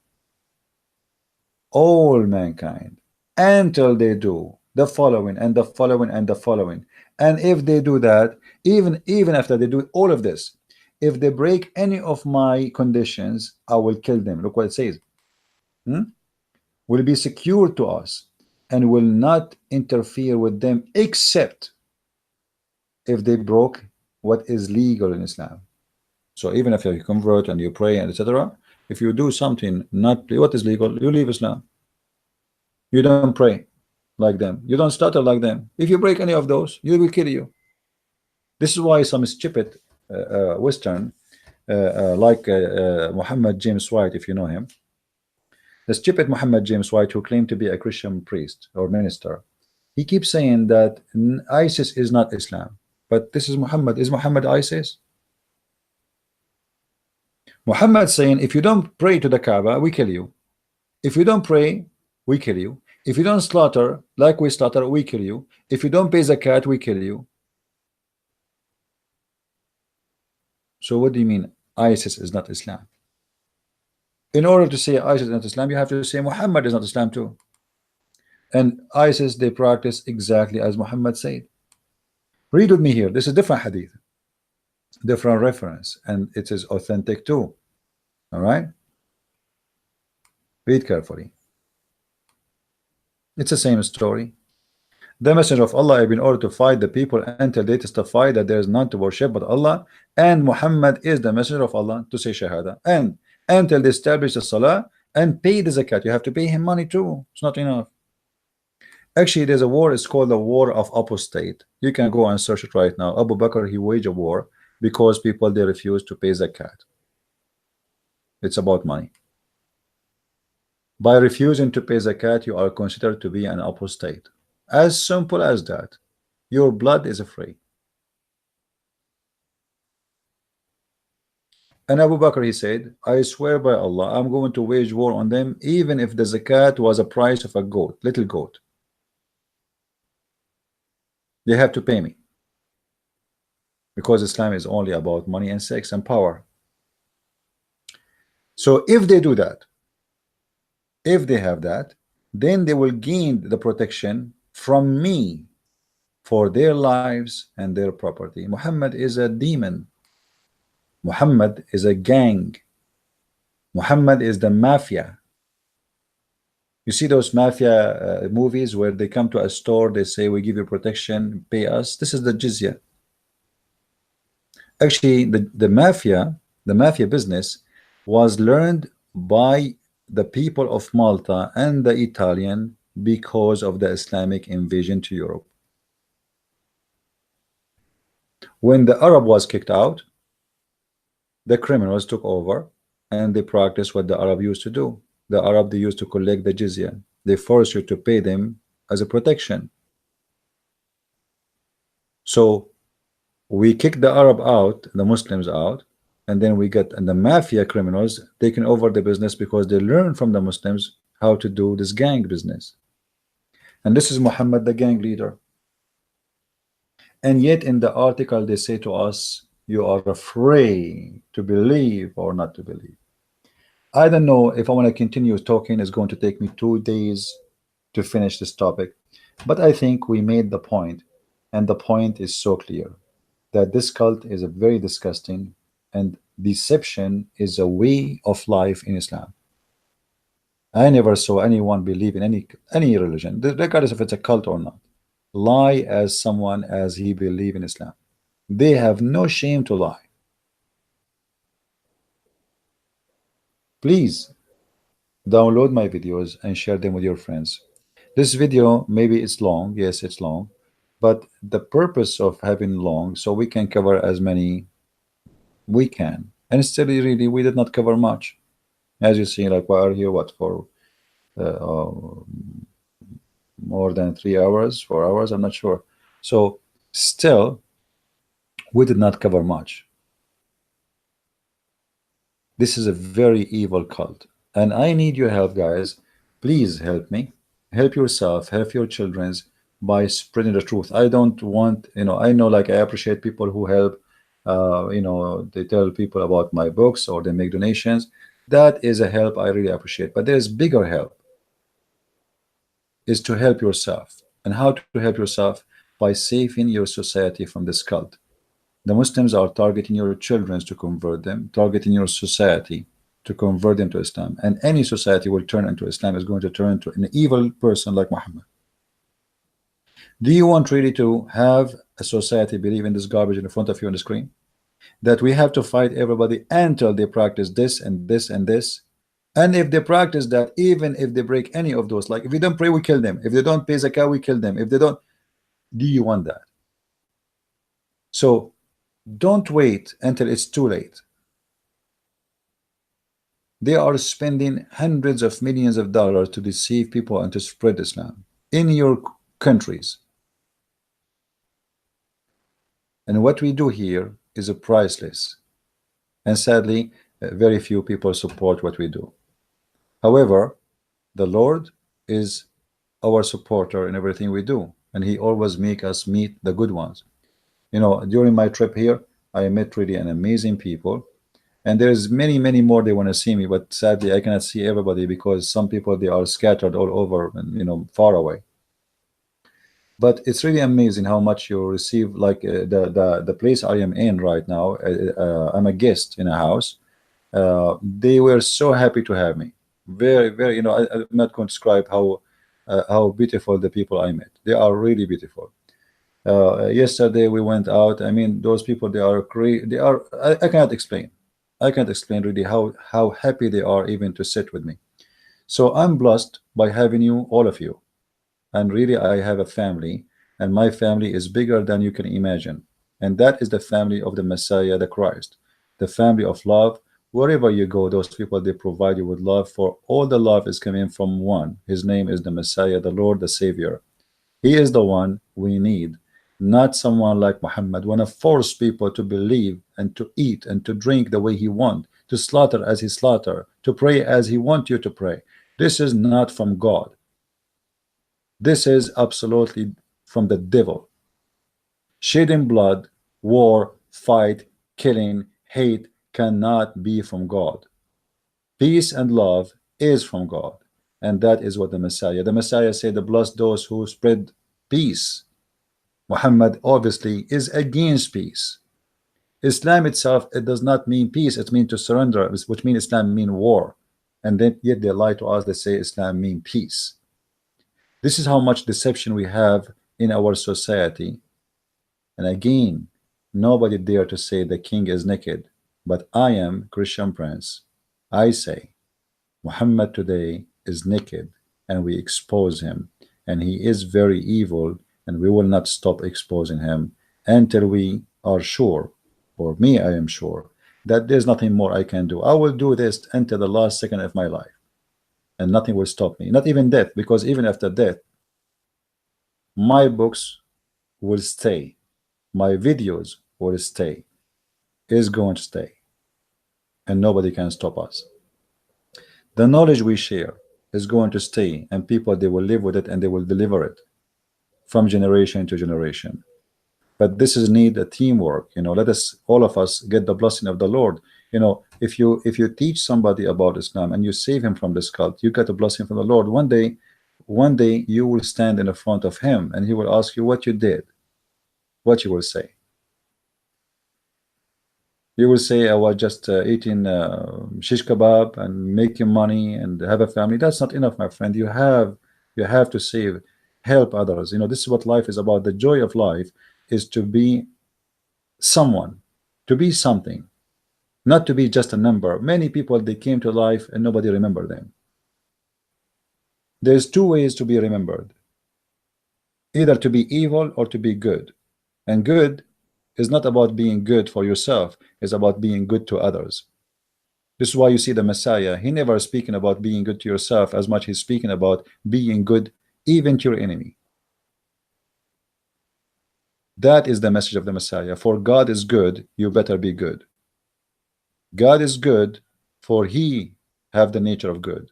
all mankind until they do the following and the following and the following. And if they do that, even after they do all of this, if they break any of my conditions, I will kill them. Look what it says. Will be secure to us and will not interfere with them except if they broke what is legal in Islam. So even if you convert and you pray and etc., if you do something not what is legal, you leave Islam. You don't pray like them. You don't stutter like them. If you break any of those, you will kill you. This is why some stupid Western, like Muhammad James White, if you know him, the stupid Muhammad James White, who claimed to be a Christian priest or minister, he keeps saying that ISIS is not Islam, but this is Muhammad. Is Muhammad ISIS? Muhammad saying, if you don't pray to the Kaaba, we kill you. If you don't pray, we kill you. If you don't slaughter like we slaughter, we kill you. If you don't pay zakat, we kill you. So what do you mean ISIS is not Islam? In order to say ISIS is not Islam, you have to say Muhammad is not Islam too. And ISIS, they practice exactly as Muhammad said. Read with me here. This is different hadith, different reference, and it is authentic too. All right, read carefully. It's the same story. The messenger of Allah have been ordered to fight the people until they testify that there is none to worship but Allah, and Muhammad is the messenger of Allah, to say shahada, and until they establish the salah and pay the zakat. You have to pay him money too. It's not enough. Actually, there's a war. It's called the war of apostate. You can go and search it right now. Abu Bakr, he waged a war because people, they refuse to pay zakat. It's about money. By refusing to pay zakat, you are considered to be an apostate. As simple as that. Your blood is free. And Abu Bakr, he said, I swear by Allah, I'm going to wage war on them even if the zakat was a price of a goat, little goat. They have to pay me. Because Islam is only about money and sex and power. So if they do that, if they have that, then they will gain the protection from me for their lives and their property. Muhammad is a demon. Muhammad is a gang. Muhammad is the mafia. You see those mafia movies where they come to a store, they say, we give you protection, pay us. This is the jizya. Actually, the mafia business was learned by the people of Malta and the Italian because of the Islamic invasion to Europe. When the Arab was kicked out, the criminals took over and they practiced what the Arab used to do. The Arab, they used to collect the jizya. They force you to pay them as a protection. So we kick the Arab out, the Muslims out, and then we get, and the mafia criminals taking over the business because they learn from the Muslims how to do this gang business. And this is Muhammad, the gang leader. And yet in the article they say to us, you are afraid to believe or not to believe. I don't know if I want to continue talking. It's going to take me 2 days to finish this topic, but I think we made the point, and the point is so clear that this cult is a very disgusting, and deception is a way of life in Islam. I never saw anyone believe in any religion, regardless if it's a cult or not. lie as someone as he believe in Islam. They have no shame to lie. Please download my videos and share them with your friends. This video, maybe it's long, yes, it's long, but the purpose of having long, so we can cover as many we can. And still, really, we did not cover much. As you see, like we are here, what, for more than 3 hours, 4 hours, I'm not sure. So still, we did not cover much. This is a very evil cult, and I need your help, guys. Please help me, help yourself, help your children's by spreading the truth. I don't want, I know, like, I appreciate people who help. They tell people about my books or they make donations. That is a help I really appreciate. But there's bigger help, is to help yourself. And how to help yourself? By saving your society from this cult. The Muslims are targeting your children to convert them, targeting your society to convert them to Islam. And any society will turn into Islam is going to turn into an evil person like Muhammad. Do you want really to have a society believe in this garbage in front of you on the screen? That we have to fight everybody until they practice this and this and this. And if they practice that, even if they break any of those, like if they don't pray, we kill them. If they don't pay zakah, we kill them. If they don't, do you want that? So don't wait until it's too late. They are spending hundreds of millions of dollars to deceive people and to spread Islam in your countries. And what we do here is a priceless. And sadly, very few people support what we do. However, the Lord is our supporter in everything we do, and He always make us meet the good ones. During my trip here, I met really an amazing people, and there's many more they want to see me, but sadly I cannot see everybody because some people, they are scattered all over and far away. But it's really amazing how much you receive. Like the place I am in right now, I'm a guest in a house. They were so happy to have me. Very, I'm not going to describe how beautiful the people I met. They are really beautiful. Yesterday we went out. I mean, those people, they are great. They are, I cannot explain. I can't explain really how happy they are even to sit with me. So I'm blessed by having you, all of you. And really, I have a family, and my family is bigger than you can imagine. And that is the family of the Messiah, the Christ, the family of love. Wherever you go, those people, they provide you with love, for all the love is coming from one. His name is the Messiah, the Lord, the Savior. He is the one we need, not someone like Muhammad, want to force people to believe and to eat and to drink the way he wants, to slaughter as he slaughter, to pray as he wants you to pray. This is not from God. This is absolutely from the devil. Shedding blood, war, fight, killing, hate cannot be from God. Peace and love is from God. And that is what the Messiah said, bless those who spread peace. Muhammad obviously is against peace. Islam itself, it does not mean peace, it means to surrender, which means Islam means war. And then yet they lie to us, they say Islam means peace. This is how much deception we have in our society. And again, nobody dare to say the king is naked. But I am Christian Prince. I say Muhammad today is naked, and we expose him. And he is very evil, and we will not stop exposing him until we are sure, or me, I am sure, that there's nothing more I can do. I will do this until the last second of my life. And nothing will stop me, not even death, because even after death, my books will stay, my videos will stay, is going to stay, and nobody can stop us. The knowledge we share is going to stay, and people, they will live with it and they will deliver it from generation to generation. But this is need a teamwork. Let us, all of us, get the blessing of the Lord. If you teach somebody about Islam and you save him from this cult, you get a blessing from the Lord. One day you will stand in the front of him and he will ask you what you did. What you will say? You will say, I was just eating shish kebab and making money and have a family. That's not enough, my friend. You have to save. help others. You know, this is what life is about. The joy of life is to be someone, to be something, not to be just a number. Many people, they came to life and nobody remembered them. There's two ways to be remembered, either to be evil or to be good. And good is not about being good for yourself, it's about being good to others. This is why you see the Messiah, he never speaking about being good to yourself as much he's speaking about being good even to your enemy. That is the message of the Messiah. For God is good, you better be good. God is good, for he have the nature of good.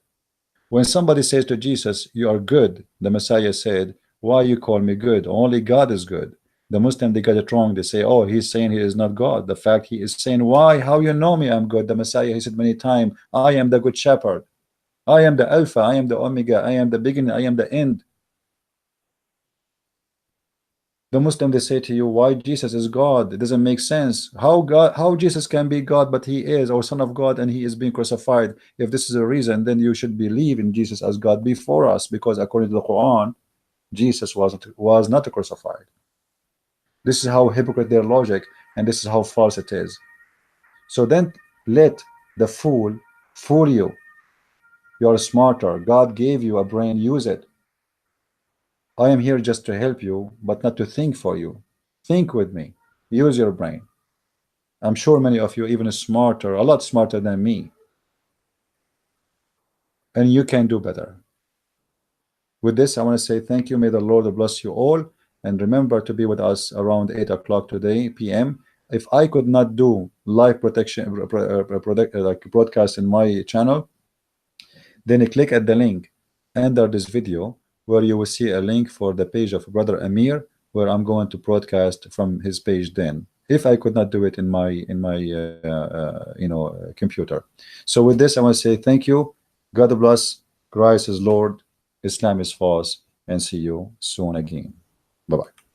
When somebody says to Jesus, you are good, the Messiah said, why you call me good? Only God is good. The Muslim, they got it wrong. They say, oh, he's saying he is not God. The fact he is saying, why? How you know me? I'm good. The Messiah, he said many times, I am the good shepherd. I am the Alpha. I am the Omega. I am the beginning. I am the end. The Muslim, they say to you, why Jesus is God? It doesn't make sense. How Jesus can be God, but he is, or Son of God, and he is being crucified? If this is a reason, then you should believe in Jesus as God before us, because according to the Quran, Jesus was not crucified. This is how hypocrite their logic, and this is how false it is. So then let the fool you. You're smarter. God gave you a brain, use it. I am here just to help you, but not to think for you. Think with me. Use your brain. I'm sure many of you even smarter, a lot smarter than me. And you can do better. With this, I want to say thank you. May the Lord bless you all. And remember to be with us around 8 o'clock today, p.m. If I could not do live like broadcast in my channel, then click at the link under this video where you will see a link for the page of Brother Amir, where I'm going to broadcast from his page then, if I could not do it in my computer. So with this, I want to say thank you. God bless. Christ is Lord. Islam is false. And see you soon again. Bye-bye.